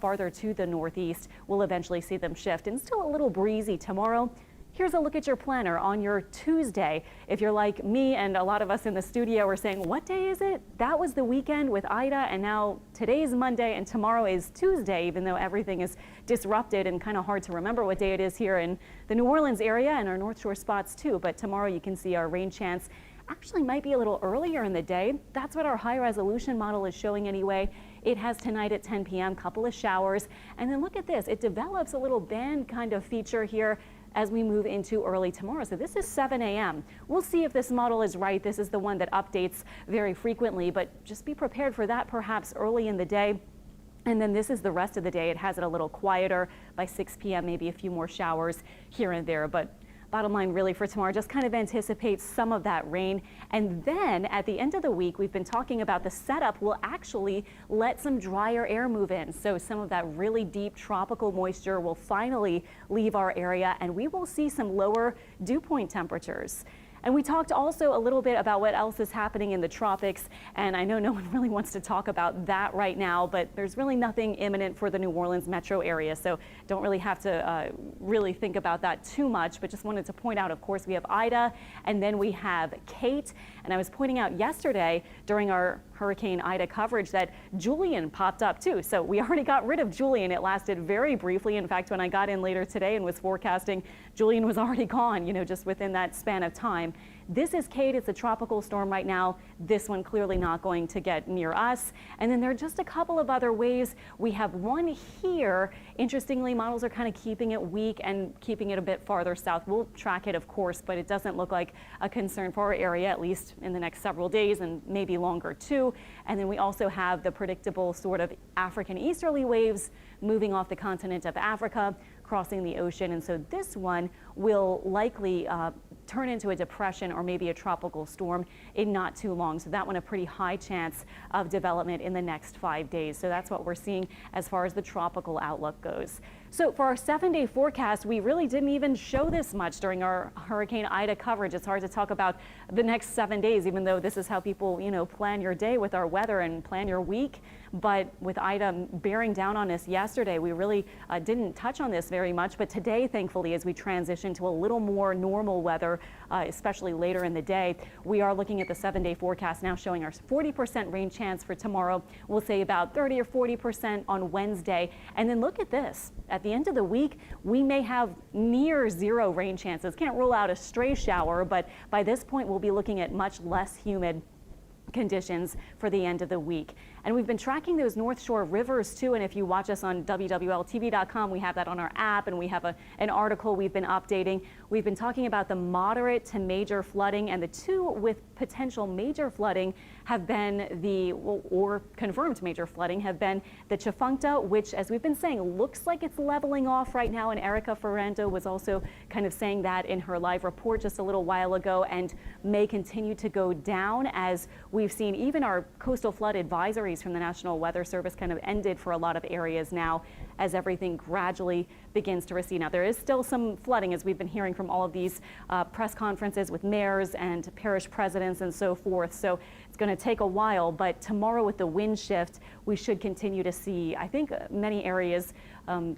farther to the northeast, we'll eventually see them shift, and still a little breezy tomorrow. Here's a look at your planner on your Tuesday. If you're like me and a lot of us in the studio are saying, what day is it? That was the weekend with Ida, and now today's Monday and tomorrow is Tuesday, even though everything is disrupted and kind of hard to remember what day it is here in the New Orleans area and our North Shore spots too. But tomorrow you can see our rain chance actually might be a little earlier in the day. That's what our high resolution model is showing anyway. It has tonight at 10 p.m., couple of showers. And then look at this, it develops a little band kind of feature here as we move into early tomorrow. So this is 7 a.m. We'll see if this model is right. This is the one that updates very frequently, but just be prepared for that perhaps early in the day. And then this is the rest of the day. It has it a little quieter by 6 p.m., maybe a few more showers here and there. But bottom line really for tomorrow, just kind of anticipate some of that rain. And then at the end of the week, we've been talking about the setup will actually let some drier air move in. So some of that really deep tropical moisture will finally leave our area, and we will see some lower dew point temperatures. And we talked also a little bit about what else is happening in the tropics, and I know no one really wants to talk about that right now, but there's really nothing imminent for the New Orleans metro area, so don't really have to really think about that too much, but just wanted to point out, of course, we have Ida, and then we have Kate, and I was pointing out yesterday during our Hurricane Ida coverage that Julian popped up too. So we already got rid of Julian. It lasted very briefly. In fact, when I got in later today and was forecasting, Julian was already gone, just within that span of time. This is Kate. It's a tropical storm right now. This one clearly not going to get near us. And then there are just a couple of other ways. We have one here. Interestingly, models are kind of keeping it weak and keeping it a bit farther south. We'll track it, of course, but it doesn't look like a concern for our area, at least in the next several days and maybe longer too. And then we also have the predictable sort of African easterly waves moving off the continent of Africa, crossing the ocean. And so this one will likely turn into a depression or maybe a tropical storm in not too long. So that one a pretty high chance of development in the next 5 days. So that's what we're seeing as far as the tropical outlook goes. So for our 7-day forecast, we really didn't even show this much during our Hurricane Ida coverage. It's hard to talk about the next 7 days, even though this is how people, plan your day with our weather and plan your week. But with Ida bearing down on us yesterday, we really didn't touch on this very much. But today, thankfully, as we transition to a little more normal weather, especially later in the day, we are looking at the 7-day forecast now showing our 40% rain chance for tomorrow. We'll say about 30 or 40% on Wednesday. And then look at this. At the end of the week, we may have near zero rain chances. Can't rule out a stray shower, but by this point, we'll be looking at much less humid conditions for the end of the week. And we've been tracking those North Shore rivers too, and if you watch us on WWLTV.com, we have that on our app, and we have an article we've been updating. We've been talking about the moderate to major flooding, and the two with potential major flooding have been or confirmed major flooding have been the Chifuncta, which, as we've been saying, looks like it's leveling off right now, and Erica Ferrando was also kind of saying that in her live report just a little while ago, and may continue to go down as we've seen even our coastal flood advisories from the National Weather Service kind of ended for a lot of areas now as everything gradually begins to recede. Now, there is still some flooding, as we've been hearing from all of these press conferences with mayors and parish presidents and so forth. So it's going to take a while, but tomorrow with the wind shift, we should continue to see, I think, many areas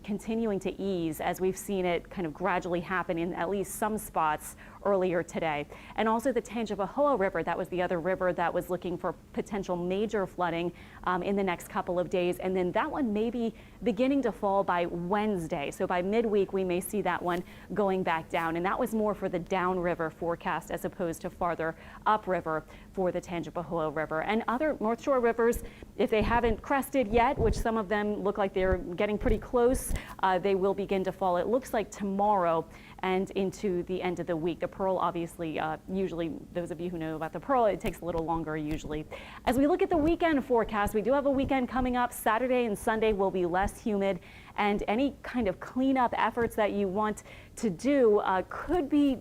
continuing to ease as we've seen it kind of gradually happen in at least some spots earlier today. And also the Tangipahoa River, that was the other river that was looking for potential major flooding in the next couple of days. And then that one may be beginning to fall by Wednesday. So by midweek, we may see that one going back down. And that was more for the downriver forecast as opposed to farther upriver for the Tangipahoa River. And other North Shore rivers, if they haven't crested yet, which some of them look like they're getting pretty close, they will begin to fall. It looks like tomorrow and into the end of the week. The Pearl, obviously, usually, those of you who know about the Pearl, it takes a little longer usually. As we look at the weekend forecast, we do have a weekend coming up. Saturday and Sunday will be less humid, and any kind of cleanup efforts that you want to do could be,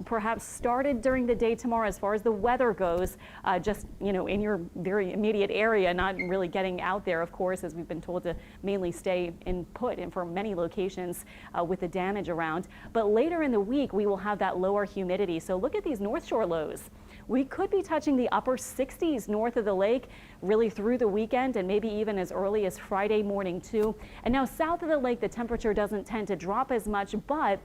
perhaps started during the day tomorrow as far as the weather goes, just, in your very immediate area, not really getting out there, of course, as we've been told to mainly stay put in for many locations with the damage around. But later in the week, we will have that lower humidity. So look at these North Shore lows. We could be touching the upper 60s north of the lake really through the weekend and maybe even as early as Friday morning too. And now south of the lake, the temperature doesn't tend to drop as much, but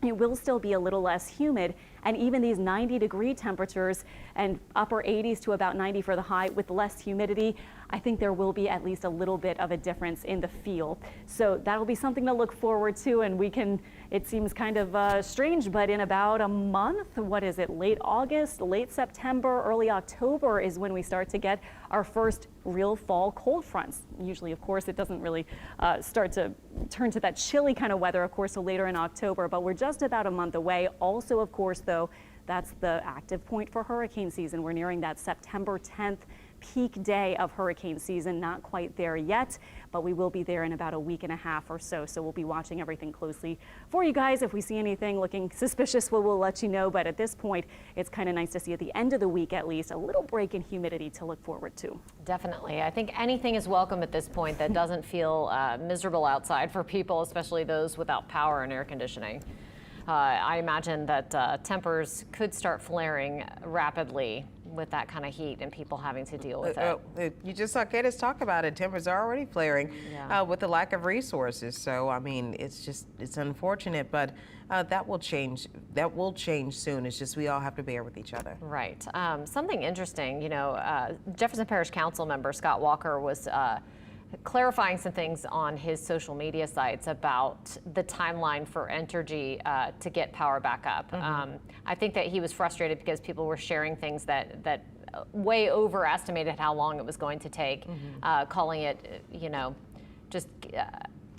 it will still be a little less humid. And even these 90-degree temperatures and upper 80s to about 90 for the high with less humidity, I think there will be at least a little bit of a difference in the feel. So that'll be something to look forward to. And we can, it seems kind of strange, but in about a month, what is it, late August, late September, early October is when we start to get our first real fall cold fronts. Usually, of course, it doesn't really start to turn to that chilly kind of weather, of course, so later in October, but we're just about a month away. Also, of course, though, that's the active point for hurricane season. We're nearing that September 10th peak day of hurricane season. Not quite there yet, but we will be there in about a week and a half or so. So we'll be watching everything closely for you guys. If we see anything looking suspicious, we'll let you know. But at this point, it's kind of nice to see at the end of the week, at least, a little break in humidity to look forward to. Definitely. I think anything is welcome at this point that doesn't feel miserable outside for people, especially those without power and air conditioning. I imagine that tempers could start flaring rapidly with that kind of heat and people having to deal with it. You just saw Candace talk about it. Tempers are already flaring with the lack of resources. So, I mean, it's unfortunate, but that will change. That will change soon. It's just we all have to bear with each other. Right. Something interesting, Jefferson Parish Council member Scott Walker was clarifying some things on his social media sites about the timeline for Entergy to get power back up. I think that he was frustrated because people were sharing things that way overestimated how long it was going to take, calling it,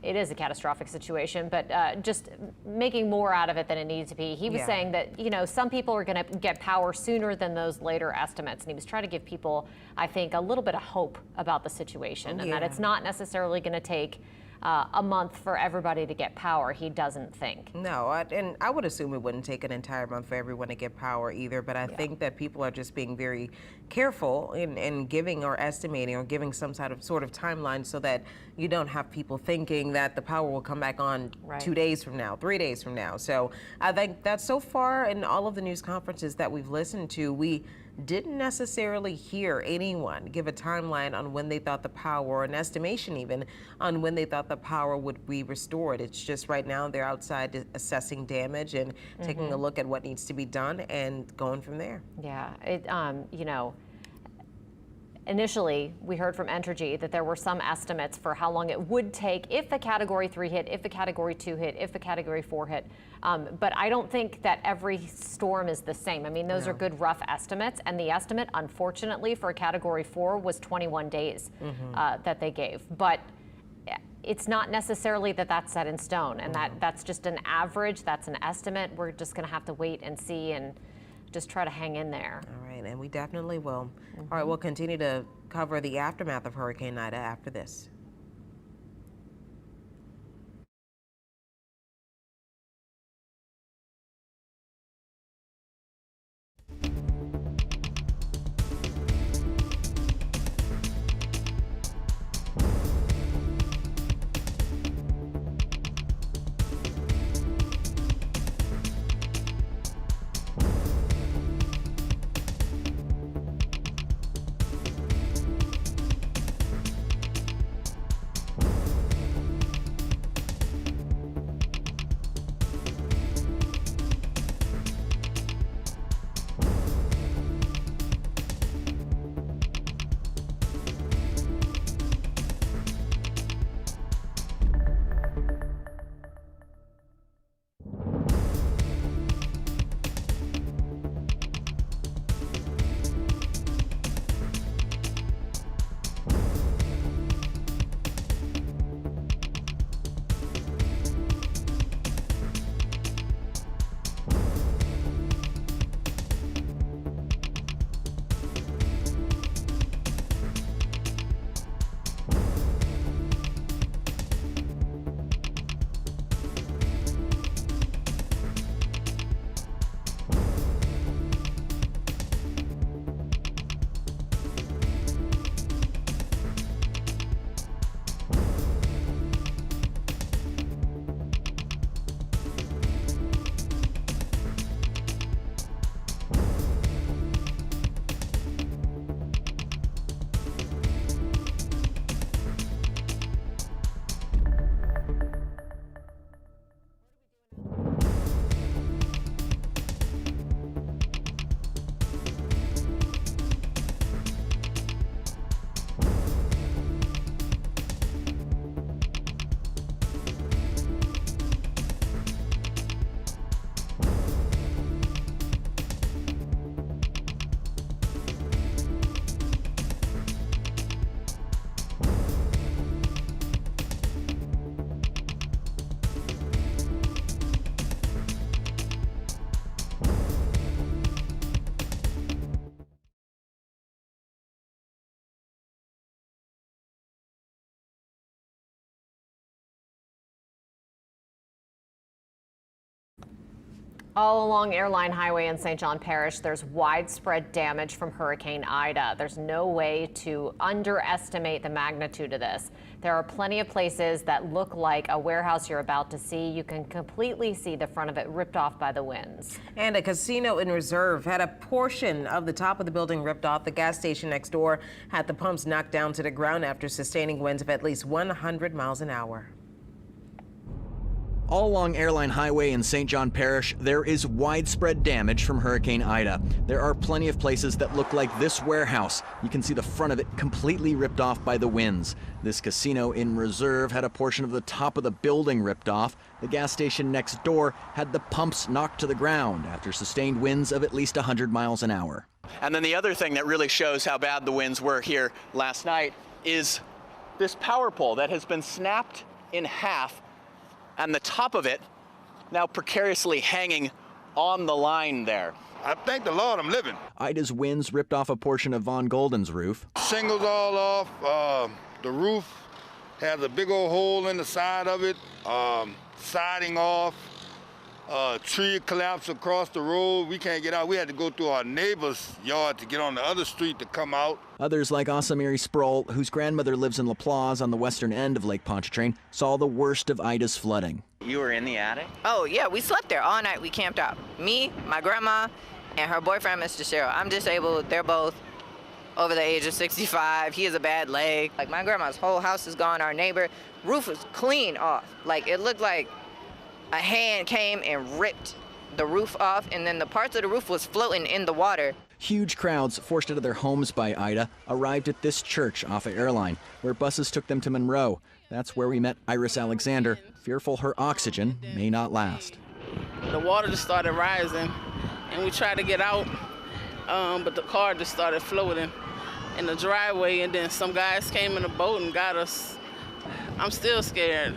it is a catastrophic situation, but just making more out of it than it needed to be. He was saying that, some people are going to get power sooner than those later estimates. And he was trying to give people, I think, a little bit of hope about the situation and that it's not necessarily going to take a month for everybody to get power. He doesn't think. No, and I would assume it wouldn't take an entire month for everyone to get power either, but I think that people are just being very careful in giving or estimating or giving some sort of timeline so that you don't have people thinking that the power will come back on 2 days from now, 3 days from now. So I think that so far in all of the news conferences that we've listened to, we didn't necessarily hear anyone give a timeline on when they thought the power, or an estimation even, on when they thought the power would be restored. It's just right now they're outside assessing damage and taking a look at what needs to be done and going from there. Yeah, initially, we heard from Entergy that there were some estimates for how long it would take if a Category 3 hit, if a Category 2 hit, if a Category 4 hit. But I don't think that every storm is the same. I mean, those are good rough estimates. And the estimate, unfortunately, for a Category 4 was 21 days that they gave. But it's not necessarily that that's set in stone. And that's just an average. That's an estimate. We're just going to have to wait and see and just try to hang in there. All right, and we definitely will. All right, we'll continue to cover the aftermath of Hurricane Ida after this. All along Airline Highway in St. John Parish, there's widespread damage from Hurricane Ida. There's no way to underestimate the magnitude of this. There are plenty of places that look like a warehouse you're about to see. You can completely see the front of it ripped off by the winds. And a casino in Reserve had a portion of the top of the building ripped off. The gas station next door had the pumps knocked down to the ground after sustaining winds of at least 100 miles an hour. All along Airline Highway in St. John Parish, there is widespread damage from Hurricane Ida. There are plenty of places that look like this warehouse. You can see the front of it completely ripped off by the winds. This casino in Reserve had a portion of the top of the building ripped off. The gas station next door had the pumps knocked to the ground after sustained winds of at least 100 miles an hour. And then the other thing that really shows how bad the winds were here last night is this power pole that has been snapped in half, and the top of it now precariously hanging on the line there. I thank the Lord I'm living. Ida's winds ripped off a portion of Von Golden's roof. Shingles all off. The roof has a big old hole in the side of it. Siding off. Tree collapsed across the road. We can't get out. We had to go through our neighbor's yard to get on the other street to come out. Others like Asamiri Sproul, whose grandmother lives in Laplace on the western end of Lake Pontchartrain, saw the worst of Ida's flooding. You were in the attic? Oh, yeah, we slept there all night. We camped out. Me, my grandma, and her boyfriend, Mr. Cheryl. I'm disabled. They're both over the age of 65. He has a bad leg. Like, my grandma's whole house is gone. Our neighbor, roof was clean off. Like, it looked like a hand came and ripped the roof off, and then the parts of the roof was floating in the water. Huge crowds forced out of their homes by Ida arrived at this church off of Airline, where buses took them to Monroe. That's where we met Iris Alexander, fearful her oxygen may not last. The water just started rising, and we tried to get out, but the car just started floating in the driveway, and then some guys came in a boat and got us. I'm still scared.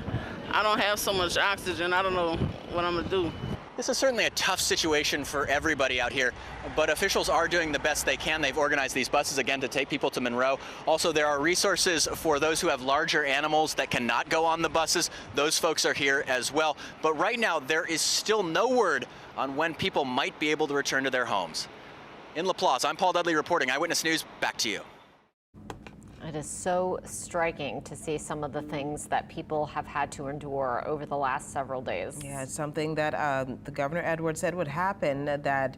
I don't have so much oxygen. I don't know what I'm gonna do. This is certainly a tough situation for everybody out here, but officials are doing the best they can. They've organized these buses again to take people to Monroe. Also, there are resources for those who have larger animals that cannot go on the buses. Those folks are here as well. But right now, there is still no word on when people might be able to return to their homes. In Laplace, I'm Paul Dudley reporting Eyewitness News. Back to you. It is so striking to see some of the things that people have had to endure over the last several days. Yeah, it's something that the Governor Edwards said would happen, that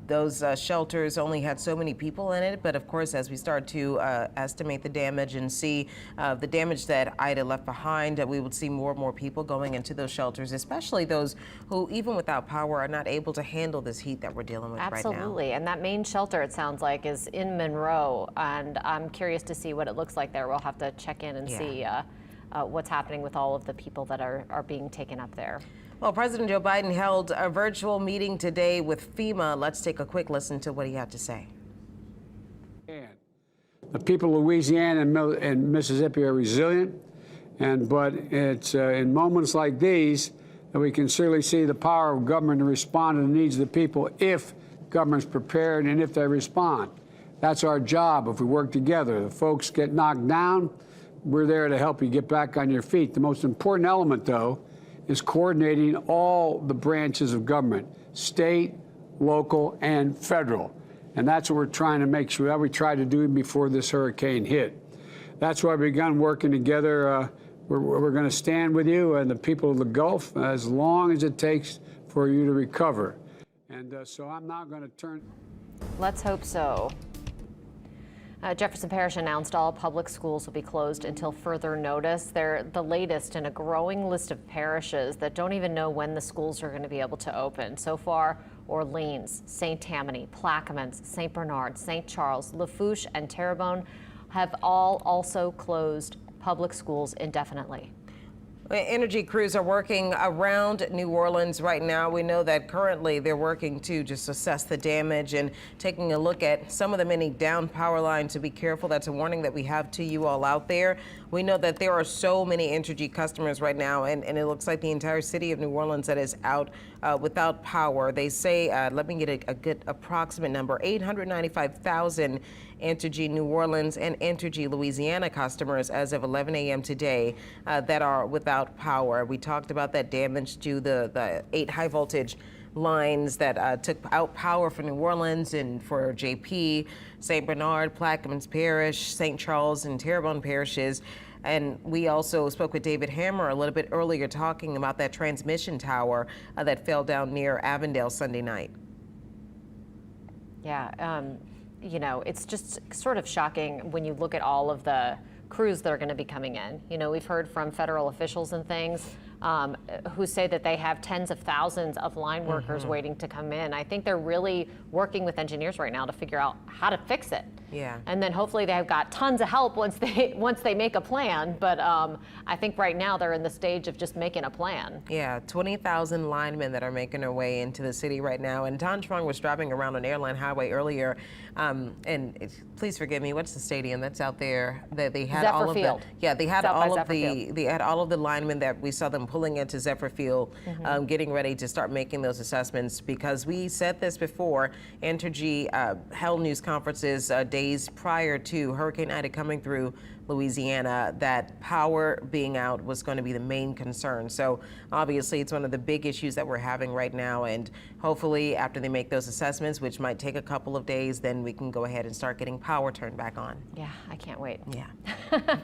those shelters only had so many people in it. But of course, as we start to estimate the damage and see the damage that Ida left behind, we would see more and more people going into those shelters, especially those who, even without power, are not able to handle this heat that we're dealing with right now. Absolutely. And that main shelter, it sounds like, is in Monroe. And I'm curious to see what it looks like there. We'll have to check in and see what's happening with all of the people that are being taken up there. Well, President Joe Biden held a virtual meeting today with FEMA. Let's take a quick listen to what he had to say. The people of Louisiana and Mississippi are resilient, but it's in moments like these that we can certainly see the power of government to respond to the needs of the people if government's prepared and if they respond. That's our job if we work together. The folks get knocked down, we're there to help you get back on your feet. The most important element, though, is coordinating all the branches of government, state, local, and federal. And that's what we're trying to make sure that we tried to do before this hurricane hit. That's why we've begun working together. We're going to stand with you and the people of the Gulf as long as it takes for you to recover. And so I'm now going to turn. Let's hope so. Jefferson Parish announced all public schools will be closed until further notice. They're the latest in a growing list of parishes that don't even know when the schools are going to be able to open. So far, Orleans, St. Tammany, Plaquemines, St. Bernard, St. Charles, Lafourche, and Terrebonne have all also closed public schools indefinitely. Energy crews are working around New Orleans right now. We know that currently they're working to just assess the damage and taking a look at some of the many down power lines. So be careful. That's a warning that we have to you all out there. We know that there are so many Entergy customers right now, and it looks like the entire city of New Orleans that is out without power. They say, let me get a good approximate number, 895,000 Entergy New Orleans and Entergy Louisiana customers as of 11 a.m. today that are without power. We talked about that damage to the 8 high voltage lines that took out power for New Orleans and for JP, St. Bernard, Plaquemines Parish, St. Charles, and Terrebonne parishes. And we also spoke with David Hammer a little bit earlier talking about that transmission tower that fell down near Avondale Sunday night. Yeah, you know, it's just sort of shocking when you look at all of the crews that are going to be coming in. You know, we've heard from federal officials and things who say that they have tens of thousands of line workers waiting to come in. I think they're really working with engineers right now to figure out how to fix it. Yeah. And then hopefully they've got tons of help once they make a plan. But I think right now they're in the stage of just making a plan. Yeah, 20,000 linemen that are making their way into the city right now. And Don Strong was driving around on Airline Highway earlier. Please forgive me, what's the stadium that's out there? That they had all of the, yeah, they had all of the linemen that we saw them pulling into Zephyr Field, getting ready to start making those assessments, because we said this before. Entergy held news conferences days prior to Hurricane Ida coming through Louisiana, that power being out was going to be the main concern. So obviously it's one of the big issues that we're having right now, and hopefully after they make those assessments, which might take a couple of days, then we can go ahead and start getting power turned back on. Yeah, I can't wait. Yeah.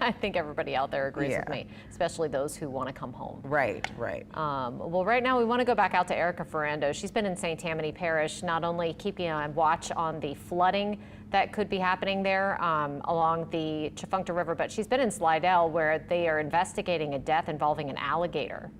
I think everybody out there agrees with me, especially those who want to come home. Right, right. Well, right now we want to go back out to Erica Ferrando. She's been in St. Tammany Parish, not only keeping a watch on the flooding that could be happening there along the Tchefuncte River, but she's been in Slidell, where they are investigating a death involving an alligator.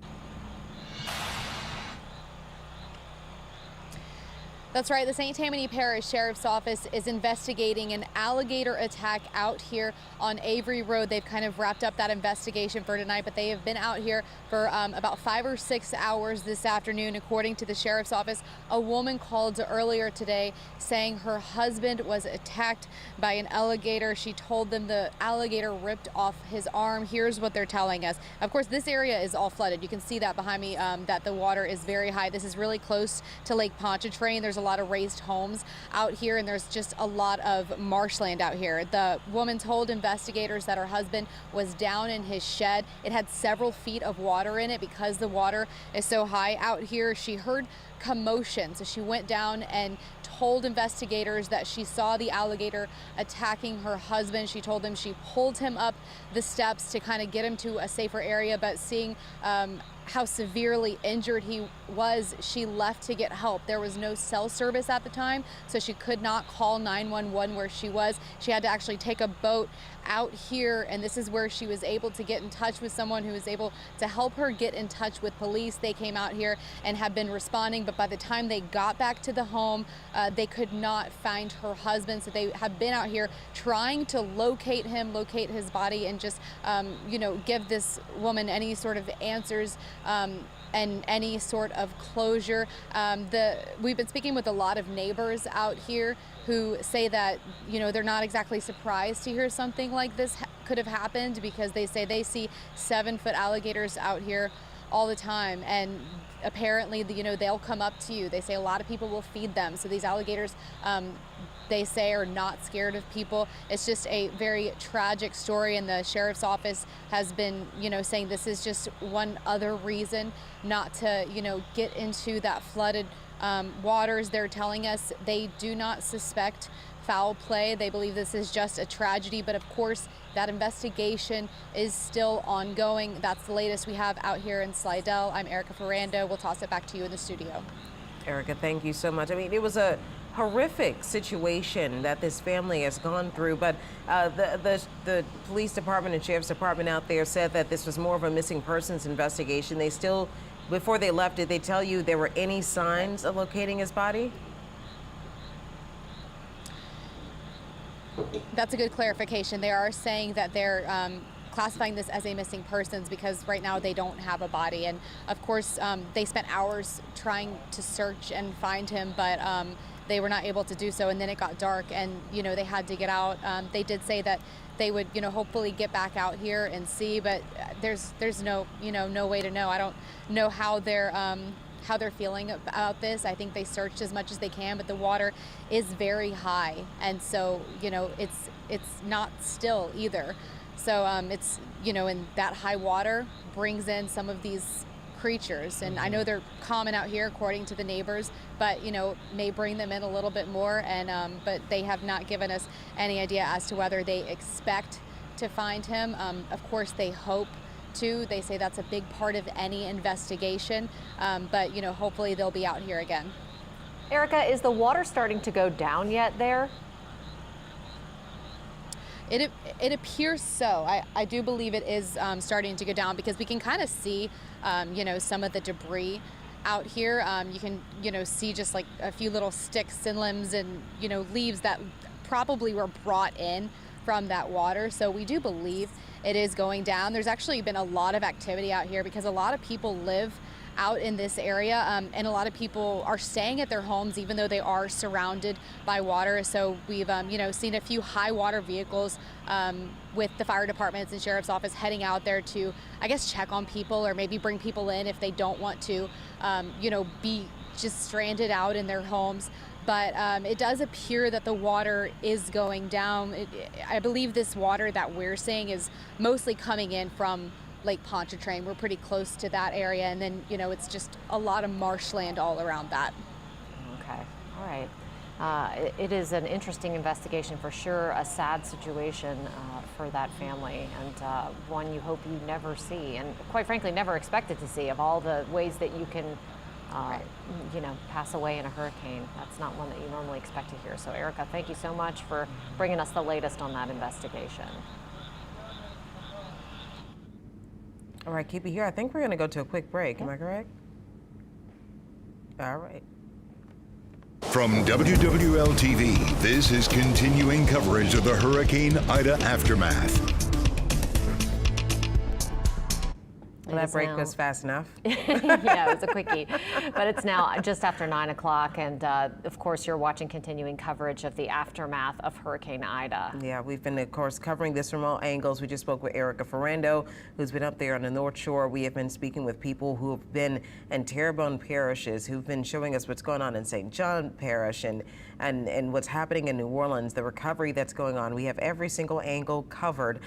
That's right. The St. Tammany Parish Sheriff's Office is investigating an alligator attack out here on Avery Road. They've kind of wrapped up that investigation for tonight, but they have been out here for about 5 or 6 hours this afternoon. According to the Sheriff's Office, a woman called earlier today saying her husband was attacked by an alligator. She told them the alligator ripped off his arm. Here's what they're telling us. Of course, this area is all flooded. You can see that behind me, that the water is very high. This is really close to Lake Pontchartrain. There's a lot of raised homes out here, and there's just a lot of marshland out here. The woman told investigators that her husband was down in his shed. It had several feet of water in it because the water is so high out here. She heard commotion, so she went down and told investigators that she saw the alligator attacking her husband. She told them she pulled him up the steps to kind of get him to a safer area, but seeing how severely injured he was, she left to get help. There was no cell service at the time, so she could not call 911 where she was. She had to actually take a boat out here, and this is where she was able to get in touch with someone who was able to help her get in touch with police. They came out here and have been responding, but by the time they got back to the home, they could not find her husband. So they have been out here trying to locate him, locate his body, and just, you know, give this woman any sort of answers and any sort of closure. We've been speaking with a lot of neighbors out here who say that, you know, they're not exactly surprised to hear something like this could have happened, because they say they see 7-foot alligators out here all the time, and apparently, you know, they'll come up to you. They say a lot of people will feed them. So these alligators, they say, are not scared of people. It's just a very tragic story, and the sheriff's office has been, you know, saying this is just one other reason not to, you know, get into that flooded waters. They're telling us they do not suspect foul play. They believe this is just a tragedy, but of course that investigation is still ongoing. That's the latest we have out here in Slidell. I'm Erica Ferrando. We'll toss it back to you in the studio. Erica, thank you so much. I mean, it was a horrific situation that this family has gone through, but the police department and sheriff's department out there said that this was more of a missing persons investigation. They still, before they left, did they tell you there were any signs of locating his body? That's a good clarification. They are saying that they're classifying this as a missing persons because right now they don't have a body. And of course, they spent hours trying to search and find him, but they were not able to do so. And then it got dark, and you know, they had to get out. They did say that they would, you know, hopefully get back out here and see, but there's no, you know, no way to know. I don't know how they're feeling about this. I think they searched as much as they can, but the water is very high, and so, you know, it's not still either. So it's, you know, and that high water brings in some of these creatures. And I know they're common out here according to the neighbors, but may bring them in a little bit more. And but they have not given us any idea as to whether they expect to find him. Of course, they hope to. They say that's a big part of any investigation, but hopefully they'll be out here again. Erica, is the water starting to go down yet there? It appears so. I do believe it is starting to go down, because we can kind of see, some of the debris out here. You can, see just like a few little sticks and limbs and, leaves that probably were brought in from that water. So we do believe it is going down. There's actually been a lot of activity out here because a lot of people live out in this area, and a lot of people are staying at their homes even though they are surrounded by water. So we've seen a few high water vehicles with the fire departments and sheriff's office heading out there to, I guess, check on people or maybe bring people in if they don't want to be just stranded out in their homes. But it does appear that the water is going down. I believe this water that we're seeing is mostly coming in from Lake Pontchartrain. We're pretty close to that area, and then it's just a lot of marshland all around that. Okay, all right. It is an interesting investigation for sure, a sad situation for that family, and one you hope you never see, and quite frankly never expected to see, of all the ways that you can pass away in a hurricane. That's not one that you normally expect to hear. So Erica, thank you so much for bringing us the latest on that investigation. All right, keep it here. I think we're going to go to a quick break. Am I correct? All right. From WWL-TV, this is continuing coverage of the Hurricane Ida aftermath. Well, that break was fast enough. Yeah, it was a quickie. But it's now just after 9 o'clock, and of course, you're watching continuing coverage of the aftermath of Hurricane Ida. Yeah, we've been, of course, covering this from all angles. We just spoke with Erica Ferrando, who's been up there on the North Shore. We have been speaking with people who have been in Terrebonne parishes, who've been showing us what's going on in St. John Parish and what's happening in New Orleans, the recovery that's going on. We have every single angle covered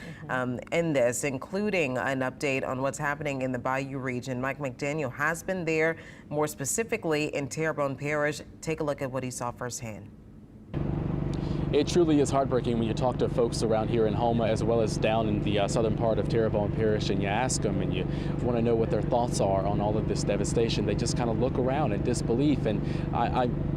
in this, including an update on what's happening in the Bayou region. Mike McDaniel has been there, more specifically in Terrebonne Parish. Take a look at what he saw firsthand. It truly is heartbreaking when you talk to folks around here in Houma as well as down in the southern part of Terrebonne Parish, and you ask them and you want to know what their thoughts are on all of this devastation. They just kind of look around in disbelief, and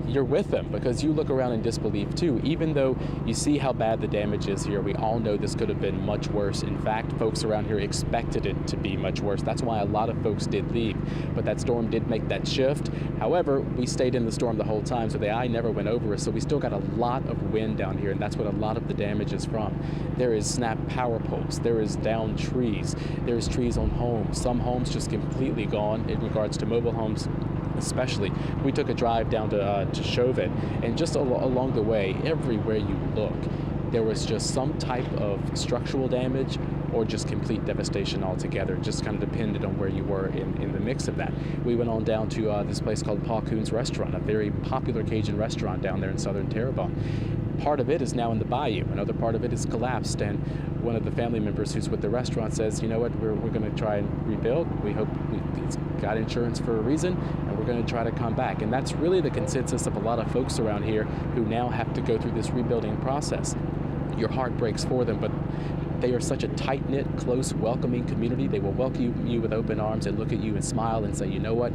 you're with them because you look around in disbelief too. Even though you see how bad the damage is here, we all know this could have been much worse. In fact, folks around here expected it to be much worse. That's why a lot of folks did leave, but that storm did make that shift. However, we stayed in the storm the whole time, so the eye never went over us, so we still got a lot of wind down here, and that's what a lot of the damage is from. There is snapped power poles, there is downed trees, there's trees on homes, some homes just completely gone in regards to mobile homes especially. We took a drive down to Chauvin, and just along the way, everywhere you look, there was just some type of structural damage or just complete devastation altogether. It just kind of depended on where you were in the mix of that. We went on down to this place called Paul Coon's Restaurant, a very popular Cajun restaurant down there in southern Terrebonne. Part of it is now in the bayou. Another part of it is collapsed, and one of the family members who's with the restaurant says, you know what, we're going to try and rebuild. We hope it's got insurance for a reason, and we're going to try to come back. And that's really the consensus of a lot of folks around here who now have to go through this rebuilding process. Your heart breaks for them, but they are such a tight-knit, close, welcoming community. They will welcome you with open arms and look at you and smile and say, you know what,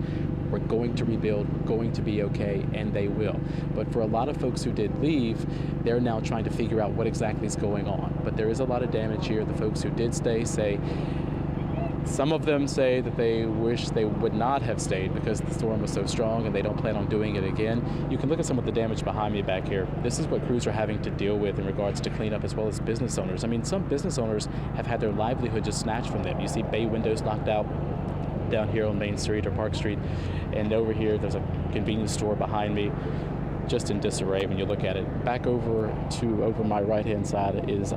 we're going to rebuild, we're going to be okay, and they will. But for a lot of folks who did leave, they're now trying to figure out what exactly is going on. But there is a lot of damage here. The folks who did stay say, some of them say that they wish they would not have stayed because the storm was so strong and they don't plan on doing it again. You can look at some of the damage behind me back here. This is what crews are having to deal with in regards to cleanup, as well as business owners. I mean, some business owners have had their livelihood just snatched from them. You see bay windows knocked out down here on Main Street or Park Street, and over here there's a convenience store behind me, just in disarray when you look at it. Back over my right-hand side is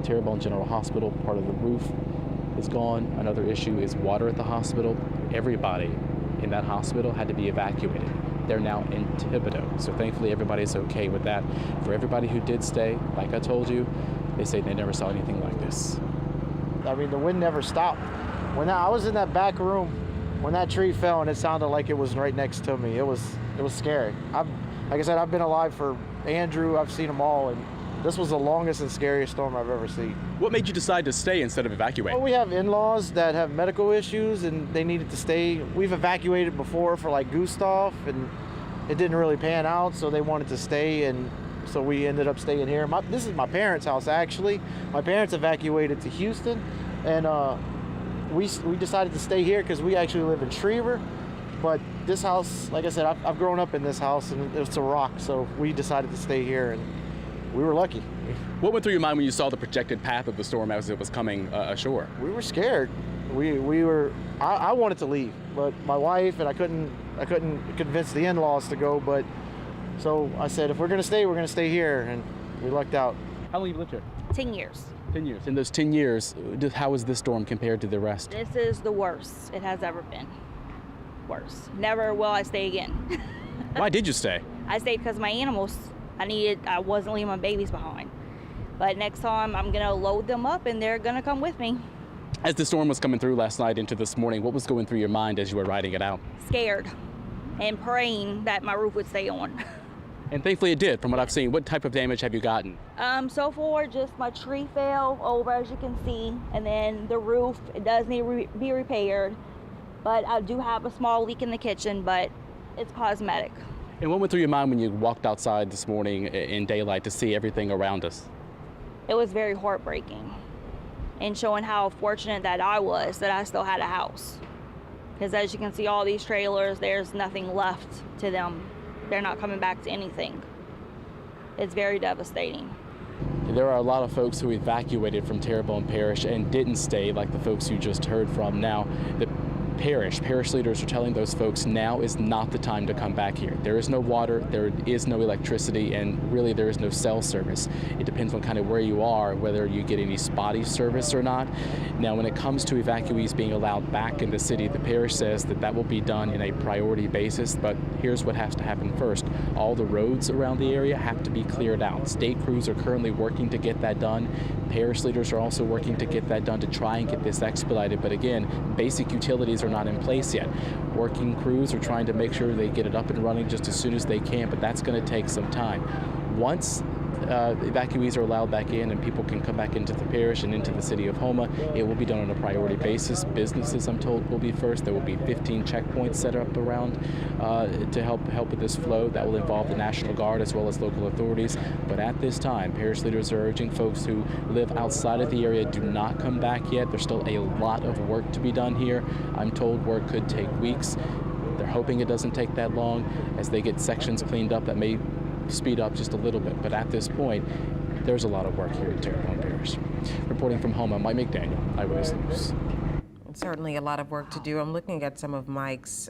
Terrebonne General Hospital. Part of the roof is gone. Another issue is water at the hospital. Everybody in that hospital had to be evacuated. They're now in Thibodeau, so thankfully everybody's okay with that. For everybody who did stay, like I told you, they say they never saw anything like this. I mean, the wind never stopped. When I was in that back room, when that tree fell and it sounded like it was right next to me, it was scary. Like I said, I've been alive for Andrew. I've seen them all, and this was the longest and scariest storm I've ever seen. What made you decide to stay instead of evacuate? Well, we have in-laws that have medical issues, and they needed to stay. We've evacuated before for like Gustav, and it didn't really pan out, so they wanted to stay, and so we ended up staying here. This is my parents' house, actually. My parents evacuated to Houston, and we decided to stay here because we actually live in Schriever. But this house, like I said, I've grown up in this house, and it's a rock, so we decided to stay here, and we were lucky. What went through your mind when you saw the projected path of the storm as it was coming ashore? We were scared. I wanted to leave, but my wife and I couldn't convince the in-laws to go. But so I said, if we're gonna stay here, and we lucked out. How long have you lived here? 10 years. 10 years. In those 10 years, how is this storm compared to the rest? This is the worst it has ever been. Worst. Never will I stay again. Why did you stay? I stayed because my animals. I wasn't leaving my babies behind. But next time I'm gonna load them up and they're gonna come with me. As the storm was coming through last night into this morning, what was going through your mind as you were riding it out? Scared and praying that my roof would stay on. And thankfully it did, from what I've seen. What type of damage have you gotten? So far, just my tree fell over, as you can see, and then the roof, it does need to be repaired. But I do have a small leak in the kitchen, but it's cosmetic. And what went through your mind when you walked outside this morning in daylight to see everything around us? It was very heartbreaking, and showing how fortunate that I was that I still had a house. Because as you can see, all these trailers, there's nothing left to them. They're not coming back to anything. It's very devastating. There are a lot of folks who evacuated from Terrebonne Parish and didn't stay, like the folks you just heard from. Now, the parish leaders are telling those folks now is not the time to come back here. There is no water, there is no electricity, and really there is no cell service. It depends on kind of where you are, whether you get any spotty service or not. Now, when it comes to evacuees being allowed back in the city, the parish says that will be done in a priority basis, but here's what has to happen first. All the roads around the area have to be cleared out. State crews are currently working to get that done. Parish leaders are also working to get that done to try and get this expedited, but again, basic utilities are not in place yet. Working crews are trying to make sure they get it up and running just as soon as they can, but that's going to take some time. Once evacuees are allowed back in and people can come back into the parish and into the city of Houma, it will be done on a priority basis. Businesses, I'm told, will be first. There will be 15 checkpoints set up around to help with this flow. That will involve the National Guard as well as local authorities. But at this time, parish leaders are urging folks who live outside of the area do not come back yet. There's still a lot of work to be done here. I'm told work could take weeks. They're hoping it doesn't take that long. As they get sections cleaned up, that may speed up just a little bit, but at this point, there's a lot of work here in Terrebonne Parish. Reporting from Houma, Mike McDaniel, Eyewitness News. Certainly a lot of work to do. I'm looking at some of Mike's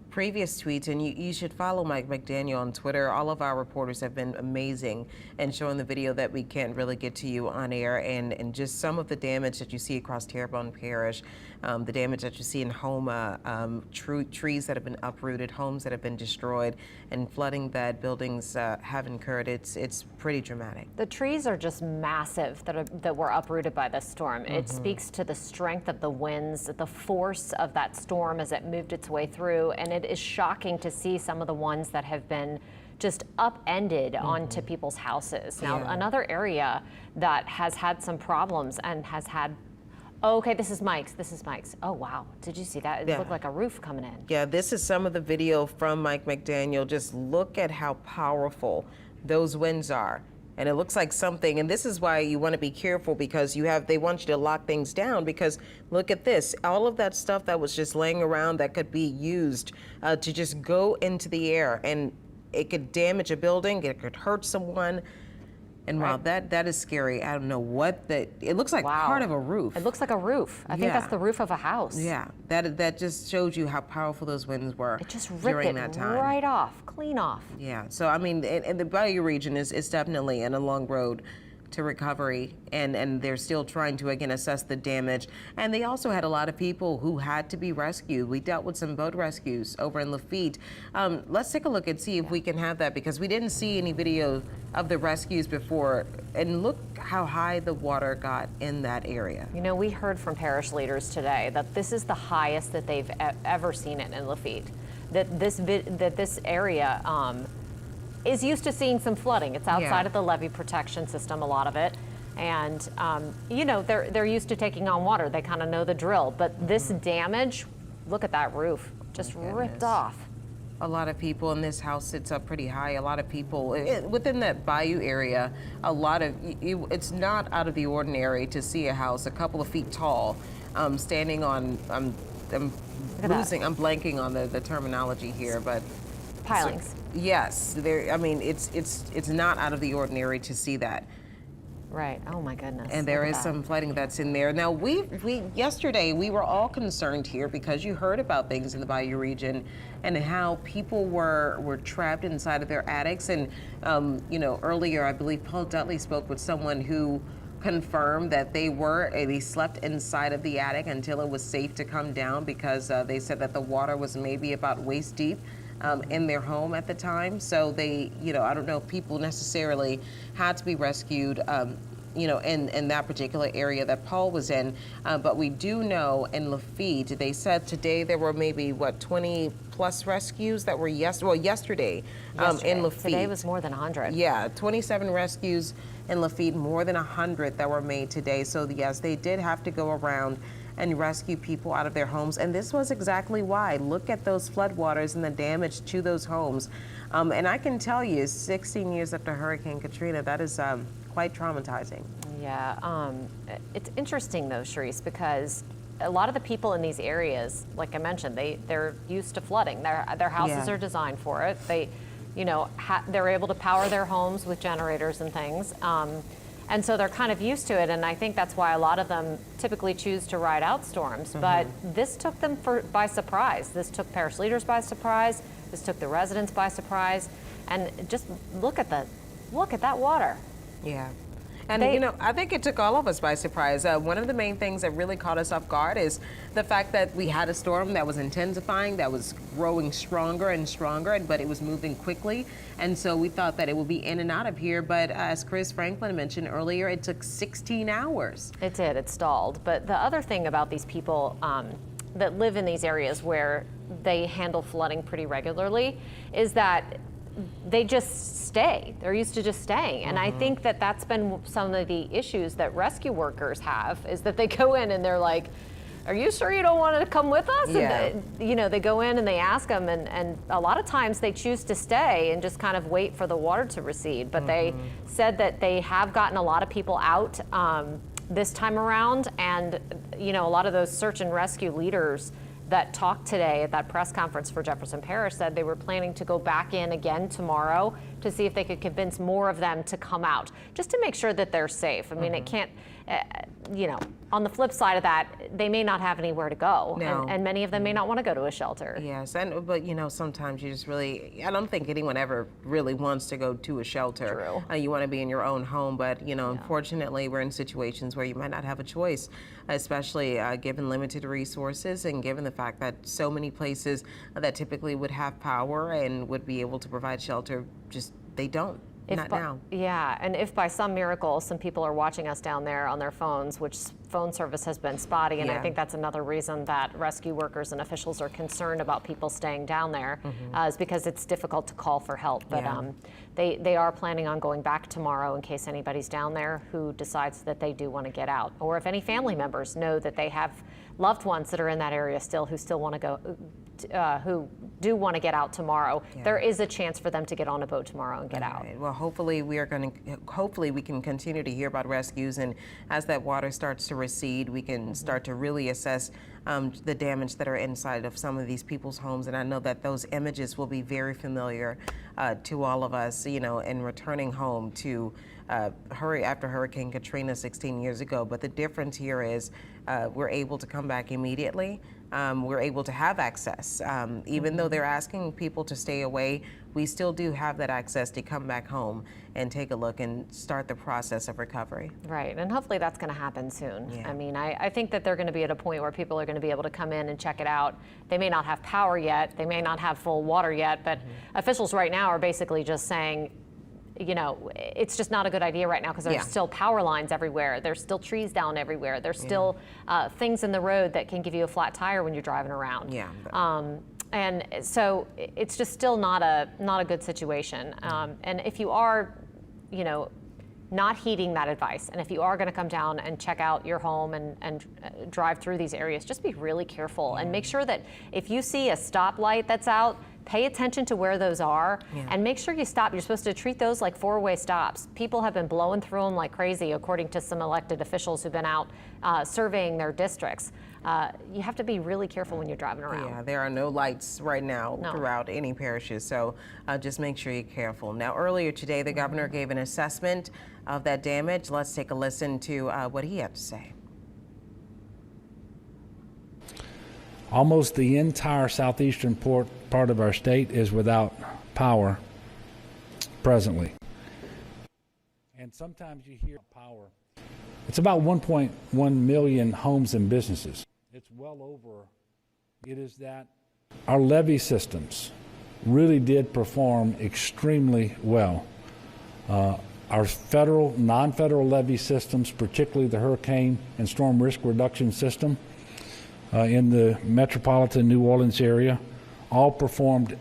previous tweets, and you should follow Mike McDaniel on Twitter. All of our reporters have been amazing and showing the video that we can't really get to you on air, and just some of the damage that you see across Terrebonne Parish, the damage that you see in Houma, trees that have been uprooted, homes that have been destroyed, and flooding that buildings have incurred. It's pretty dramatic. The trees are just massive that were uprooted by this storm. Mm-hmm. It speaks to the strength of the winds, the force of that storm as it moved its way through, and it is shocking to see some of the ones that have been just upended onto people's houses. Now, another area that has had some problems and has had oh, okay, this is Mike's. Oh, wow. Did you see that? It looked like a roof coming in. Yeah, this is some of the video from Mike McDaniel. Just look at how powerful those winds are. And it looks like something, and this is why you want to be careful, because they want you to lock things down, because look at this. All of that stuff that was just laying around that could be used to just go into the air, and it could damage a building, it could hurt someone. And wow, that is scary. I don't know what it looks like part of a roof. It looks like a roof. I think that's the roof of a house. Yeah, that just shows you how powerful those winds were. It just during ripped that time. Right off, clean off. Yeah, so I mean, and the Bayou region is definitely in a long road to recovery, and they're still trying to, again, assess the damage. And they also had a lot of people who had to be rescued. We dealt with some boat rescues over in Lafitte. Let's take a look and see if we can have that, because we didn't see any video of the rescues before. And look how high the water got in that area. You know, we heard from parish leaders today that this is the highest that they've ever seen it in Lafitte. That this area is used to seeing some flooding. It's outside of the levee protection system, a lot of it. And, you know, they're used to taking on water. They kind of know the drill. But this damage, look at that roof, just ripped off. A lot of people in this house sits up pretty high. A lot of people within that bayou area, it's not out of the ordinary to see a house a couple of feet tall, standing on, I'm blanking on the terminology here, but pilings. So, yes, I mean, it's not out of the ordinary to see that. Right. Oh my goodness. And there is some flooding that's in there. Now, yesterday we were all concerned here because you heard about things in the Bayou region and how people were trapped inside of their attics. And you know, earlier I believe Paul Dudley spoke with someone who confirmed that they slept inside of the attic until it was safe to come down, because they said that the water was maybe about waist deep in their home at the time. So they, you know, I don't know if people necessarily had to be rescued, you know, in that particular area that Paul was in. But we do know in Lafitte, they said today there were maybe, 20 plus rescues that were yesterday in Lafitte. Today was more than 100. Yeah, 27 rescues in Lafitte, more than 100 that were made today. So yes, they did have to go around and rescue people out of their homes. And this was exactly why. Look at those floodwaters and the damage to those homes. And I can tell you, 16 years after Hurricane Katrina, that is quite traumatizing. Yeah, it's interesting though, Sharice, because a lot of the people in these areas, like I mentioned, they're used to flooding. Their houses are designed for it. They, you know, they're able to power their homes with generators and things. And so they're kind of used to it, and I think that's why a lot of them typically choose to ride out storms. But this took them by surprise. This took parish leaders by surprise. This took the residents by surprise. And just look at that water. Yeah. And, you know, I think it took all of us by surprise. One of the main things that really caught us off guard is the fact that we had a storm that was intensifying, that was growing stronger and stronger, but it was moving quickly. And so we thought that it would be in and out of here. But as Chris Franklin mentioned earlier, it took 16 hours. It did. It stalled. But the other thing about these people that live in these areas where they handle flooding pretty regularly is that they just stay. They're used to just staying. And I think that that's been some of the issues that rescue workers have, is that they go in and they're like, are you sure you don't want to come with us? Yeah. And you know, they go in and they ask them, and a lot of times they choose to stay and just kind of wait for the water to recede. But they said that they have gotten a lot of people out this time around, and you know, a lot of those search and rescue leaders that talked today at that press conference for Jefferson Parish said they were planning to go back in again tomorrow to see if they could convince more of them to come out, just to make sure that they're safe. I mean, it can't, you know, on the flip side of that, they may not have anywhere to go, and many of them may not want to go to a shelter. Yes, but you know, sometimes you just really, I don't think anyone ever really wants to go to a shelter. True. You want to be in your own home, but you know, unfortunately, we're in situations where you might not have a choice, especially given limited resources and given the fact that so many places that typically would have power and would be able to provide shelter, just they don't. Not now. Yeah, and if by some miracle some people are watching us down there on their phones, which phone service has been spotty, and I think that's another reason that rescue workers and officials are concerned about people staying down there, is because it's difficult to call for help. But they are planning on going back tomorrow in case anybody's down there who decides that they do want to get out, or if any family members know that they have loved ones that are in that area still who still want to go, who do want to get out tomorrow. There is a chance for them to get on a boat tomorrow and get out. Well, hopefully we can continue to hear about rescues, and as that water starts to recede, we can start to really assess the damage that are inside of some of these people's homes. And I know that those images will be very familiar to all of us, you know, in returning home to after Hurricane Katrina 16 years ago. But the difference here is we're able to come back immediately. We're able to have access. Even though they're asking people to stay away, we still do have that access to come back home and take a look and start the process of recovery. Right, and hopefully that's going to happen soon. Yeah. I mean, I think that they're going to be at a point where people are going to be able to come in and check it out. They may not have power yet, they may not have full water yet, but officials right now are basically just saying, you know, it's just not a good idea right now because there's still power lines everywhere. There's still trees down everywhere. There's still things in the road that can give you a flat tire when you're driving around. Yeah. And so it's just still not a good situation. And if you are, you know, not heeding that advice, and if you are going to come down and check out your home and drive through these areas, just be really careful and make sure that if you see a stoplight that's out, pay attention to where those are and make sure you stop. You're supposed to treat those like four-way stops. People have been blowing through them like crazy, according to some elected officials who've been out surveying their districts. You have to be really careful when you're driving around. Yeah, there are no lights right now throughout any parishes, so just make sure you're careful. Now, earlier today, the governor gave an assessment of that damage. Let's take a listen to what he had to say. Almost the entire southeastern part of our state is without power presently. And sometimes you hear power. It's about 1.1 million homes and businesses. It's well over. It is that our levee systems really did perform extremely well. Our federal, non-federal levee systems, particularly the hurricane and storm risk reduction system, in the metropolitan New Orleans area, all performed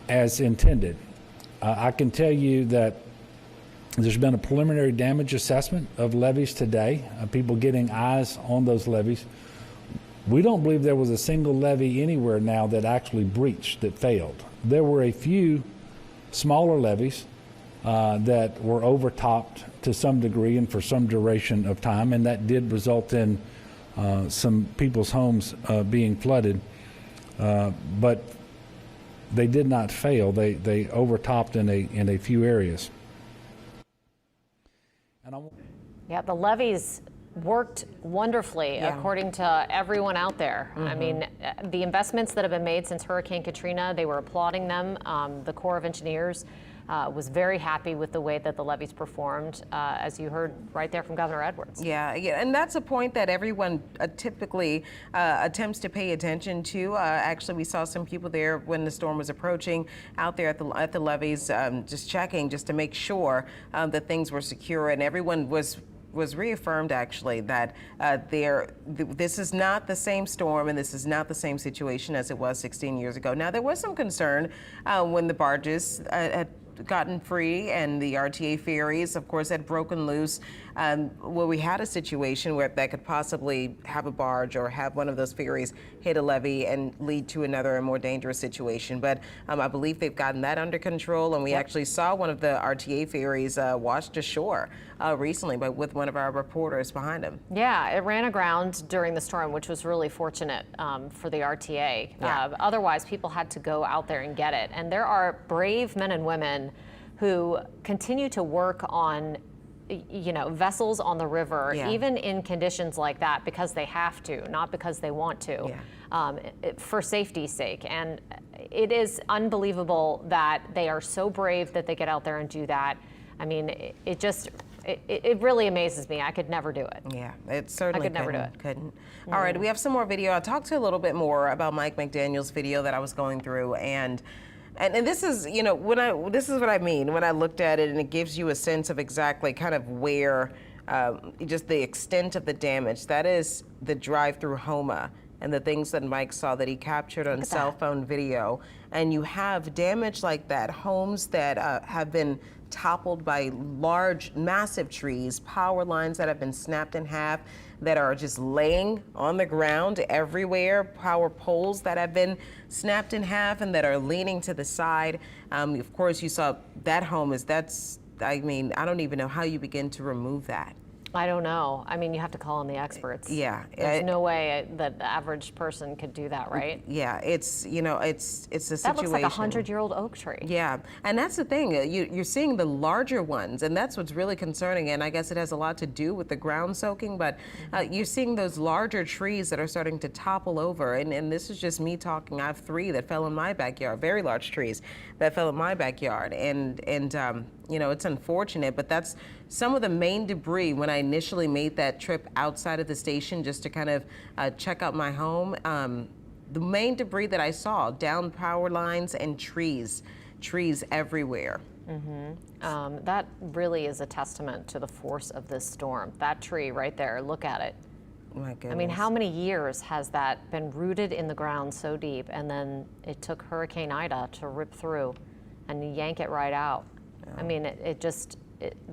as intended. I can tell you that there's been a preliminary damage assessment of levees today, people getting eyes on those levees. We don't believe there was a single levee anywhere now that actually breached, that failed. There were a few smaller levees that were overtopped to some degree and for some duration of time, and that did result in some people's homes being flooded, but they did not fail. They overtopped in a few areas. Yeah, the levees worked wonderfully, according to everyone out there. I mean, the investments that have been made since Hurricane Katrina, they were applauding them. The Corps of Engineers was very happy with the way that the levees performed, as you heard right there from Governor Edwards. Yeah, and that's a point that everyone typically attempts to pay attention to. Actually, we saw some people there when the storm was approaching, out there at the levees, just checking, just to make sure that things were secure, and everyone was reaffirmed actually that this is not the same storm and this is not the same situation as it was 16 years ago. Now, there was some concern when the barges had gotten free and the RTA ferries, of course, had broken loose, where we had a situation where that could possibly have a barge or have one of those ferries hit a levee and lead to another and more dangerous situation. But I believe they've gotten that under control, and we actually saw one of the RTA ferries washed ashore recently, but with one of our reporters behind him. Yeah, it ran aground during the storm, which was really fortunate for the RTA. Otherwise, people had to go out there and get it. And there are brave men and women who continue to work on, you know, vessels on the river, even in conditions like that, because they have to, not because they want to, for safety's sake. And it is unbelievable that they are so brave that they get out there and do that. I mean, it really amazes me. I could never do it. Yeah, it certainly I could never do it. Couldn't. All right, we have some more video. I'll talk to you a little bit more about Mike McDaniel's video that I was going through, and this is, you know, this is what I mean when I looked at it, and it gives you a sense of exactly kind of where, just the extent of the damage. That is the drive-through Homa and the things that Mike saw that he captured on cell phone video. And you have damage like that, homes that have been toppled by large, massive trees, power lines that have been snapped in half, that are just laying on the ground everywhere, power poles that have been snapped in half and that are leaning to the side. Of course, you saw that home I mean, I don't even know how you begin to remove that. I don't know. I mean, you have to call on the experts. Yeah. There's no way that the average person could do that, right? Yeah, it's a situation. That looks like a 100-year-old oak tree. Yeah, and that's the thing. You're seeing the larger ones, and that's what's really concerning. And I guess it has a lot to do with the ground soaking, but you're seeing those larger trees that are starting to topple over. And this is just me talking. I have 3 that fell in my backyard, very large trees that fell in my backyard. And it's unfortunate, but that's some of the main debris when I initially made that trip outside of the station just to kind of check out my home. The main debris that I saw, down power lines and trees everywhere. That really is a testament to the force of this storm. That tree right there, look at it. My goodness. I mean, how many years has that been rooted in the ground so deep, and then it took Hurricane Ida to rip through and yank it right out? I mean,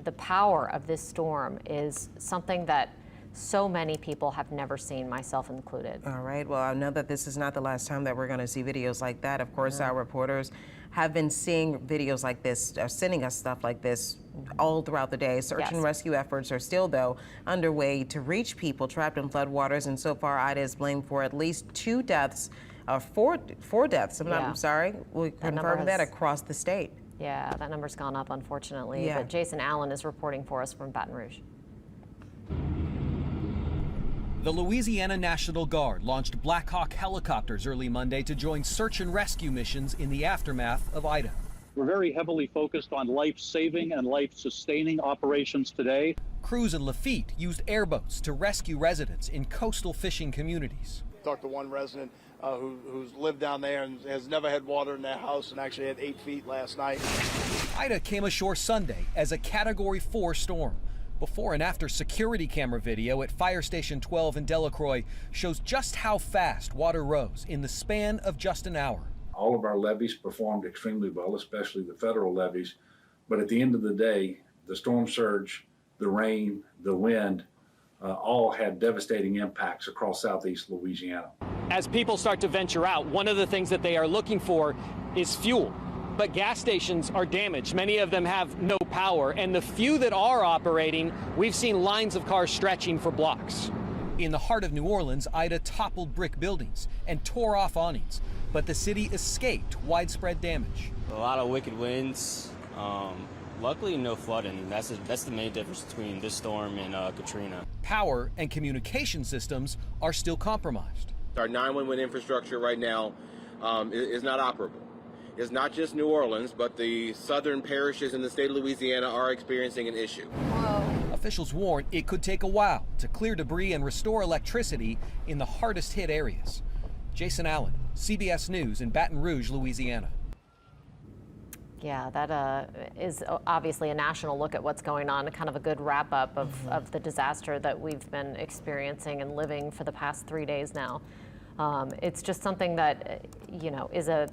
the power of this storm is something that so many people have never seen, myself included. All right. Well, I know that this is not the last time that we're going to see videos like that. Of course, our reporters have been seeing videos like this, sending us stuff like this all throughout the day. Search and rescue efforts are still, though, underway to reach people trapped in floodwaters. And so far, Ida is blamed for at least 2 deaths, 4 deaths. I'm sorry. We confirmed that across the state. Yeah, that number's gone up, unfortunately. Yeah. But Jason Allen is reporting for us from Baton Rouge. The Louisiana National Guard launched Black Hawk helicopters early Monday to join search and rescue missions in the aftermath of Ida. We're very heavily focused on life-saving and life-sustaining operations today. Crews in Lafitte used airboats to rescue residents in coastal fishing communities. Talked to one resident who's lived down there and has never had water in their house and actually had 8 feet last night. Ida came ashore Sunday as a Category 4 storm. Before and after security camera video at Fire Station 12 in Delacroix shows just how fast water rose in the span of just an hour. All of our levees performed extremely well, especially the federal levees. But at the end of the day, the storm surge, the rain, the wind, all had devastating impacts across southeast Louisiana. As people start to venture out, one of the things that they are looking for is fuel. But gas stations are damaged. Many of them have no power, and the few that are operating, we've seen lines of cars stretching for blocks. In the heart of New Orleans, Ida toppled brick buildings and tore off awnings, but the city escaped widespread damage. A lot of wicked winds. Luckily, no flooding. That's the main difference between this storm and Katrina. Power and communication systems are still compromised. Our 911 infrastructure right now is not operable. It's not just New Orleans, but the southern parishes in the state of Louisiana are experiencing an issue. Officials warn it could take a while to clear debris and restore electricity in the hardest hit areas. Jason Allen, CBS News in Baton Rouge, Louisiana. Yeah, that is obviously a national look at what's going on, kind of a good wrap up of the disaster that we've been experiencing and living for the past 3 days now. It's just something that, is a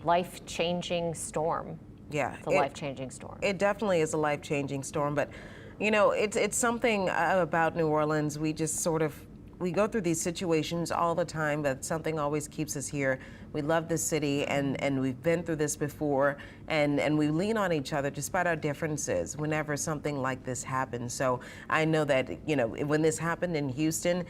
life-changing storm. Yeah, it's a life-changing storm. It definitely is a life-changing storm, but it's something about New Orleans. We just we go through these situations all the time, but something always keeps us here. We love this city, and we've been through this before, and we lean on each other despite our differences whenever something like this happens. So I know that, when this happened in Houston,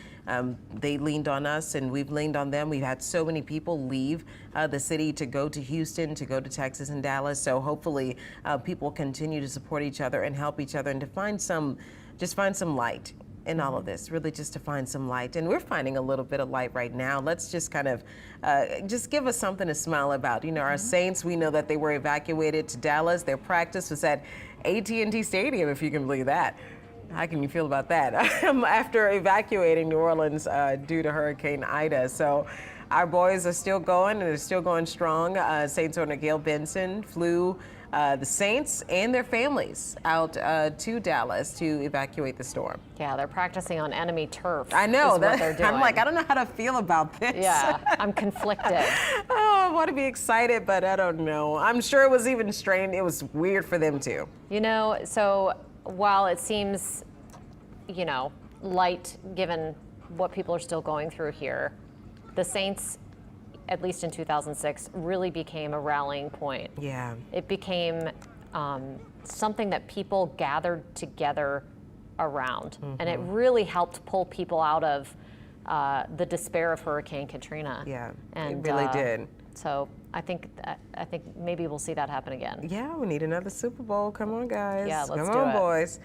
they leaned on us, and we've leaned on them. We've had so many people leave the city to go to Houston, to go to Texas and Dallas. So hopefully people continue to support each other and help each other, and to find some light in all of this, really just to find some light. And we're finding a little bit of light right now. Let's just kind of just give us something to smile about. Our Saints, we know that they were evacuated to Dallas. Their practice was at AT&T Stadium, if you can believe that. How can you feel about that? After evacuating New Orleans due to Hurricane Ida. So our boys are still going, and they're still going strong. Saints owner Gail Benson flew the Saints and their families out to Dallas to evacuate the storm. Yeah, they're practicing on enemy turf. I know. Is what they're doing. I'm like, I don't know how to feel about this. Yeah, I'm conflicted. Oh, I want to be excited, but I don't know. I'm sure it was even strange. It was weird for them too. So while it seems, light given what people are still going through here, the Saints, at least in 2006, really became a rallying point. Yeah. It became something that people gathered together around. And it really helped pull people out of the despair of Hurricane Katrina. Yeah, and, it really did. So I think maybe we'll see that happen again. Yeah, we need another Super Bowl. Come on, guys. Yeah, let's Come do on, it. boys.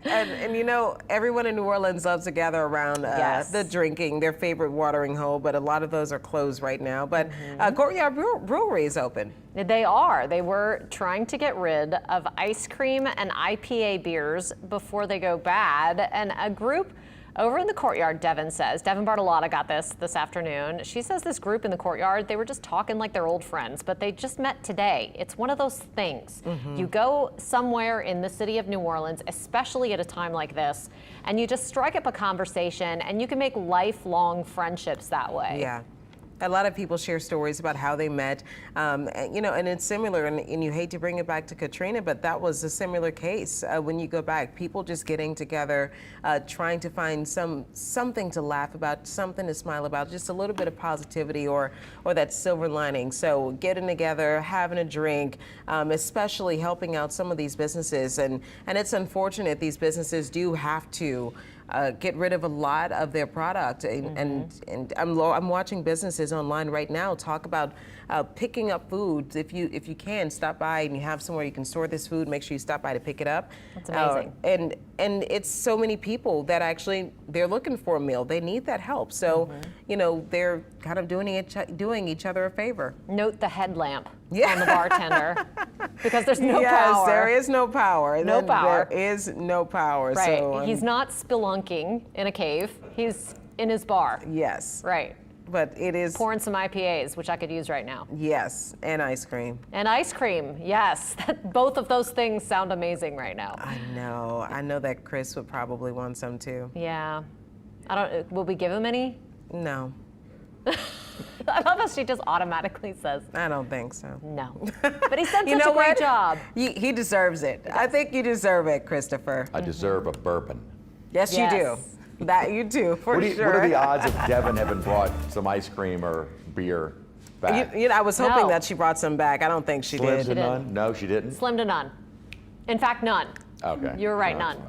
and you know, everyone in New Orleans loves to gather around the drinking, their favorite watering hole, but a lot of those are closed right now. But Courtyard Brewery is open. They are. They were trying to get rid of ice cream and IPA beers before they go bad. And a group over in the Courtyard, Devin Bartolotta got this afternoon. She says this group in the Courtyard, they were just talking like they're old friends, but they just met today. It's one of those things. You go somewhere in the city of New Orleans, especially at a time like this, and you just strike up a conversation, and you can make lifelong friendships that way. Yeah. A lot of people share stories about how they met, you know, and it's similar, and you hate to bring it back to Katrina, but that was a similar case when you go back. People just getting together, trying to find something to laugh about, something to smile about, just a little bit of positivity or that silver lining. So getting together, having a drink, especially helping out some of these businesses, and it's unfortunate these businesses do have to get rid of a lot of their product, and I'm watching businesses online right now talk about picking up food. If you can, stop by and you have somewhere you can store this food, make sure you stop by to pick it up. That's amazing. And it's so many people that actually they're looking for a meal. They need that help. So you know, they're kind of doing each other a favor. Note the headlamp on the bartender because there's no power. Yes, there is no power. No power. There is no power. Right. So, he's not spelunking in a cave. He's in his bar. Yes. Right. But it is pouring some IPAs, which I could use right now. Yes, and ice cream. And ice cream, yes. Both of those things sound amazing right now. I know that Chris would probably want some too. Yeah. Will we give him any? No. I love how she just automatically says. I don't think so. No. But he's done such a great job. He deserves it. I think you deserve it, Christopher. I deserve a bourbon. Yes, you do. That you do, for sure. What are the odds of Devin having brought some ice cream or beer back? You know, I was hoping that she brought some back. I don't think she did. Slim to none? No, she didn't? Slim to none. In fact, none. Okay. You're right, none.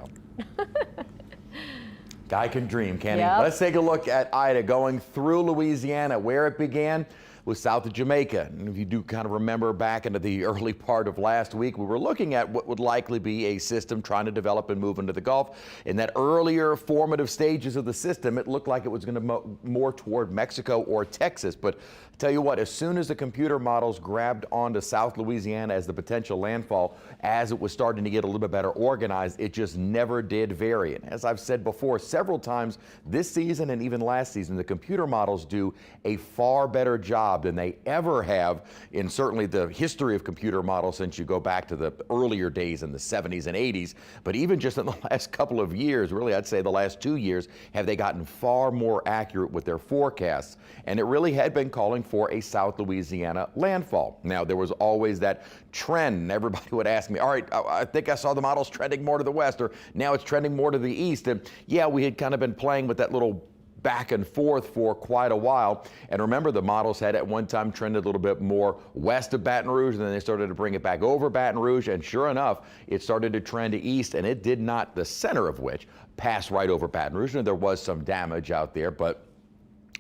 Guy can dream, can he? Yep. Let's take a look at Ida going through Louisiana. Where it began was south of Jamaica. And if you do kind of remember back into the early part of last week, we were looking at what would likely be a system trying to develop and move into the Gulf. In that earlier formative stages of the system, it looked like it was going to more toward Mexico or Texas. But I tell you what, as soon as the computer models grabbed onto South Louisiana as the potential landfall, as it was starting to get a little bit better organized, it just never did vary. And as I've said before several times this season and even last season, the computer models do a far better job than they ever have in certainly the history of computer models since you go back to the earlier days in the 70s and 80s. But even just in the last couple of years, really I'd say the last 2 years, have they gotten far more accurate with their forecasts. And it really had been calling for a South Louisiana landfall. Now, there was always that trend, and everybody would ask me, all right, I think I saw the models trending more to the west, or now it's trending more to the east. And yeah, we had kind of been playing with that little back and forth for quite a while. And remember, the models had at one time trended a little bit more west of Baton Rouge, and then they started to bring it back over Baton Rouge. And sure enough, it started to trend east, and it did not, the center of which, pass right over Baton Rouge. And there was some damage out there, but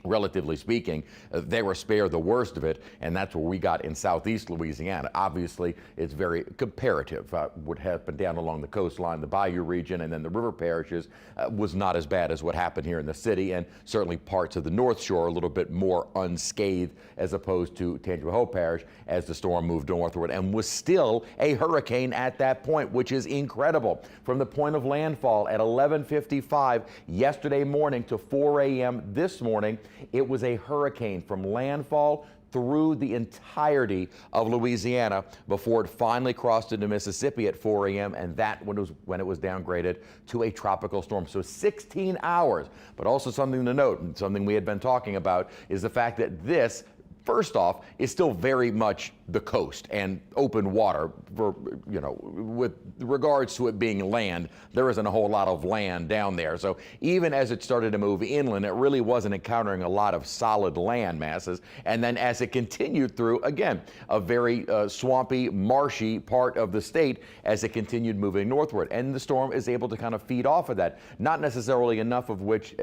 relatively speaking, they were spared the worst of it, and that's where we got in southeast Louisiana. Obviously, it's very comparative. What happened down along the coastline, the Bayou region, and then the river parishes was not as bad as what happened here in the city, and certainly parts of the North Shore a little bit more unscathed as opposed to Tangipahoa Parish as the storm moved northward and was still a hurricane at that point, which is incredible. From the point of landfall at 11:55 yesterday morning to 4 a.m. this morning, it was a hurricane from landfall through the entirety of Louisiana before it finally crossed into Mississippi at 4 a.m. and that when it was downgraded to a tropical storm. So 16 hours. But also something to note, and something we had been talking about, is the fact that this first off, is still very much the coast and open water. For, you know, with regards to it being land, there isn't a whole lot of land down there. So even as it started to move inland, it really wasn't encountering a lot of solid land masses. And then as it continued through, again, a very swampy, marshy part of the state as it continued moving northward. And the storm is able to kind of feed off of that. Not necessarily enough of which,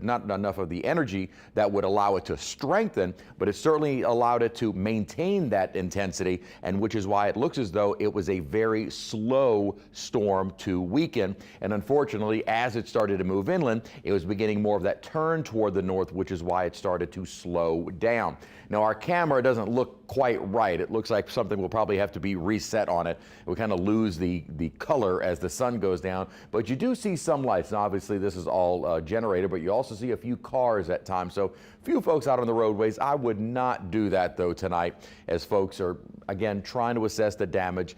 not enough of the energy that would allow it to strengthen, but it certainly allowed it to maintain that intensity, and which is why it looks as though it was a very slow storm to weaken. And unfortunately, as it started to move inland, it was beginning more of that turn toward the north, which is why it started to slow down. Now, our camera doesn't look quite right. It looks like something will probably have to be reset on it. We kind of lose the color as the sun goes down, but you do see some lights. Now, obviously, this is all generated, but you also see a few cars at times. So few folks out on the roadways. I would not do that, though, tonight, as folks are, again, trying to assess the damage.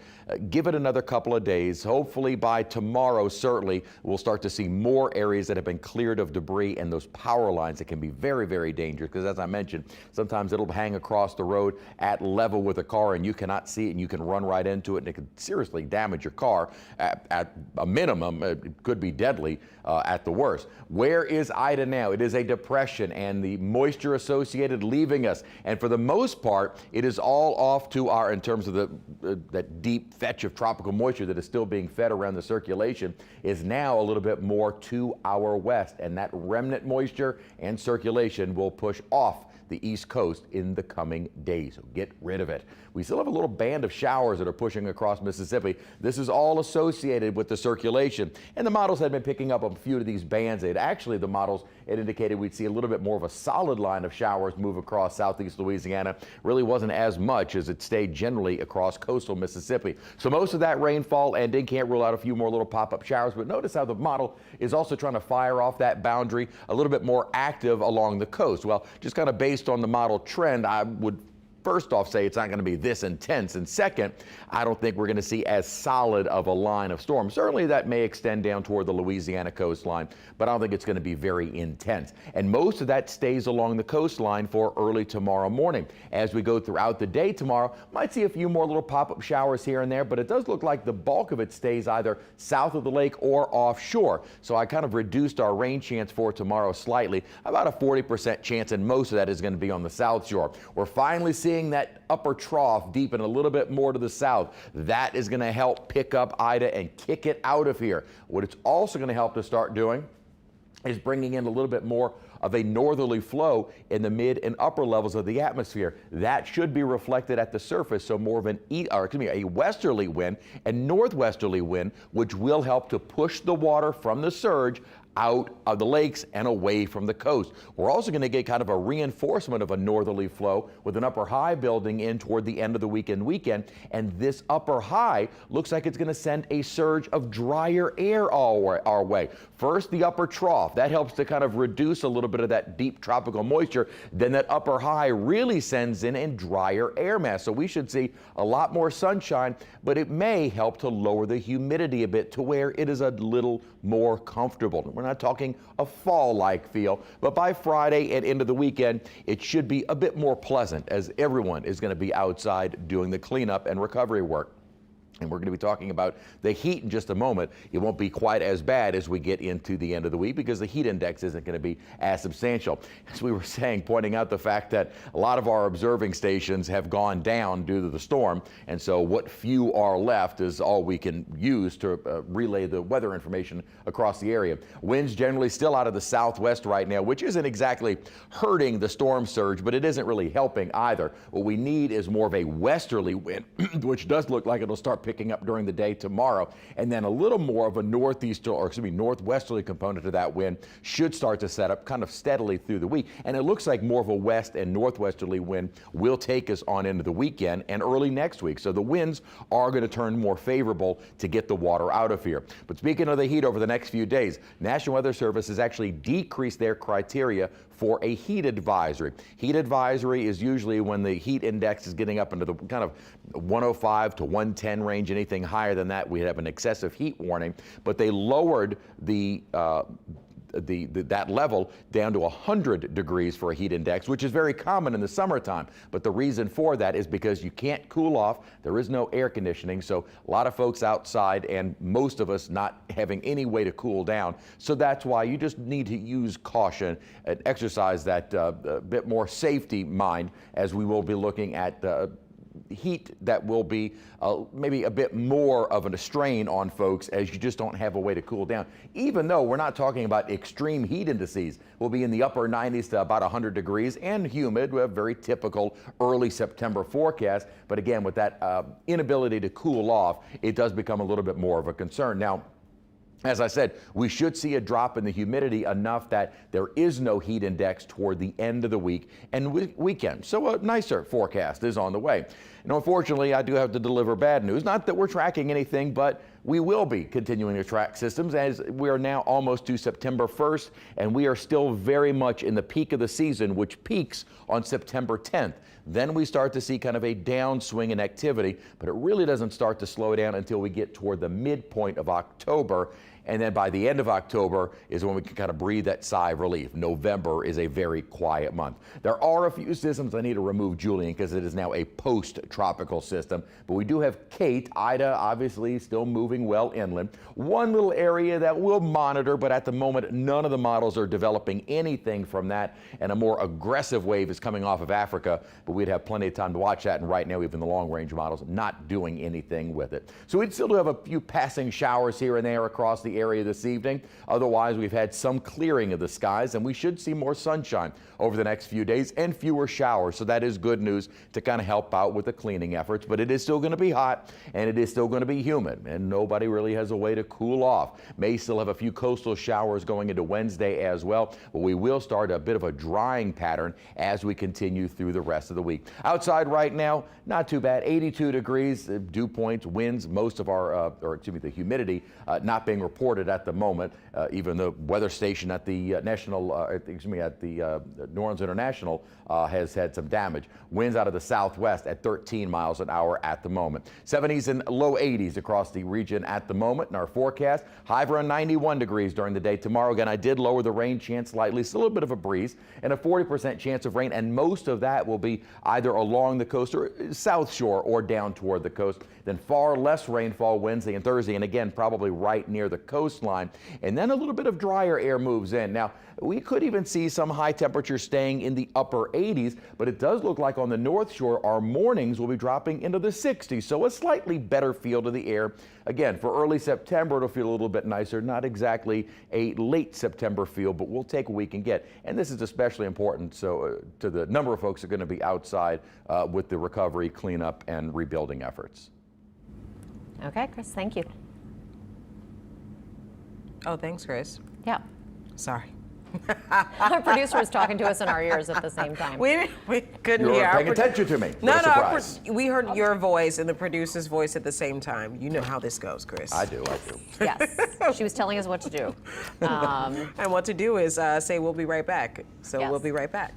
Give it another couple of days. Hopefully by tomorrow, certainly, we'll start to see more areas that have been cleared of debris and those power lines that can be very, very dangerous, because as I mentioned, sometimes it'll hang across the road at level with a car and you cannot see it, and you can run right into it, and it could seriously damage your car. At a minimum, it could be deadly at the worst. Where is Ida now? It is a depression, and the moisture associated leaving us, and for the most part, it is all off to our, in terms of that deep fetch of tropical moisture that is still being fed around the circulation, is now a little bit more to our west, and that remnant moisture and circulation will push off the East Coast in the coming days. So get rid of it. We still have a little band of showers that are pushing across Mississippi. This is all associated with the circulation. And the models had been picking up a few of these bands. Actually, the models, it indicated we'd see a little bit more of a solid line of showers move across southeast Louisiana. Really wasn't as much as it stayed generally across coastal Mississippi. So most of that rainfall ending. Can't rule out a few more little pop-up showers, but notice how the model is also trying to fire off that boundary a little bit more active along the coast. Well, just kind of based on the model trend, I would first off say it's not going to be this intense, and second, I don't think we're going to see as solid of a line of storm. Certainly that may extend down toward the Louisiana coastline, but I don't think it's going to be very intense. And most of that stays along the coastline for early tomorrow morning. As we go throughout the day tomorrow, might see a few more little pop-up showers here and there, but it does look like the bulk of it stays either south of the lake or offshore. So I kind of reduced our rain chance for tomorrow slightly, about a 40% chance, and most of that is going to be on the south shore. We're finally seeing that upper trough deepen a little bit more to the south. That is going to help pick up Ida and kick it out of here. What it's also going to help to start doing is bringing in a little bit more of a northerly flow in the mid and upper levels of the atmosphere. That should be reflected at the surface, so more of a westerly wind and northwesterly wind, which will help to push the water from the surge out of the lakes and away from the coast. We're also going to get kind of a reinforcement of a northerly flow with an upper high building in toward the end of the weekend, and this upper high looks like it's going to send a surge of drier air our way. First, the upper trough. That helps to kind of reduce a little bit of that deep tropical moisture. Then that upper high really sends in a drier air mass. So we should see a lot more sunshine, but it may help to lower the humidity a bit to where it is a little more comfortable. We're not talking a fall-like feel, but by Friday and into the weekend, it should be a bit more pleasant as everyone is going to be outside doing the cleanup and recovery work. And we're going to be talking about the heat in just a moment. It won't be quite as bad as we get into the end of the week because the heat index isn't going to be as substantial. As we were saying, pointing out the fact that a lot of our observing stations have gone down due to the storm. And so what few are left is all we can use to relay the weather information across the area. Winds generally still out of the southwest right now, which isn't exactly hurting the storm surge, but it isn't really helping either. What we need is more of a westerly wind, which does look like it'll start picking up during the day tomorrow, and then a little more of a northwesterly component to that wind should start to set up kind of steadily through the week. And it looks like more of a west and northwesterly wind will take us on into the weekend and early next week. So the winds are going to turn more favorable to get the water out of here. But speaking of the heat over the next few days, National Weather Service has actually decreased their criteria for a heat advisory. Heat advisory is usually when the heat index is getting up into the kind of 105 to 110 range. Anything higher than that, we have an excessive heat warning. But they lowered the that level down to 100 degrees for a heat index, which is very common in the summertime. But the reason for that is because you can't cool off. There is no air conditioning, so a lot of folks outside and most of us not having any way to cool down. So that's why you just need to use caution and exercise that bit more safety mind, as we will be looking at heat that will be maybe a bit more of a strain on folks, as you just don't have a way to cool down. Even though we're not talking about extreme heat indices, we'll be in the upper 90s to about 100 degrees and humid. We have very typical early September forecast. But again, with that inability to cool off, it does become a little bit more of a concern. Now, as I said, we should see a drop in the humidity enough that there is no heat index toward the end of the week and weekend. So a nicer forecast is on the way. And unfortunately, I do have to deliver bad news. Not that we're tracking anything, but we will be continuing to track systems, as we are now almost to September 1st, and we are still very much in the peak of the season, which peaks on September 10th. Then we start to see kind of a downswing in activity, but it really doesn't start to slow down until we get toward the midpoint of October. And then by the end of October is when we can kind of breathe that sigh of relief. November is a very quiet month. There are a few systems I need to remove, Julian, because it is now a post-tropical system. But we do have Kate. Ida, obviously, still moving well inland. One little area that we'll monitor, but at the moment, none of the models are developing anything from that. And a more aggressive wave is coming off of Africa, but we'd have plenty of time to watch that. And right now, even the long-range models not doing anything with it. So we'd still do have a few passing showers here and there across the area this evening. Otherwise, we've had some clearing of the skies, and we should see more sunshine over the next few days and fewer showers. So that is good news to kind of help out with the cleaning efforts. But it is still going to be hot, and it is still going to be humid, and nobody really has a way to cool off. May still have a few coastal showers going into Wednesday as well, but we will start a bit of a drying pattern as we continue through the rest of the week. Outside right now, not too bad. 82 degrees, dew points, winds, most of our, the humidity not being reported at the moment. Even the weather station at the New Orleans International has had some damage. Winds out of the southwest at 13 miles an hour at the moment. 70s and low 80s across the region at the moment in our forecast. High of around 91 degrees during the day tomorrow. Again, I did lower the rain chance slightly. Still a little bit of a breeze and a 40% chance of rain, and most of that will be either along the coast or south shore or down toward the coast. Then far less rainfall Wednesday and Thursday, and again, probably right near the coastline. And then a little bit of drier air moves in. Now, we could even see some high temperatures staying in the upper 80s, but it does look like on the North Shore, our mornings will be dropping into the 60s. So a slightly better feel to the air. Again, for early September, it'll feel a little bit nicer. Not exactly a late September feel, but we'll take what we can get. And this is especially important to the number of folks who are going to be outside with the recovery, cleanup, and rebuilding efforts. Okay, Chris, thank you. Oh, thanks, Chris. Yeah. Sorry. Our producer was talking to us in our ears at the same time. We couldn't You hear. were paying attention to me. No, we heard your voice and the producer's voice at the same time. You know how this goes, Chris. I do. Yes. She was telling us what to do. And what to do is say we'll be right back. So Yes. we'll be right back.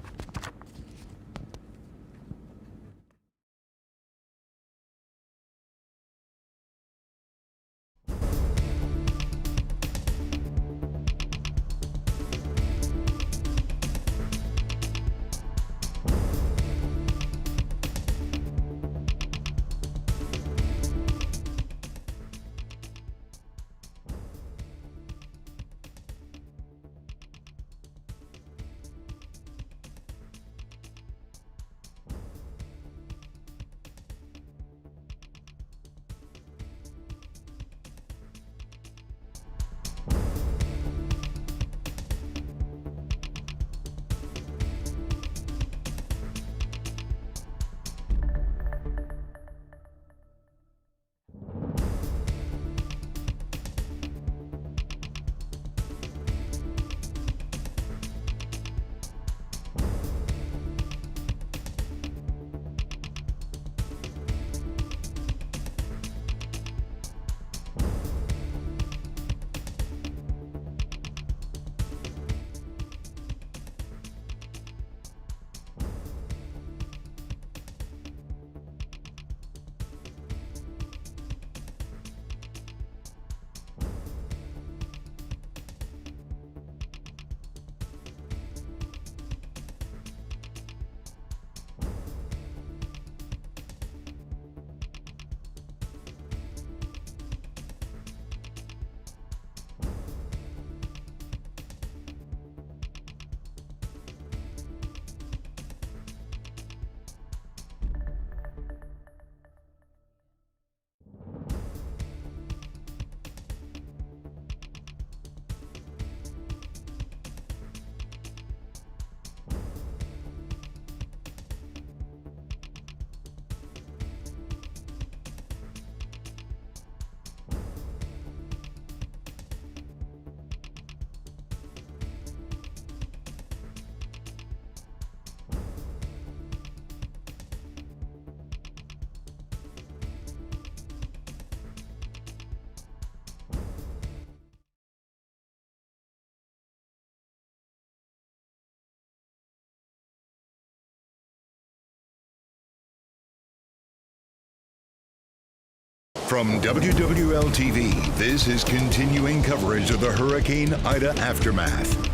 From WWL-TV, this is continuing coverage of the Hurricane Ida aftermath.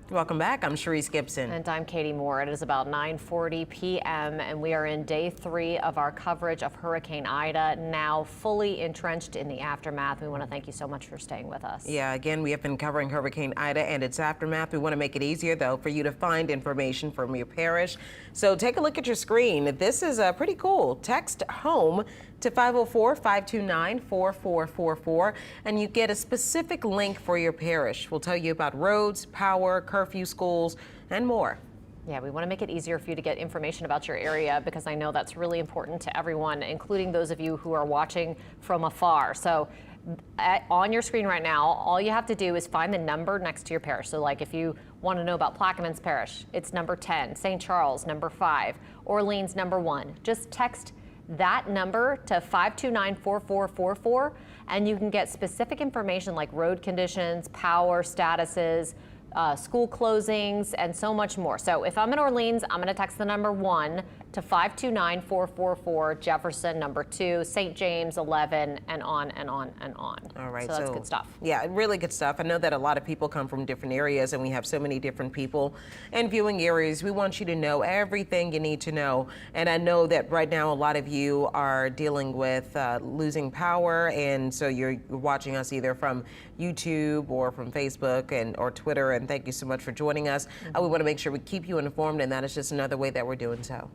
Welcome back. I'm Sharice Gibson. And I'm Katie Moore. It is about 9:40 p.m. and we are in day 3 of our coverage of Hurricane Ida, now fully entrenched in the aftermath. We want to thank you so much for staying with us. Yeah, again, we have been covering Hurricane Ida and its aftermath. We want to make it easier, though, for you to find information from your parish. So take a look at your screen. This is pretty cool. Text HOME to 504-529-4444, and you get a specific link for your parish. We'll tell you about roads, power, curfew, schools, and more. Yeah, we want to make it easier for you to get information about your area because I know that's really important to everyone, including those of you who are watching from afar. So on your screen right now, all you have to do is find the number next to your parish. So like if you want to know about Plaquemines Parish, it's number 10, St. Charles, number 5, Orleans, number 1. Just text that number to 529-4444 and you can get specific information like road conditions, power statuses, school closings, and so much more. So if I'm in Orleans, I'm going to text the number 1 to 529-444, Jefferson number 2, St. James 11, and on and on and on. All right, so that's good stuff. Yeah, really good stuff. I know that a lot of people come from different areas and we have so many different people and viewing areas. We want you to know everything you need to know. And I know that right now a lot of you are dealing with losing power, and so you're watching us either from YouTube or from Facebook or Twitter, and thank you so much for joining us. We want to make sure we keep you informed, and that is just another way that we're doing so.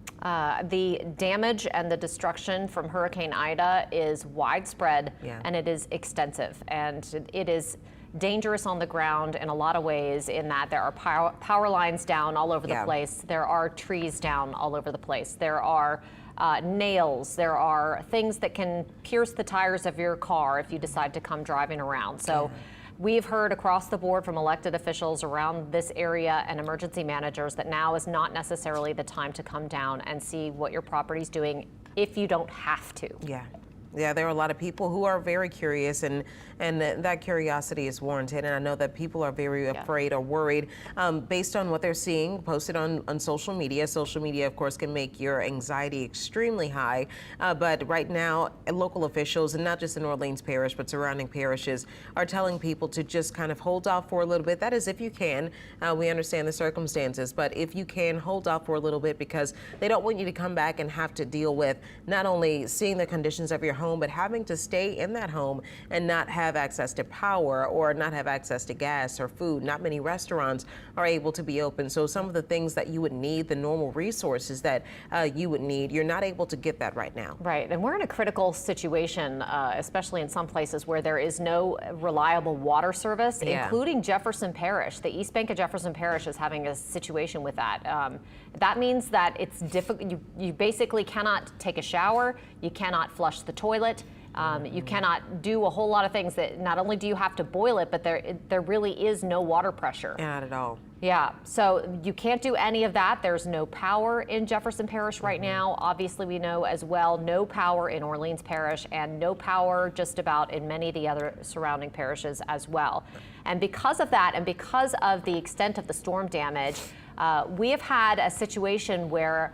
The damage and the destruction from Hurricane Ida is widespread, and it is extensive, and it is dangerous on the ground in a lot of ways in that there are power lines down all over the place. There are trees down all over the place. There are nails. There are things that can pierce the tires of your car if you decide to come driving around. So we've heard across the board from elected officials around this area and emergency managers that now is not necessarily the time to come down and see what your property's doing if you don't have to. Yeah, there are a lot of people who are very curious, and that curiosity is warranted. And I know that people are very afraid or worried based on what they're seeing posted on social media. Social media, of course, can make your anxiety extremely high. But right now, local officials, and not just in Orleans Parish, but surrounding parishes, are telling people to just kind of hold off for a little bit. That is, if you can. We understand the circumstances, but if you can, hold off for a little bit, because they don't want you to come back and have to deal with not only seeing the conditions of your home, but having to stay in that home and not have access to power or not have access to gas or food. Not many restaurants are able to be open. So some of the things that you would need, the normal resources that you would need, you're not able to get that right now. Right, and we're in a critical situation, especially in some places where there is no reliable water service, including Jefferson Parish. The East Bank of Jefferson Parish is having a situation with that. That means that it's difficult. You basically cannot take a shower. You cannot flush the toilet. You cannot do a whole lot of things. That not only do you have to boil it, but there really is no water pressure. Not at all. Yeah, so you can't do any of that. There's no power in Jefferson Parish right now. Obviously, we know as well, no power in Orleans Parish, and no power just about in many of the other surrounding parishes as well. And because of that, and because of the extent of the storm damage, we have had a situation where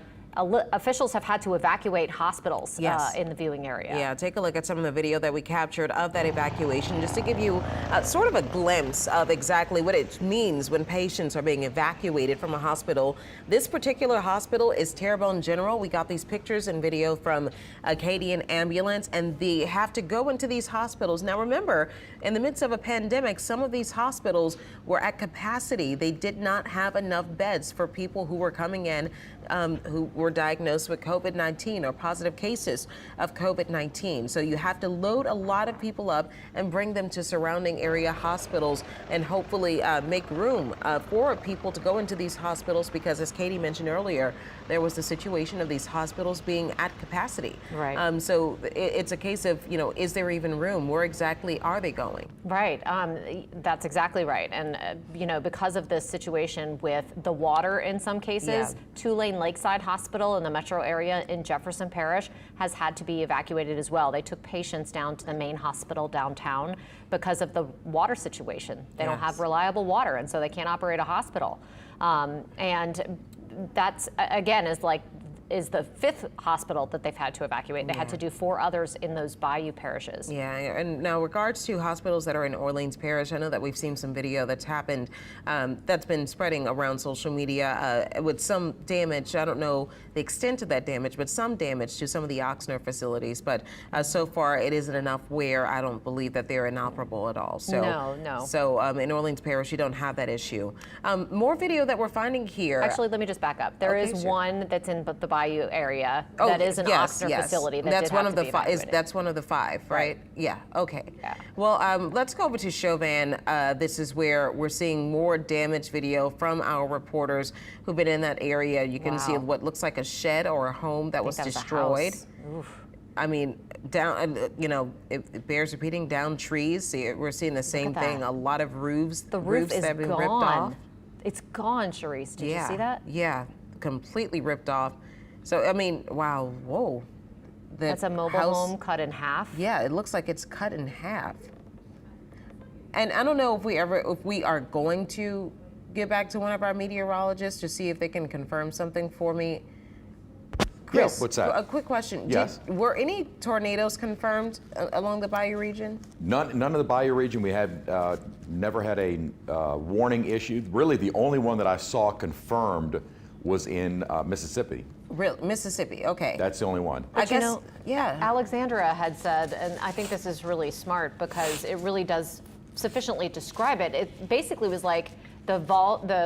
officials have had to evacuate hospitals in the viewing area. Yeah, take a look at some of the video that we captured of that evacuation, just to give you sort of a glimpse of exactly what it means when patients are being evacuated from a hospital. This particular hospital is Terrebonne General. We got these pictures and video from Acadian Ambulance, and they have to go into these hospitals. Now remember, in the midst of a pandemic, some of these hospitals were at capacity. They did not have enough beds for people who were coming in who were diagnosed with COVID-19 or positive cases of COVID-19. So you have to load a lot of people up and bring them to surrounding area hospitals and hopefully make room for people to go into these hospitals, because as Katie mentioned earlier, there was the situation of these hospitals being at capacity. Right. So it's a case of, is there even room? Where exactly are they going? Right. That's exactly right. And, because of this situation with the water in some cases, Tulane Lakeside Hospital in the metro area in Jefferson Parish has had to be evacuated as well. They took patients down to the main hospital downtown because of the water situation. They don't have reliable water, and so they can't operate a hospital. And that's, again, is like is the 5th hospital that they've had to evacuate. They had to do 4 others in those bayou parishes. Yeah, and now regards to hospitals that are in Orleans Parish, I know that we've seen some video that's happened that's been spreading around social media with some damage. I don't know the extent of that damage, but some damage to some of the Oxnard facilities. But so far, it isn't enough where I don't believe that they're inoperable at all. So, No. So in Orleans Parish, you don't have that issue. More video that we're finding here. Actually, let me just back up. There is one that's in the bayou area Oh, that is an Oxnard facility. That's one of the 5. That's one of the 5, right? Yeah. Okay. Yeah. Well, let's go over to Chauvin. This is where we're seeing more damage video from our reporters who've been in that area. You can see what looks like a shed or a home that was destroyed. I mean, down, it bears repeating, down trees. See, we're seeing the same thing. A lot of roofs. The roof is that have been gone. ripped off. It's gone, Charisse. Did you see that? Yeah, completely ripped off. So, I mean, wow, whoa. That's a mobile home cut in half. Yeah, it looks like it's cut in half. And I don't know if we are going to get back to one of our meteorologists to see if they can confirm something for me. Chris, what's that? A quick question. Yes. Were any tornadoes confirmed along the bayou region? None of the bayou region. We had never had a warning issued. Really, the only one that I saw confirmed was in Mississippi. Mississippi, okay. That's the only one. But Alexandra had said, and I think this is really smart because it really does sufficiently describe it. It basically was like the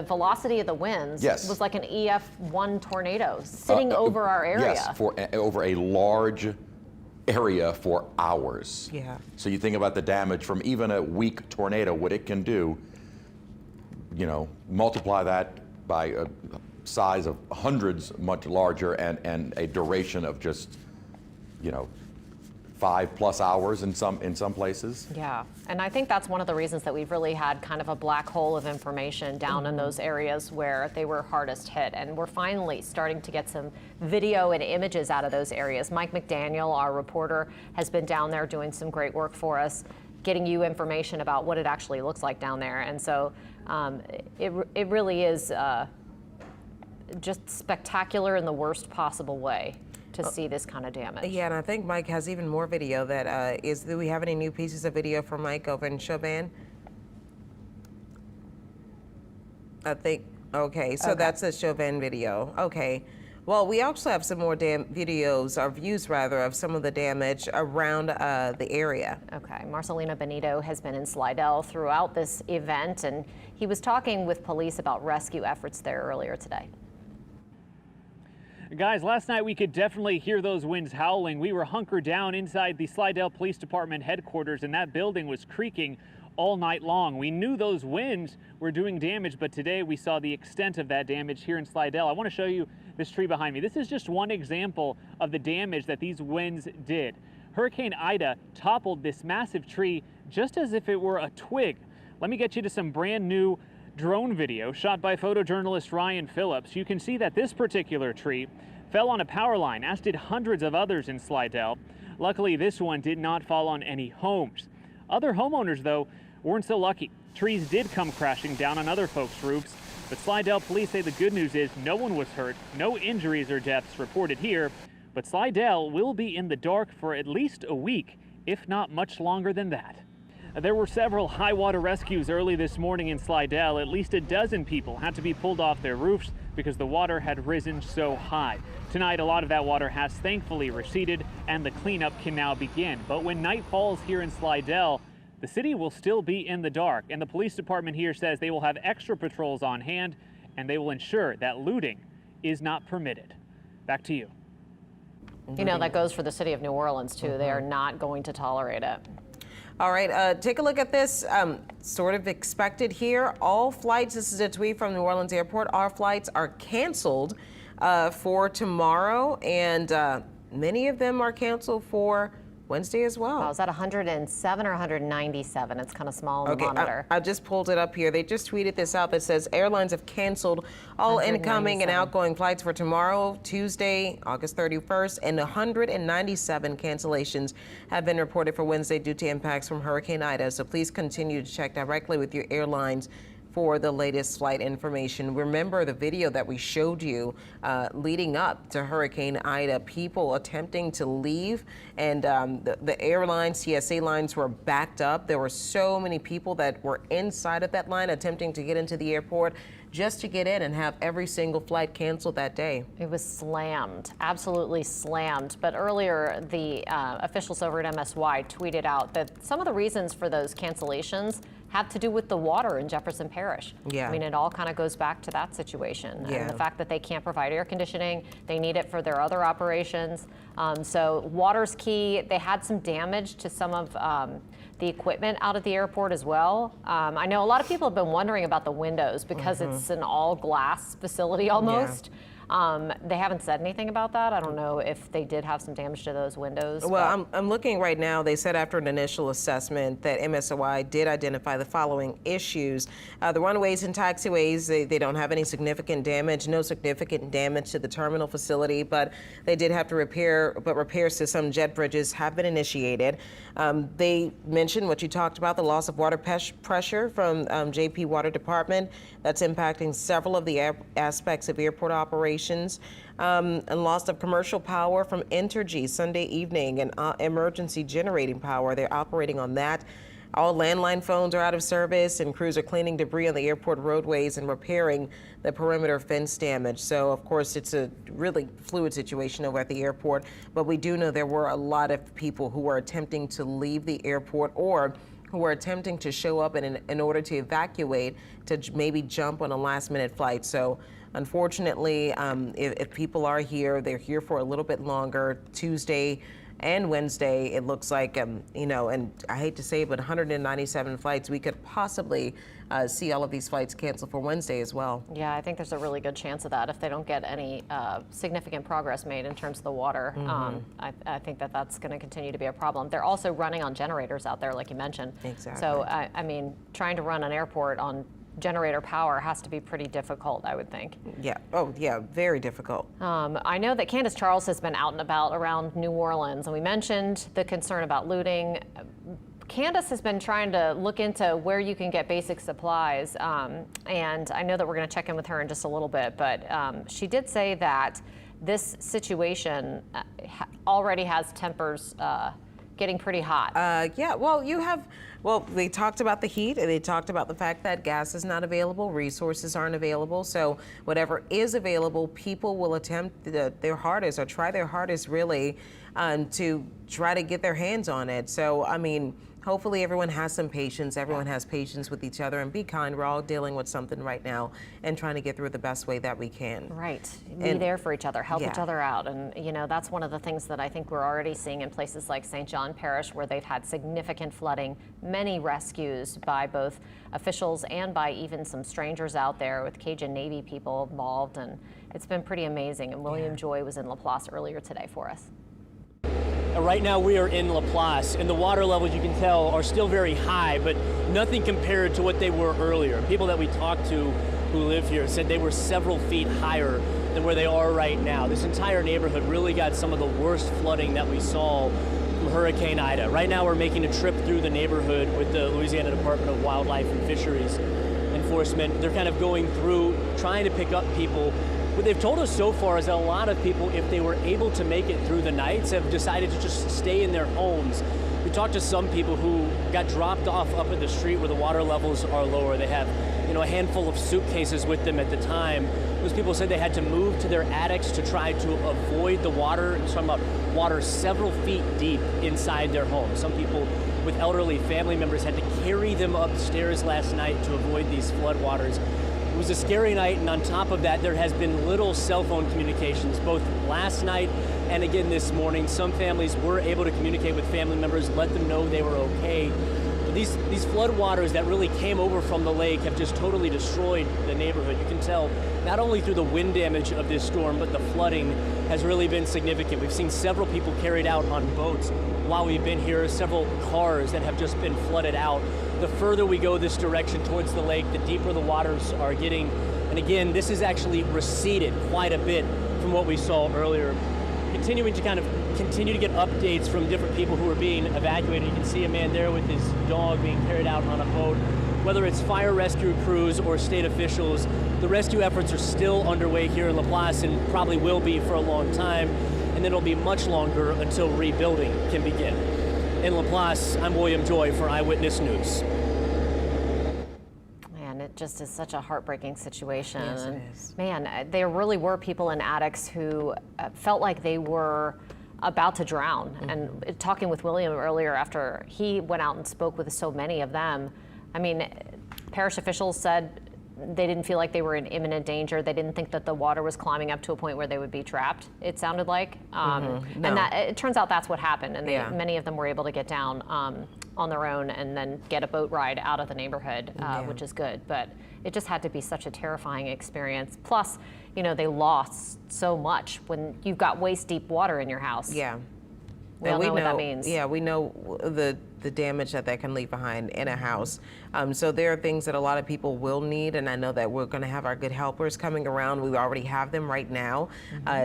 velocity of the winds was like an EF1 tornado sitting over our area. Yes, over a large area for hours. Yeah. So you think about the damage from even a weak tornado, what it can do, multiply that by a size of hundreds much larger and a duration of just, 5+ hours in some places. Yeah, and I think that's one of the reasons that we've really had kind of a black hole of information down in those areas where they were hardest hit. And we're finally starting to get some video and images out of those areas. Mike McDaniel, our reporter, has been down there doing some great work for us, getting you information about what it actually looks like down there. And so it really is just spectacular in the worst possible way to see this kind of damage. Yeah, and I think Mike has even more video that do we have any new pieces of video from Mike over in Chauvin? I think, okay, so that's a Chauvin video. Okay. Well, we also have some more videos, or views rather, of some of the damage around the area. Okay, Marcelino Benito has been in Slidell throughout this event, and he was talking with police about rescue efforts there earlier today. Guys, last night we could definitely hear those winds howling. We were hunkered down inside the Slidell Police Department headquarters, and that building was creaking all night long. We knew those winds were doing damage, but today we saw the extent of that damage here in Slidell. I want to show you this tree behind me. This is just one example of the damage that these winds did. Hurricane Ida toppled this massive tree just as if it were a twig. Let me get you to some brand new drone video shot by photojournalist Ryan Phillips. You can see that this particular tree fell on a power line, as did hundreds of others in Slidell. Luckily, this one did not fall on any homes. Other homeowners, though, weren't so lucky. Trees did come crashing down on other folks' roofs, but Slidell police say the good news is no one was hurt, no injuries or deaths reported here, but Slidell will be in the dark for at least a week, if not much longer than that. There were several high water rescues early this morning in Slidell. At least a dozen people had to be pulled off their roofs because the water had risen so high. Tonight, a lot of that water has thankfully receded and the cleanup can now begin. But when night falls here in Slidell, the city will still be in the dark, and the police department here says they will have extra patrols on hand and they will ensure that looting is not permitted. Back to you. You know, that goes for the city of New Orleans too. They are not going to tolerate it. All right, take a look at this. Sort of expected here. All flights, this is a tweet from New Orleans Airport, all flights are canceled for tomorrow, and many of them are canceled for Wednesday as well. Wow, is that 107 or 197? It's kind of small on the monitor. I just pulled it up here. They just tweeted this out that says airlines have canceled all incoming and outgoing flights for tomorrow, Tuesday, August 31st, and 197 cancellations have been reported for Wednesday due to impacts from Hurricane Ida. So please continue to check directly with your airlines for the latest flight information. Remember the video that we showed you leading up to Hurricane Ida, people attempting to leave, and the airlines, TSA lines were backed up. There were so many people that were inside of that line attempting to get into the airport just to get in and have every single flight canceled that day. It was slammed, absolutely slammed. But earlier, the officials over at MSY tweeted out that some of the reasons for those cancellations have to do with the water in Jefferson Parish. Yeah. I mean, it all kind of goes back to that situation. Yeah. And the fact that they can't provide air conditioning, they need it for their other operations. So water's key. They had some damage to some of the equipment out at the airport as well. I know a lot of people have been wondering about the windows because it's an all glass facility almost. They haven't said anything about that. I don't know if they did have some damage to those windows. Well, I'm looking right now. They said after an initial assessment that MSOI did identify the following issues. The runways and taxiways, they don't have any significant damage, no significant damage to the terminal facility, but they did have to repairs to some jet bridges have been initiated. They mentioned what you talked about, the loss of water pressure from JP Water Department. That's impacting several of the aspects of airport operations. And loss of commercial power from Entergy Sunday evening and emergency generating power. They're operating on that. All landline phones are out of service, and crews are cleaning debris on the airport roadways and repairing the perimeter fence damage. So, of course, it's a really fluid situation over at the airport, but we do know there were a lot of people who were attempting to leave the airport or who were attempting to show up in order to evacuate, to maybe jump on a last-minute flight. So, unfortunately, if people are here, they're here for a little bit longer. Tuesday and Wednesday, it looks like, you know, and I hate to say it, but 197 flights. We could possibly see all of these flights canceled for Wednesday as well. Yeah, I think there's a really good chance of that if they don't get any significant progress made in terms of the water. I think that that's going to continue to be a problem. They're also running on generators out there, like you mentioned. Exactly. So, I mean, trying to run an airport on generator power has to be pretty difficult, I would think. Yeah. Oh, yeah. Very difficult. I know that Candace Charles has been out and about around New Orleans, and we mentioned the concern about looting. Candace has been trying to look into where you can get basic supplies, and I know that we're going to check in with her in just a little bit, but she did say that this situation already has tempers getting pretty hot. Yeah, well, they talked about the heat, and they talked about the fact that gas is not available, resources aren't available. So whatever is available, people will attempt their hardest, or try their hardest really, to try to get their hands on it. So, I mean, hopefully everyone has some patience. Everyone has patience with each other, and be kind. We're all dealing with something right now and trying to get through it the best way that we can. Right. Be there for each other, help each other out. And, you know, that's one of the things that I think we're already seeing in places like St. John Parish, where they've had significant flooding, many rescues by both officials and by even some strangers out there, with Cajun Navy people involved. And it's been pretty amazing. And William Joy was in Laplace earlier today for us. Right now we are in Laplace, and the water levels, you can tell, are still very high, but nothing compared to what they were earlier. People that we talked to who live here said they were several feet higher than where they are right now. This entire neighborhood really got some of the worst flooding that we saw from Hurricane Ida. Right now we're making a trip through the neighborhood with the Louisiana Department of Wildlife and Fisheries Enforcement. They're kind of going through, trying to pick up people. What they've told us so far is that a lot of people, if they were able to make it through the nights, have decided to just stay in their homes. We talked to some people who got dropped off up in the street where the water levels are lower. They have, you know, a handful of suitcases with them at the time. Those people said they had to move to their attics to try to avoid the water. It's talking about water several feet deep inside their homes. Some people with elderly family members had to carry them upstairs last night to avoid these floodwaters. It was a scary night, and on top of that, there has been little cell phone communications, both last night and again this morning. Some families were able to communicate with family members, let them know they were okay. But these floodwaters that really came over from the lake have just totally destroyed the neighborhood. You can tell not only through the wind damage of this storm, but the flooding has really been significant. We've seen several people carried out on boats while we've been here, several cars that have just been flooded out. The further we go this direction towards the lake, the deeper the waters are getting. And again, this has actually receded quite a bit from what we saw earlier. Continuing to kind of continue to get updates from different people who are being evacuated. You can see a man there with his dog being carried out on a boat. whether it's fire rescue crews or state officials, the rescue efforts are still underway here in Laplace and probably will be for a long time, and it'll be much longer until rebuilding can begin. In Laplace, I'm William Joy for Eyewitness News. Man, it just is such a heartbreaking situation. Yes, it is. Man, there really were people in attics who felt like they were about to drown. And talking with William earlier after he went out and spoke with so many of them, I mean, parish officials said they didn't feel like they were in imminent danger. They didn't think that the water was climbing up to a point where they would be trapped, it sounded like. And that, it turns out that's what happened. And many of them were able to get down on their own and then get a boat ride out of the neighborhood, which is good. But it just had to be such a terrifying experience. Plus, you know, they lost so much when you've got waist-deep water in your house. Yeah. We all know what that means. Yeah, we know the damage that can leave behind in a house. So there are things that a lot of people will need, and I know that we're going to have our good helpers coming around. We already have them right now,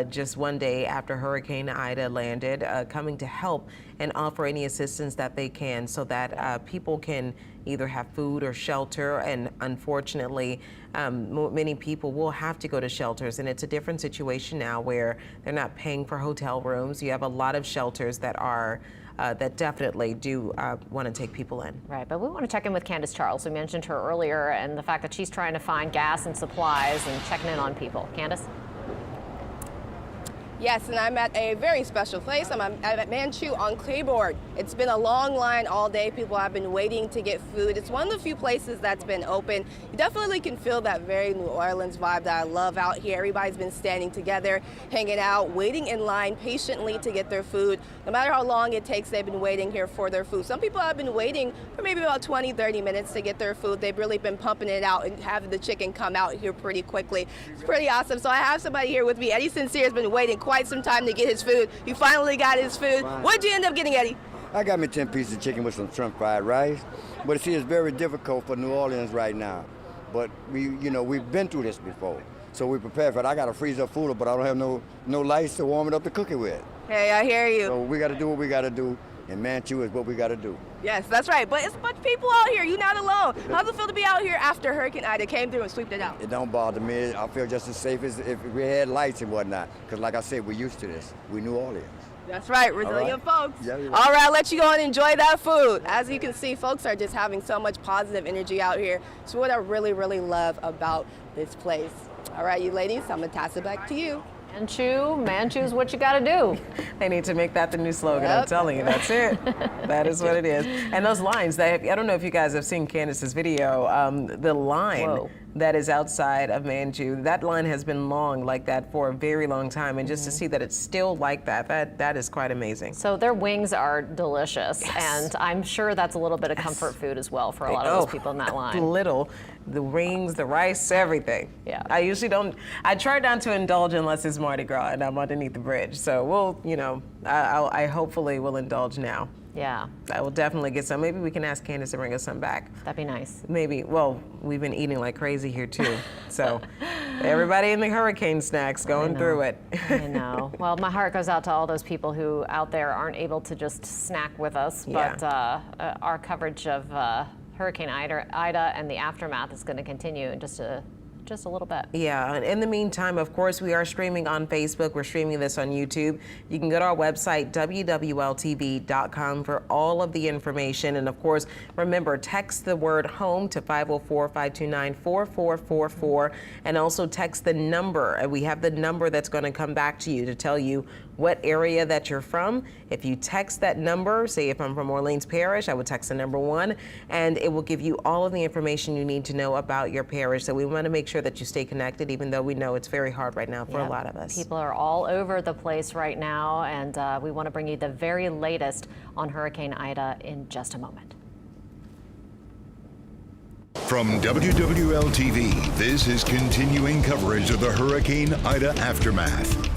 just one day after Hurricane Ida landed, coming to help and offer any assistance that they can so that people can either have food or shelter. And unfortunately, many people will have to go to shelters, and it's a different situation now where they're not paying for hotel rooms. You have a lot of shelters that are that definitely do want to take people in. Right, but we want to check in with Candace Charles. We mentioned her earlier and the fact that she's trying to find gas and supplies and checking in on people. Candace? Yes, and I'm at a very special place. I'm at Manchu on Claiborne. It's been a long line all day. People have been waiting to get food. It's one of the few places that's been open. You definitely can feel that very New Orleans vibe that I love out here. Everybody's been standing together, hanging out, waiting in line patiently to get their food. No matter how long it takes, they've been waiting here for their food. Some people have been waiting for maybe about 20, 30 minutes to get their food. They've really been pumping it out and having the chicken come out here pretty quickly. It's pretty awesome. So I have somebody here with me. Eddie Sincere has been waiting quite some time to get his food. You finally got his food. What did you end up getting, Eddie? I got me 10 pieces of chicken with some shrimp fried rice. But see, it's very difficult for New Orleans right now. But we've been through this before. So we prepared for it. I got a freezer full, but I don't have no lights to warm it up to cook it with. Hey, I hear you. So we got to do what we got to do. And Manchu is what we got to do. Yes, that's right. But it's a bunch of people out here. You're not alone. How's it feel to be out here after Hurricane Ida came through and swept it out? It don't bother me. I feel just as safe as if we had lights and whatnot. Because like I said, we're used to this. We New Orleans. That's right, resilient folks. Yeah, right. All right, I'll let you go and enjoy that food. As you can see, folks are just having so much positive energy out here. It's what I really, really love about this place. All right, you ladies, I'm going to toss it back to you. Manchu's what you got to do. They need to make that the new slogan. I'm telling you, that's it. That is what it is. And those lines, I don't know if you guys have seen Candace's video, the line that is outside of Manchu, that line has been long like that for a very long time. And just to see that it's still like that is quite amazing. So their wings are delicious. Yes. And I'm sure that's a little bit of comfort food as well for a lot of those people in that line. The wings, the rice, everything. Yeah. I usually don't, I try not to indulge unless it's Mardi Gras and I'm underneath the bridge. So we'll, I hopefully will indulge now. Yeah. I will definitely get some. Maybe we can ask Candace to bring us some back. That'd be nice. Maybe. Well, we've been eating like crazy here too. So everybody in the hurricane snacks going through it. I know. Well, my heart goes out to all those people who out there aren't able to just snack with us. Yeah. But our coverage of Hurricane Ida and the aftermath is going to continue in just a little bit. Yeah, and in the meantime, of course, we are streaming on Facebook. We're streaming this on YouTube. You can go to our website, WWLTV.com, for all of the information. And of course, remember, text the word HOME to 504-529-4444, and also text the number. And we have the number that's going to come back to you to tell you what area that you're from. If you text that number, say if I'm from Orleans Parish, I would text the number 1, and it will give you all of the information you need to know about your parish. So we want to make sure that you stay connected, even though we know it's very hard right now for a lot of us. People are all over the place right now, and we want to bring you the very latest on Hurricane Ida in just a moment. From WWL-TV, this is continuing coverage of the Hurricane Ida aftermath.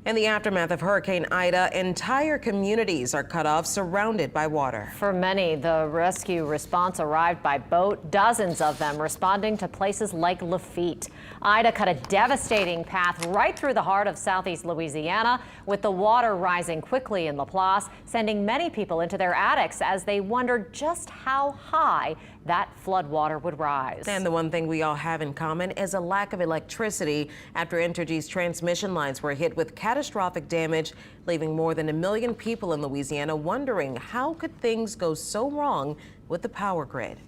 In the aftermath of Hurricane Ida, entire communities are cut off, surrounded by water. For many, the rescue response arrived by boat, dozens of them responding to places like Lafitte. Ida cut a devastating path right through the heart of southeast Louisiana, with the water rising quickly in Laplace, sending many people into their attics as they wondered just how high that flood water would rise. And the one thing we all have in common is a lack of electricity after Entergy's transmission lines were hit with catastrophic damage, leaving more than 1 million people in Louisiana wondering how could things go so wrong with the power grid.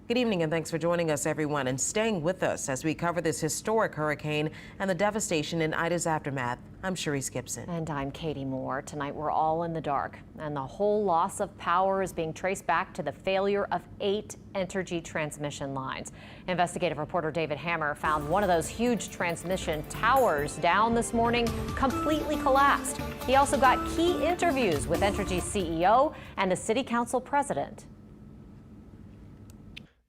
Good evening and thanks for joining us, everyone, and staying with us as we cover this historic hurricane and the devastation in Ida's aftermath. I'm Sharice Gibson. And I'm Katie Moore. Tonight we're all in the dark, and the whole loss of power is being traced back to the failure of 8 Entergy transmission lines. Investigative reporter David Hammer found one of those huge transmission towers down this morning completely collapsed. He also got key interviews with Entergy's CEO and the city council president.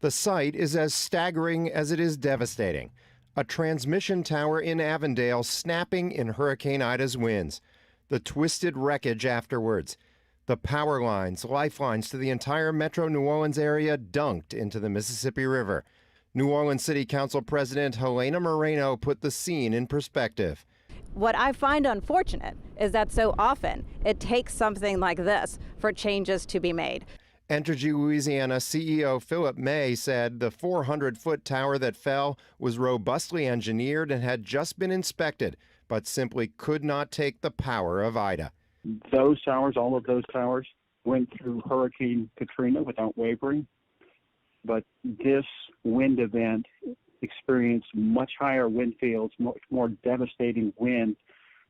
The sight is as staggering as it is devastating. A transmission tower in Avondale snapping in Hurricane Ida's winds. The twisted wreckage afterwards. The power lines, lifelines to the entire metro New Orleans area dunked into the Mississippi River. New Orleans City Council President Helena Moreno put the scene in perspective. What I find unfortunate is that so often it takes something like this for changes to be made. Entergy Louisiana CEO Philip May said the 400-foot tower that fell was robustly engineered and had just been inspected, but simply could not take the power of Ida. Those towers, all of those towers, went through Hurricane Katrina without wavering, but this wind event experienced much higher wind fields, much more devastating wind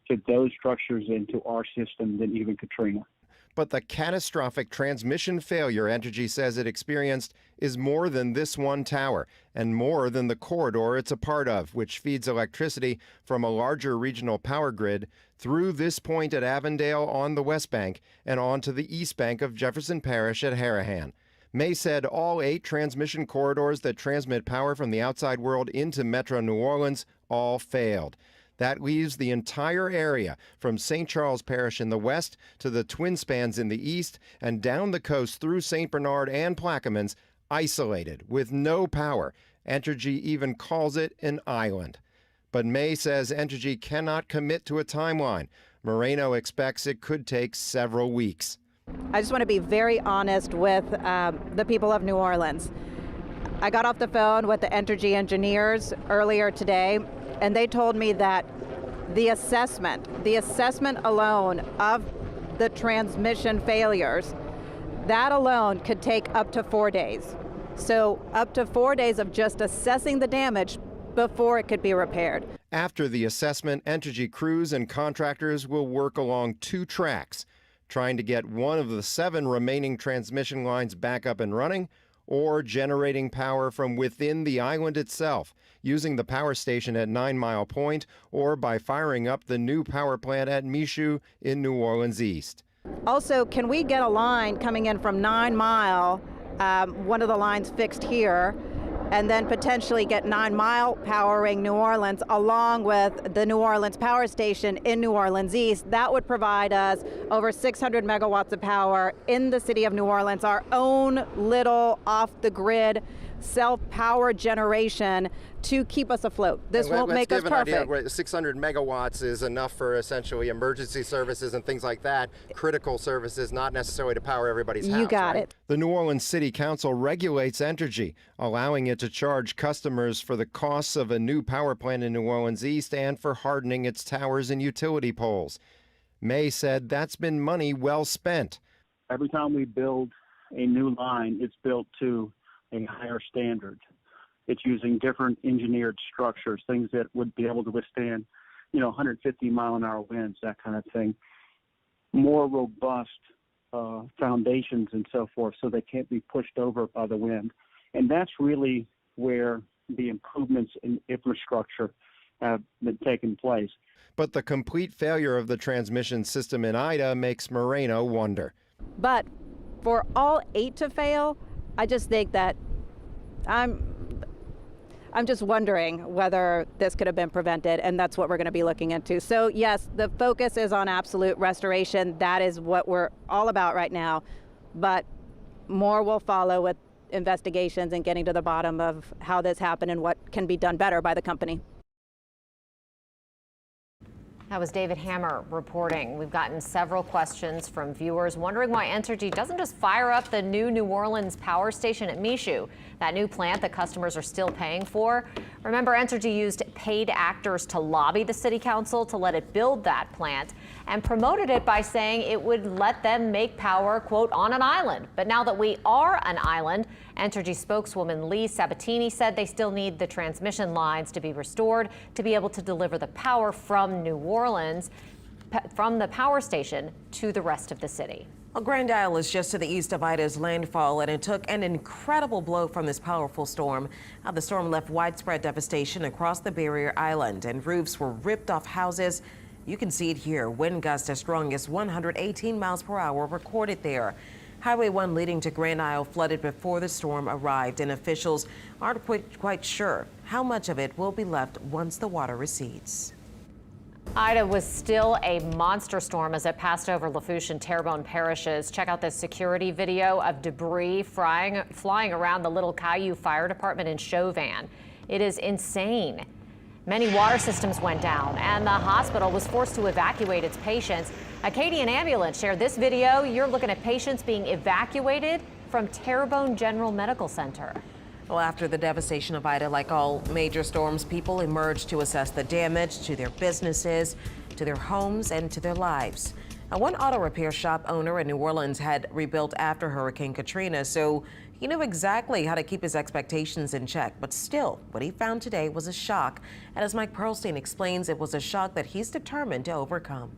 to those structures and to our system than even Katrina. But the catastrophic transmission failure Entergy says it experienced is more than this one tower and more than the corridor it's a part of, which feeds electricity from a larger regional power grid through this point at Avondale on the West Bank and onto the East Bank of Jefferson Parish at Harahan. May said all 8 transmission corridors that transmit power from the outside world into Metro New Orleans all failed. That leaves the entire area from St. Charles Parish in the west to the Twin Spans in the east and down the coast through St. Bernard and Plaquemines, isolated with no power. Entergy even calls it an island. But May says Entergy cannot commit to a timeline. Moreno expects it could take several weeks. I just want to be very honest with the people of New Orleans. I got off the phone with the Entergy engineers earlier today, and they told me that the assessment alone of the transmission failures, that alone could take up to 4 days. So up to 4 days of just assessing the damage before it could be repaired. After the assessment, Entergy crews and contractors will work along 2 tracks, trying to get one of the 7 remaining transmission lines back up and running, or generating power from within the island itself, using the power station at 9 Mile Point, or by firing up the new power plant at Michoud in New Orleans East. Also, can we get a line coming in from 9 Mile, one of the lines fixed here, and then potentially get 9 Mile powering New Orleans along with the New Orleans power station in New Orleans East? That would provide us over 600 megawatts of power in the city of New Orleans, our own little off-the-grid self-power generation to keep us afloat. This won't make us perfect. Idea, 600 megawatts is enough for essentially emergency services and things like that, critical services, not necessarily to power everybody's house. You got right? it. The New Orleans City Council regulates Entergy, allowing it to charge customers for the costs of a new power plant in New Orleans East and for hardening its towers and utility poles. May said that's been money well spent. Every time we build a new line, it's built to a higher standard. It's using different engineered structures, things that would be able to withstand, 150-mile-an-hour winds, that kind of thing. More robust foundations and so forth, so they can't be pushed over by the wind. And that's really where the improvements in infrastructure have been taking place. But the complete failure of the transmission system in Ida makes Moreno wonder. But for all 8 to fail, I just think that I'm I'm just wondering whether this could have been prevented, and that's what we're going to be looking into. So yes, the focus is on absolute restoration. That is what we're all about right now, but more will follow with investigations and getting to the bottom of how this happened and what can be done better by the company. That was David Hammer reporting. We've gotten several questions from viewers wondering why Entergy doesn't just fire up the new New Orleans power station at Michoud, that new plant that customers are still paying for. Remember, Entergy used paid actors to lobby the city council to let it build that plant and promoted it by saying it would let them make power, quote, on an island. But now that we are an island, Entergy spokeswoman Lee Sabatini said they still need the transmission lines to be restored to be able to deliver the power from New Orleans, from the power station to the rest of the city. Well, Grand Isle is just to the east of Ida's landfall, and it took an incredible blow from this powerful storm. The storm left widespread devastation across the barrier island, and roofs were ripped off houses. You can see it here. Wind gusts as strong as 118 miles per hour recorded there. Highway 1 leading to Grand Isle flooded before the storm arrived, and officials aren't quite sure how much of it will be left once the water recedes. Ida was still a monster storm as it passed over Lafourche and Terrebonne parishes. Check out this security video of debris flying around the Little Caillou Fire Department in Chauvin. It is insane. Many water systems went down, and the hospital was forced to evacuate its patients. Acadian Ambulance shared this video. You're looking at patients being evacuated from Terrebonne General Medical Center. Well, after the devastation of Ida, like all major storms, people emerged to assess the damage to their businesses, to their homes, and to their lives. Now, one auto repair shop owner in New Orleans had rebuilt after Hurricane Katrina, so he knew exactly how to keep his expectations in check. But still, what he found today was a shock. And as Mike Pearlstein explains, it was a shock that he's determined to overcome.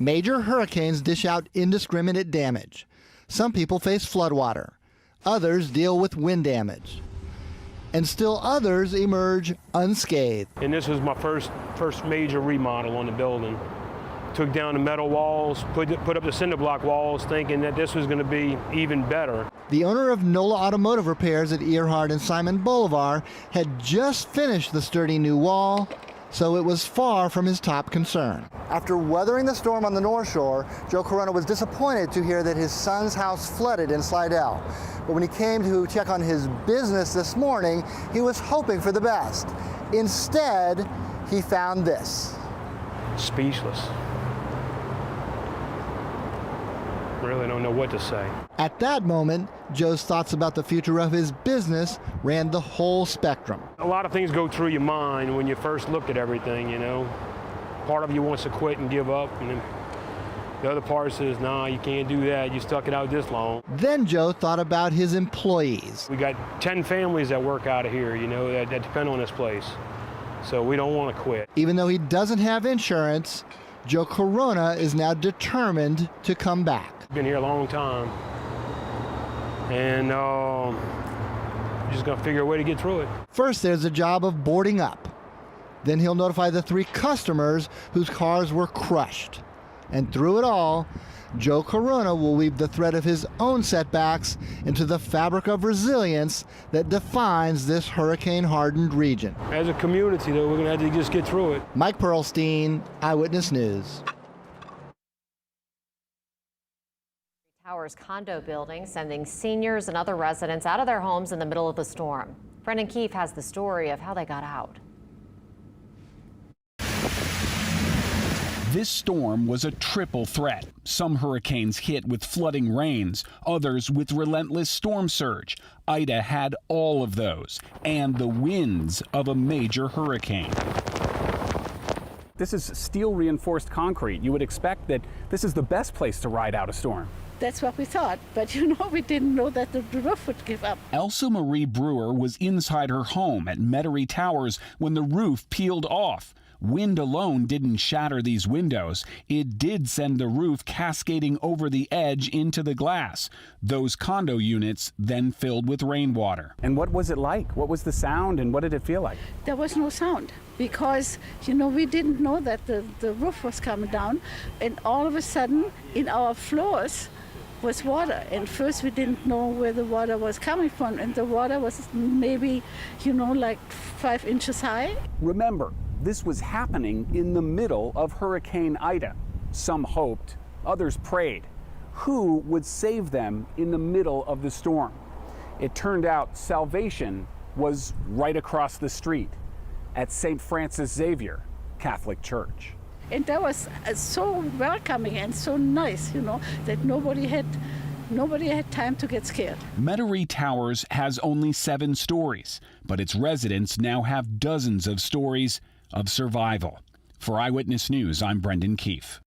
Major hurricanes dish out indiscriminate damage. Some people face floodwater. Others deal with wind damage. And still others emerge unscathed. And this was my first major remodel on the building. Took down the metal walls, put up the cinder block walls, thinking that this was going to be even better. The owner of NOLA Automotive Repairs at Earhart and Simon Boulevard had just finished the sturdy new wall, so it was far from his top concern. After weathering the storm on the North Shore, Joe Corona was disappointed to hear that his son's house flooded in Slidell. But when he came to check on his business this morning, he was hoping for the best. Instead, he found this. Speechless. Really don't know what to say. At that moment, Joe's thoughts about the future of his business ran the whole spectrum. A lot of things go through your mind when you first look at everything, you know. Part of you wants to quit and give up, and then the other part says, nah, you can't do that. You stuck it out this long. Then Joe thought about his employees. We got 10 families that work out of here, you know, that depend on this place. So we don't want to quit. Even though he doesn't have insurance, Joe Corona is now determined to come back. Been here a long time, and just gonna figure a way to get through it. First, there's the job of boarding up. Then he'll notify the 3 customers whose cars were crushed. And through it all, Joe Corona will weave the thread of his own setbacks into the fabric of resilience that defines this hurricane-hardened region. As a community, though, we're gonna have to just get through it. Mike Pearlstein, Eyewitness News. Towers condo building sending seniors and other residents out of their homes in the middle of the storm. Brendan Keefe has the story of how they got out. This storm was a triple threat. Some hurricanes hit with flooding rains, others with relentless storm surge. Ida had all of those, and the winds of a major hurricane. This is steel reinforced concrete. You would expect that this is the best place to ride out a storm. That's what we thought, but we didn't know that the roof would give up. Elsa Marie Brewer was inside her home at Metairie Towers when the roof peeled off. Wind alone didn't shatter these windows. It did send the roof cascading over the edge into the glass. Those condo units then filled with rainwater. And what was it like? What was the sound and what did it feel like? There was no sound because, we didn't know that the roof was coming down. And all of a sudden, in our floors, was water. And first we didn't know where the water was coming from, and the water was maybe, like 5 inches high. Remember, this was happening in the middle of Hurricane Ida. Some hoped, others prayed. Who would save them in the middle of the storm? It turned out salvation was right across the street at St. Francis Xavier Catholic Church. And that was so welcoming and so nice, that nobody had time to get scared. Metairie Towers has only 7 stories, but its residents now have dozens of stories of survival. For Eyewitness News, I'm Brendan Keefe.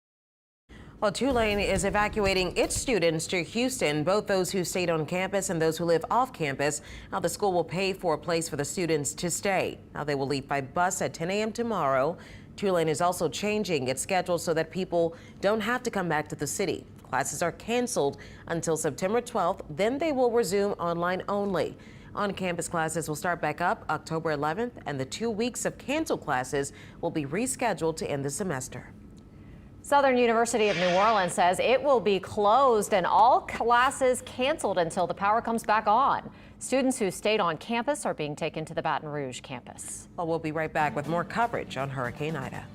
Well, Tulane is evacuating its students to Houston, both those who stayed on campus and those who live off campus. Now, the school will pay for a place for the students to stay. Now, they will leave by bus at 10 a.m. tomorrow. Tulane is also changing its schedule so that people don't have to come back to the city. Classes are canceled until September 12th. Then they will resume online only. On-campus classes will start back up October 11th, and the 2 weeks of canceled classes will be rescheduled to end the semester. Southern University of New Orleans says it will be closed and all classes canceled until the power comes back on. Students who stayed on campus are being taken to the Baton Rouge campus. Well, we'll be right back with more coverage on Hurricane Ida.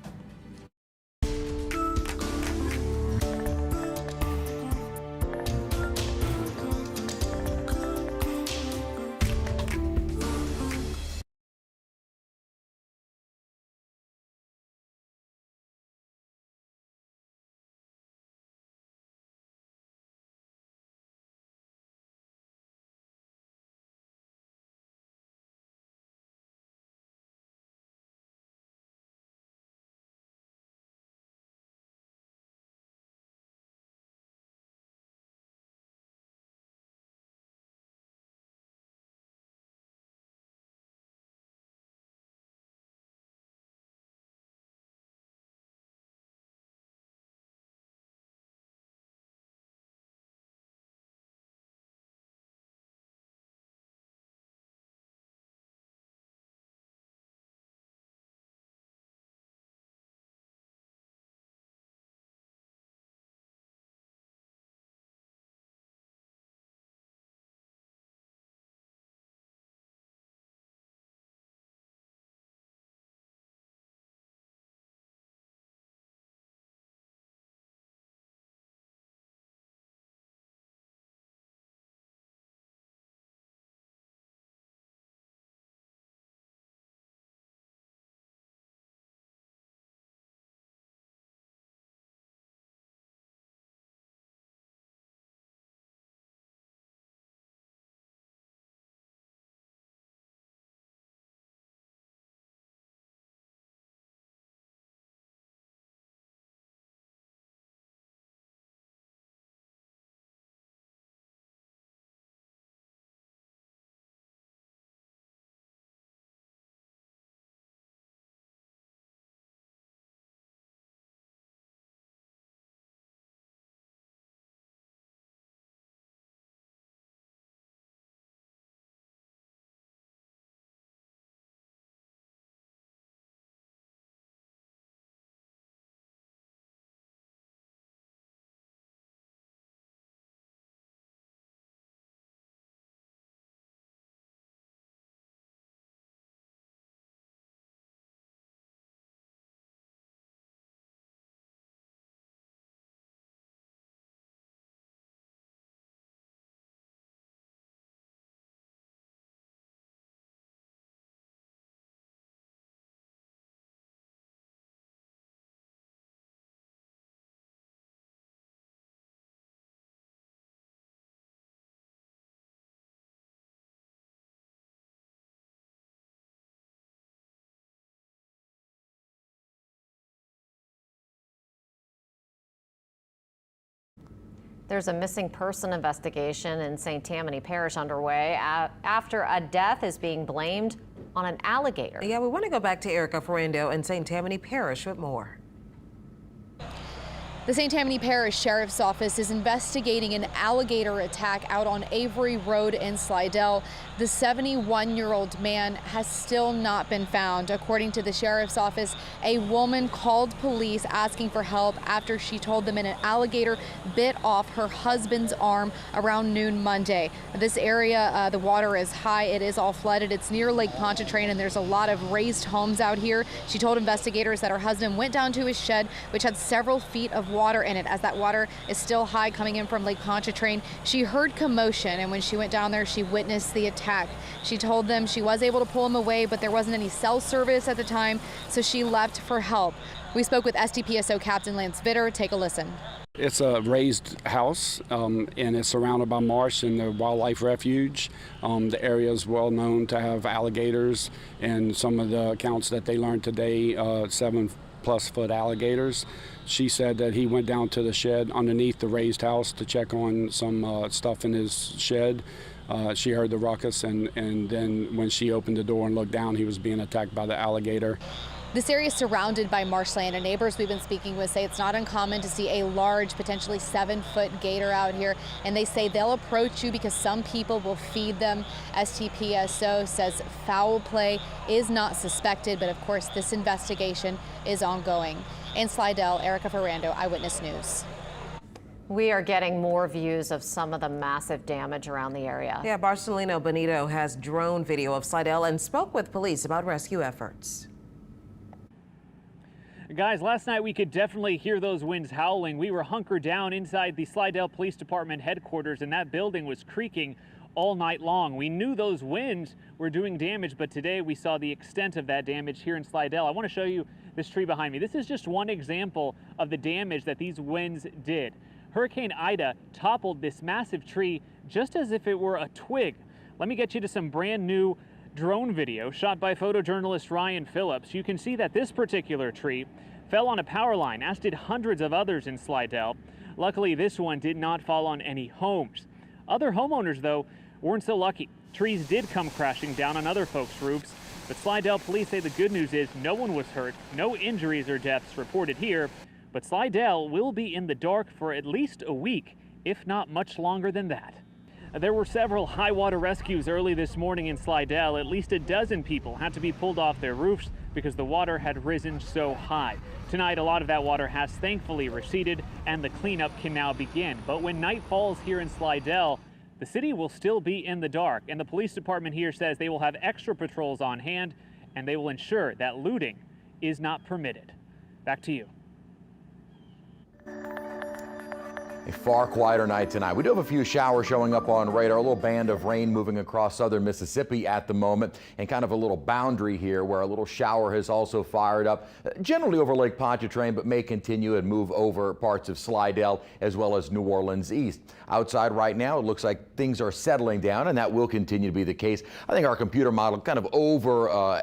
There's a missing person investigation in St. Tammany Parish underway after a death is being blamed on an alligator. Yeah, we want to go back to Erica Ferrando in St. Tammany Parish with more. The St. Tammany Parish Sheriff's Office is investigating an alligator attack out on Avery Road in Slidell. The 71-year-old man has still not been found. According to the Sheriff's Office, a woman called police asking for help after she told them an alligator bit off her husband's arm around noon Monday. This area, the water is high. It is all flooded. It's near Lake Pontchartrain, and there's a lot of raised homes out here. She told investigators that her husband went down to his shed, which had several feet of water in it. As that water is still high coming in from Lake Pontchartrain, she heard commotion, and when she went down there, she witnessed the attack. She told them she was able to pull him away, but there wasn't any cell service at the time, so she left for help. We spoke with STPSO Captain Lance Vitter. Take a listen. It's a raised house, and it's surrounded by marsh and the wildlife refuge. The area is well known to have alligators, and some of the accounts that they learned today, 7+ foot alligators. She said that he went down to the shed underneath the raised house to check on some stuff in his shed. She heard the ruckus, and then when she opened the door and looked down, he was being attacked by the alligator. This area is surrounded by marshland, and neighbors we've been speaking with say it's not uncommon to see a large, potentially 7-foot gator out here, and they say they'll approach you because some people will feed them. STPSO says foul play is not suspected, but of course this investigation is ongoing. In Slidell, Erica Ferrando, Eyewitness News. We are getting more views of some of the massive damage around the area. Yeah, Barcelino Benito has drone video of Slidell and spoke with police about rescue efforts. Guys, last night we could definitely hear those winds howling. We were hunkered down inside the Slidell Police Department headquarters, and that building was creaking all night long. We knew those winds were doing damage, but today we saw the extent of that damage here in Slidell. I want to show you this tree behind me. This is just one example of the damage that these winds did. Hurricane Ida toppled this massive tree just as if it were a twig. Let me get you to some brand new drone video shot by photojournalist Ryan Phillips. You can see that this particular tree fell on a power line, as did hundreds of others in Slidell. Luckily, this one did not fall on any homes. Other homeowners, though, weren't so lucky. Trees did come crashing down on other folks' roofs, but Slidell police say the good news is no one was hurt, no injuries or deaths reported here, but Slidell will be in the dark for at least a week, if not much longer than that. There were several high water rescues early this morning in Slidell. At least a dozen people had to be pulled off their roofs because the water had risen so high. Tonight, a lot of that water has thankfully receded and the cleanup can now begin. But when night falls here in Slidell, the city will still be in the dark, and the police department here says they will have extra patrols on hand and they will ensure that looting is not permitted. Back to you. A far quieter night tonight. We do have a few showers showing up on radar, a little band of rain moving across southern Mississippi at the moment, and kind of a little boundary here where a little shower has also fired up, generally over Lake Pontchartrain, but may continue and move over parts of Slidell as well as New Orleans east. Outside right now, it looks like things are settling down, and that will continue to be the case. I think our computer model kind of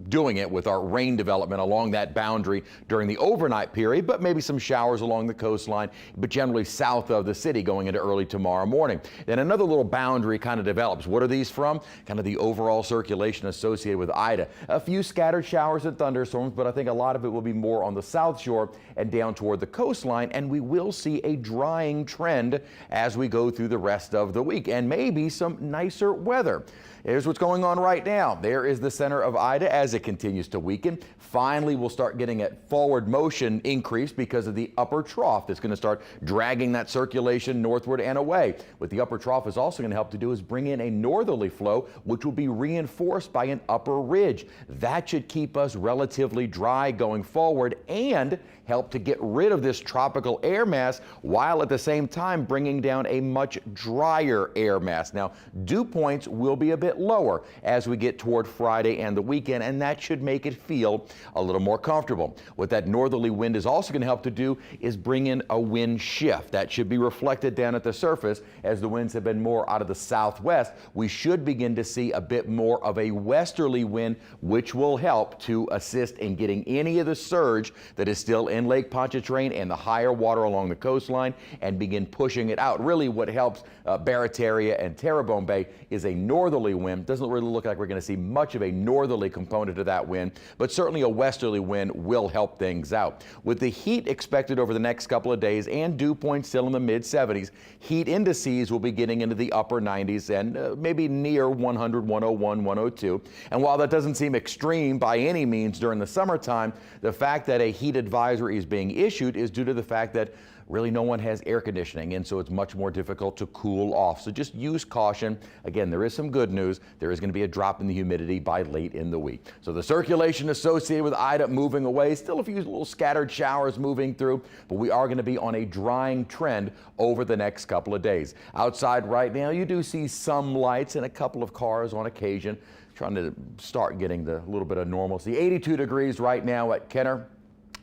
doing it with our rain development along that boundary during the overnight period, but maybe some showers along the coastline, but generally south of the city going into early tomorrow morning. Then another little boundary kind of develops. What are these from? Kind of the overall circulation associated with Ida. A few scattered showers and thunderstorms, but I think a lot of it will be more on the south shore and down toward the coastline, and we will see a drying trend as we go through the rest of the week, and maybe some nicer weather. Here's what's going on right now. There is the center of Ida as it continues to weaken. Finally, we'll start getting a forward motion increase because of the upper trough that's going to start dragging that circulation northward and away. What the upper trough is also going to help to do is bring in a northerly flow, which will be reinforced by an upper ridge. That should keep us relatively dry going forward and help to get rid of this tropical air mass while at the same time bringing down a much drier air mass. Now, dew points will be a bit lower as we get toward Friday and the weekend, and that should make it feel a little more comfortable. What that northerly wind is also going to help to do is bring in a wind shift. That should be reflected down at the surface as the winds have been more out of the southwest. We should begin to see a bit more of a westerly wind, which will help to assist in getting any of the surge that is still in Lake Pontchartrain and the higher water along the coastline and begin pushing it out. Really what helps Barataria and Terrebonne Bay is a northerly wind. Doesn't really look like we're going to see much of a northerly component of that wind, but certainly a westerly wind will help things out. With the heat expected over the next couple of days and dew points still in the mid-70s, heat indices will be getting into the upper 90s and maybe near 100, 101, 102. And while that doesn't seem extreme by any means during the summertime, the fact that a heat advisory is being issued is due to the fact that really no one has air conditioning, and so it's much more difficult to cool off. So just use caution. Again, there is some good news. There is going to be a drop in the humidity by late in the week. So the circulation associated with Ida moving away, still a few little scattered showers moving through, but we are going to be on a drying trend over the next couple of days. Outside right now, you do see some lights and a couple of cars on occasion, trying to start getting the little bit of normalcy. 82 degrees right now at Kenner,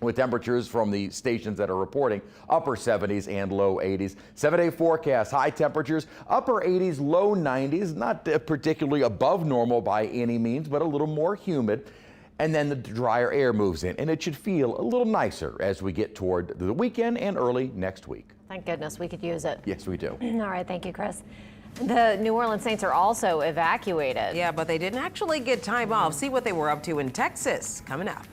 with temperatures from the stations that are reporting upper 70s and low 80s. 7-day forecast, high temperatures, upper 80s, low 90s, not particularly above normal by any means, but a little more humid. And then the drier air moves in, and it should feel a little nicer as we get toward the weekend and early next week. Thank goodness we could use it. Yes, we do. All right, thank you, Chris. The New Orleans Saints are also evacuated. Yeah, but they didn't actually get time off. See what they were up to in Texas coming up.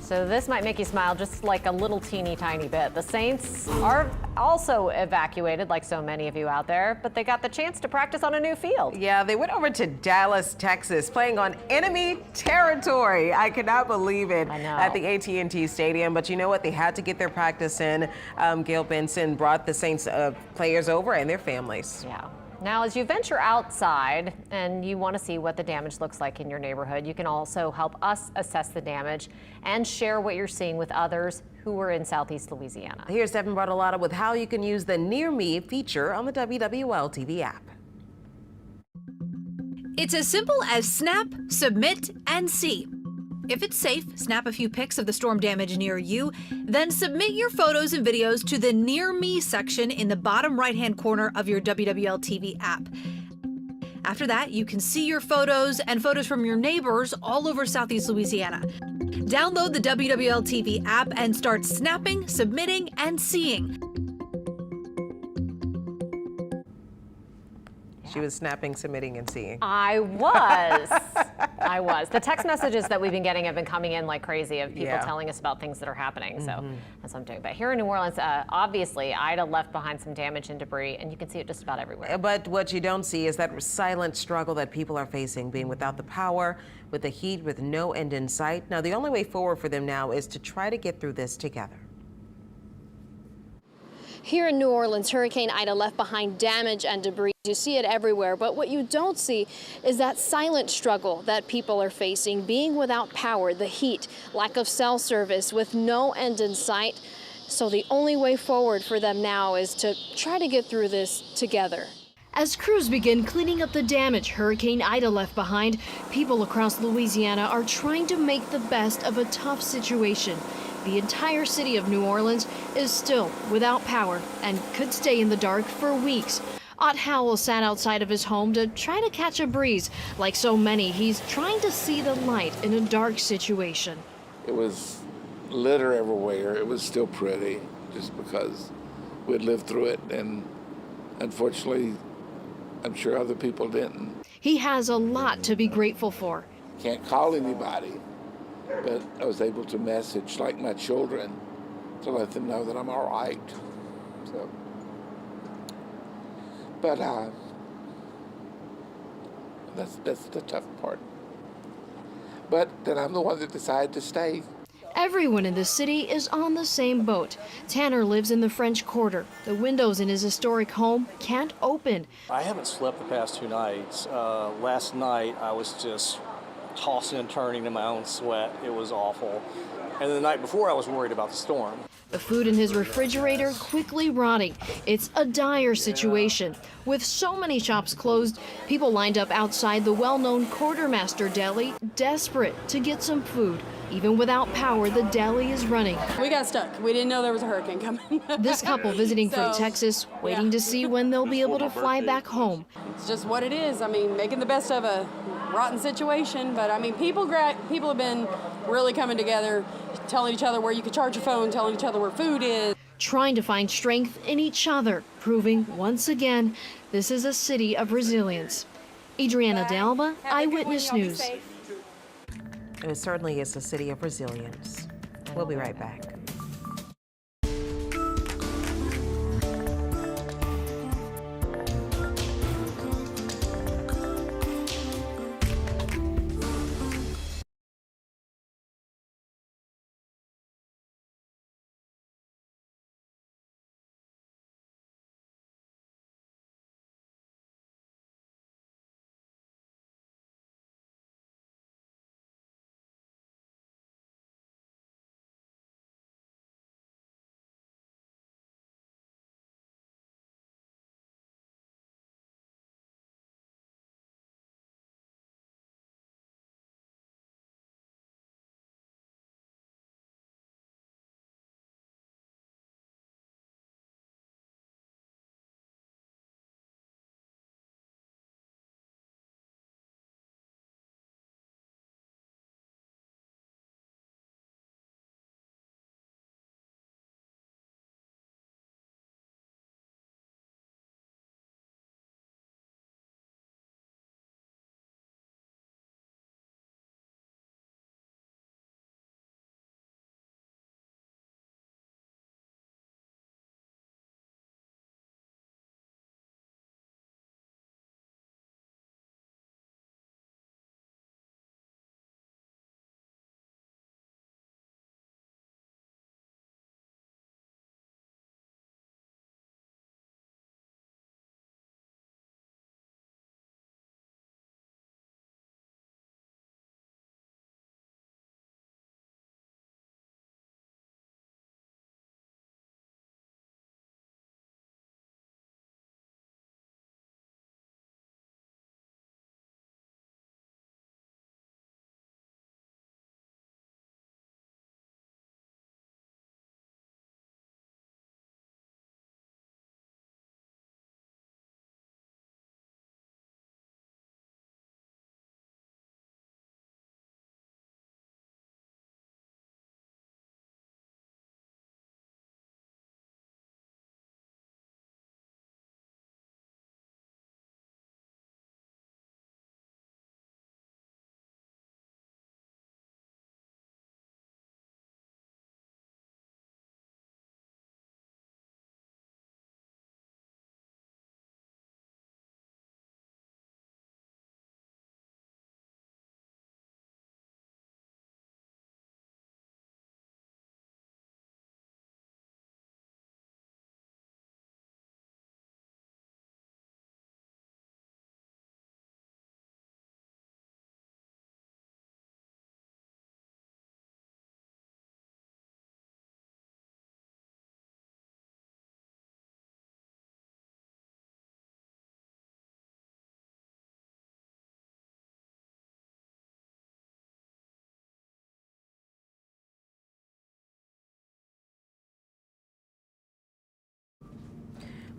So this might make you smile just like a little teeny tiny bit. The Saints are also evacuated, like so many of you out there, but they got the chance to practice on a new field. Yeah, they went over to Dallas, Texas, playing on enemy territory. I cannot believe it. I know. At the AT&T Stadium. But you know what? They had to get their practice in. Gail Benson brought the Saints players over and their families. Yeah. Now, as you venture outside and you want to see what the damage looks like in your neighborhood, you can also help us assess the damage and share what you're seeing with others who are in Southeast Louisiana. Here's Devin Bartolotta with how you can use the Near Me feature on the WWL-TV app. It's as simple as snap, submit, and see. If it's safe, snap a few pics of the storm damage near you, then submit your photos and videos to the Near Me section in the bottom right-hand corner of your WWL-TV app. After that, you can see your photos and photos from your neighbors all over Southeast Louisiana. Download the WWL-TV app and start snapping, submitting, and seeing. She was snapping, submitting, and seeing. I was. I was. The text messages that we've been getting have been coming in like crazy of people telling us about things that are happening. So that's what I'm doing. But here in New Orleans, obviously, Ida left behind some damage and debris, and you can see it just about everywhere. But what you don't see is that silent struggle that people are facing, being without the power, with the heat, with no end in sight. Now, the only way forward for them now is to try to get through this together. Here in New Orleans, Hurricane Ida left behind damage and debris. You see it everywhere, but what you don't see is that silent struggle that people are facing, being without power, the heat, lack of cell service with no end in sight. So the only way forward for them now is to try to get through this together. As crews begin cleaning up the damage Hurricane Ida left behind, people across Louisiana are trying to make the best of a tough situation. The entire city of New Orleans is still without power and could stay in the dark for weeks. Ott Howell sat outside of his home to try to catch a breeze. Like so many, he's trying to see the light in a dark situation. It was litter everywhere. It was still pretty just because we'd lived through it, and unfortunately, I'm sure other people didn't. He has a lot to be grateful for. Can't call anybody, but I was able to message like my children to let them know that I'm all right. So, but that's the tough part. But then I'm the one that decided to stay. Everyone in the city is on the same boat. Tanner lives in the French Quarter. The windows in his historic home can't open. I haven't slept the past 2 nights. Last night I was just tossing and turning in my own sweat. It was awful. And the night before I was worried about the storm. The food in his refrigerator quickly rotting. It's a dire situation. With so many shops closed, people lined up outside the well-known Quartermaster Deli, desperate to get some food. Even without power, the deli is running. We got stuck. We didn't know there was a hurricane coming. This couple visiting from Texas, waiting to see when they'll be able to fly back home. It's just what it is. I mean, making the best of a rotten situation. But I mean, people have been really coming together, telling each other where you could charge your phone, telling each other where food is. Trying to find strength in each other, proving once again this is a city of resilience. Adriana D'Alba, Eyewitness News. It certainly is a city of resilience. We'll be right back.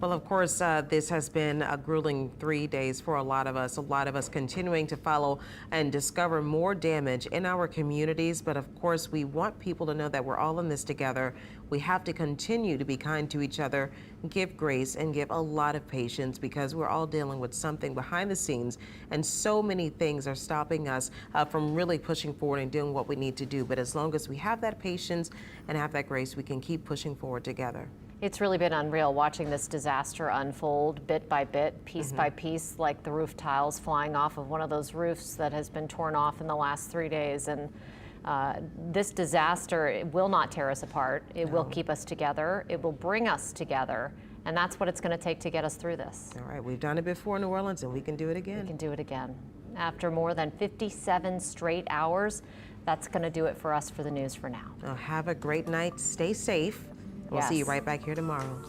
Well, of course, this has been a grueling 3 days for a lot of us continuing to follow and discover more damage in our communities. But of course, we want people to know that we're all in this together. We have to continue to be kind to each other, give grace, and give a lot of patience, because we're all dealing with something behind the scenes, and so many things are stopping us from really pushing forward and doing what we need to do. But as long as we have that patience and have that grace, we can keep pushing forward together. It's really been unreal watching this disaster unfold bit by bit, piece by piece, like the roof tiles flying off of one of those roofs that has been torn off in the last 3 days. And this disaster, it will not tear us apart. It will keep us together. It will bring us together. And that's what it's going to take to get us through this. All right, we've done it before in New Orleans, and we can do it again. We can do it again. After more than 57 straight hours, that's going to do it for us for the news for now. Well, have a great night. Stay safe. We'll see you right back here tomorrow.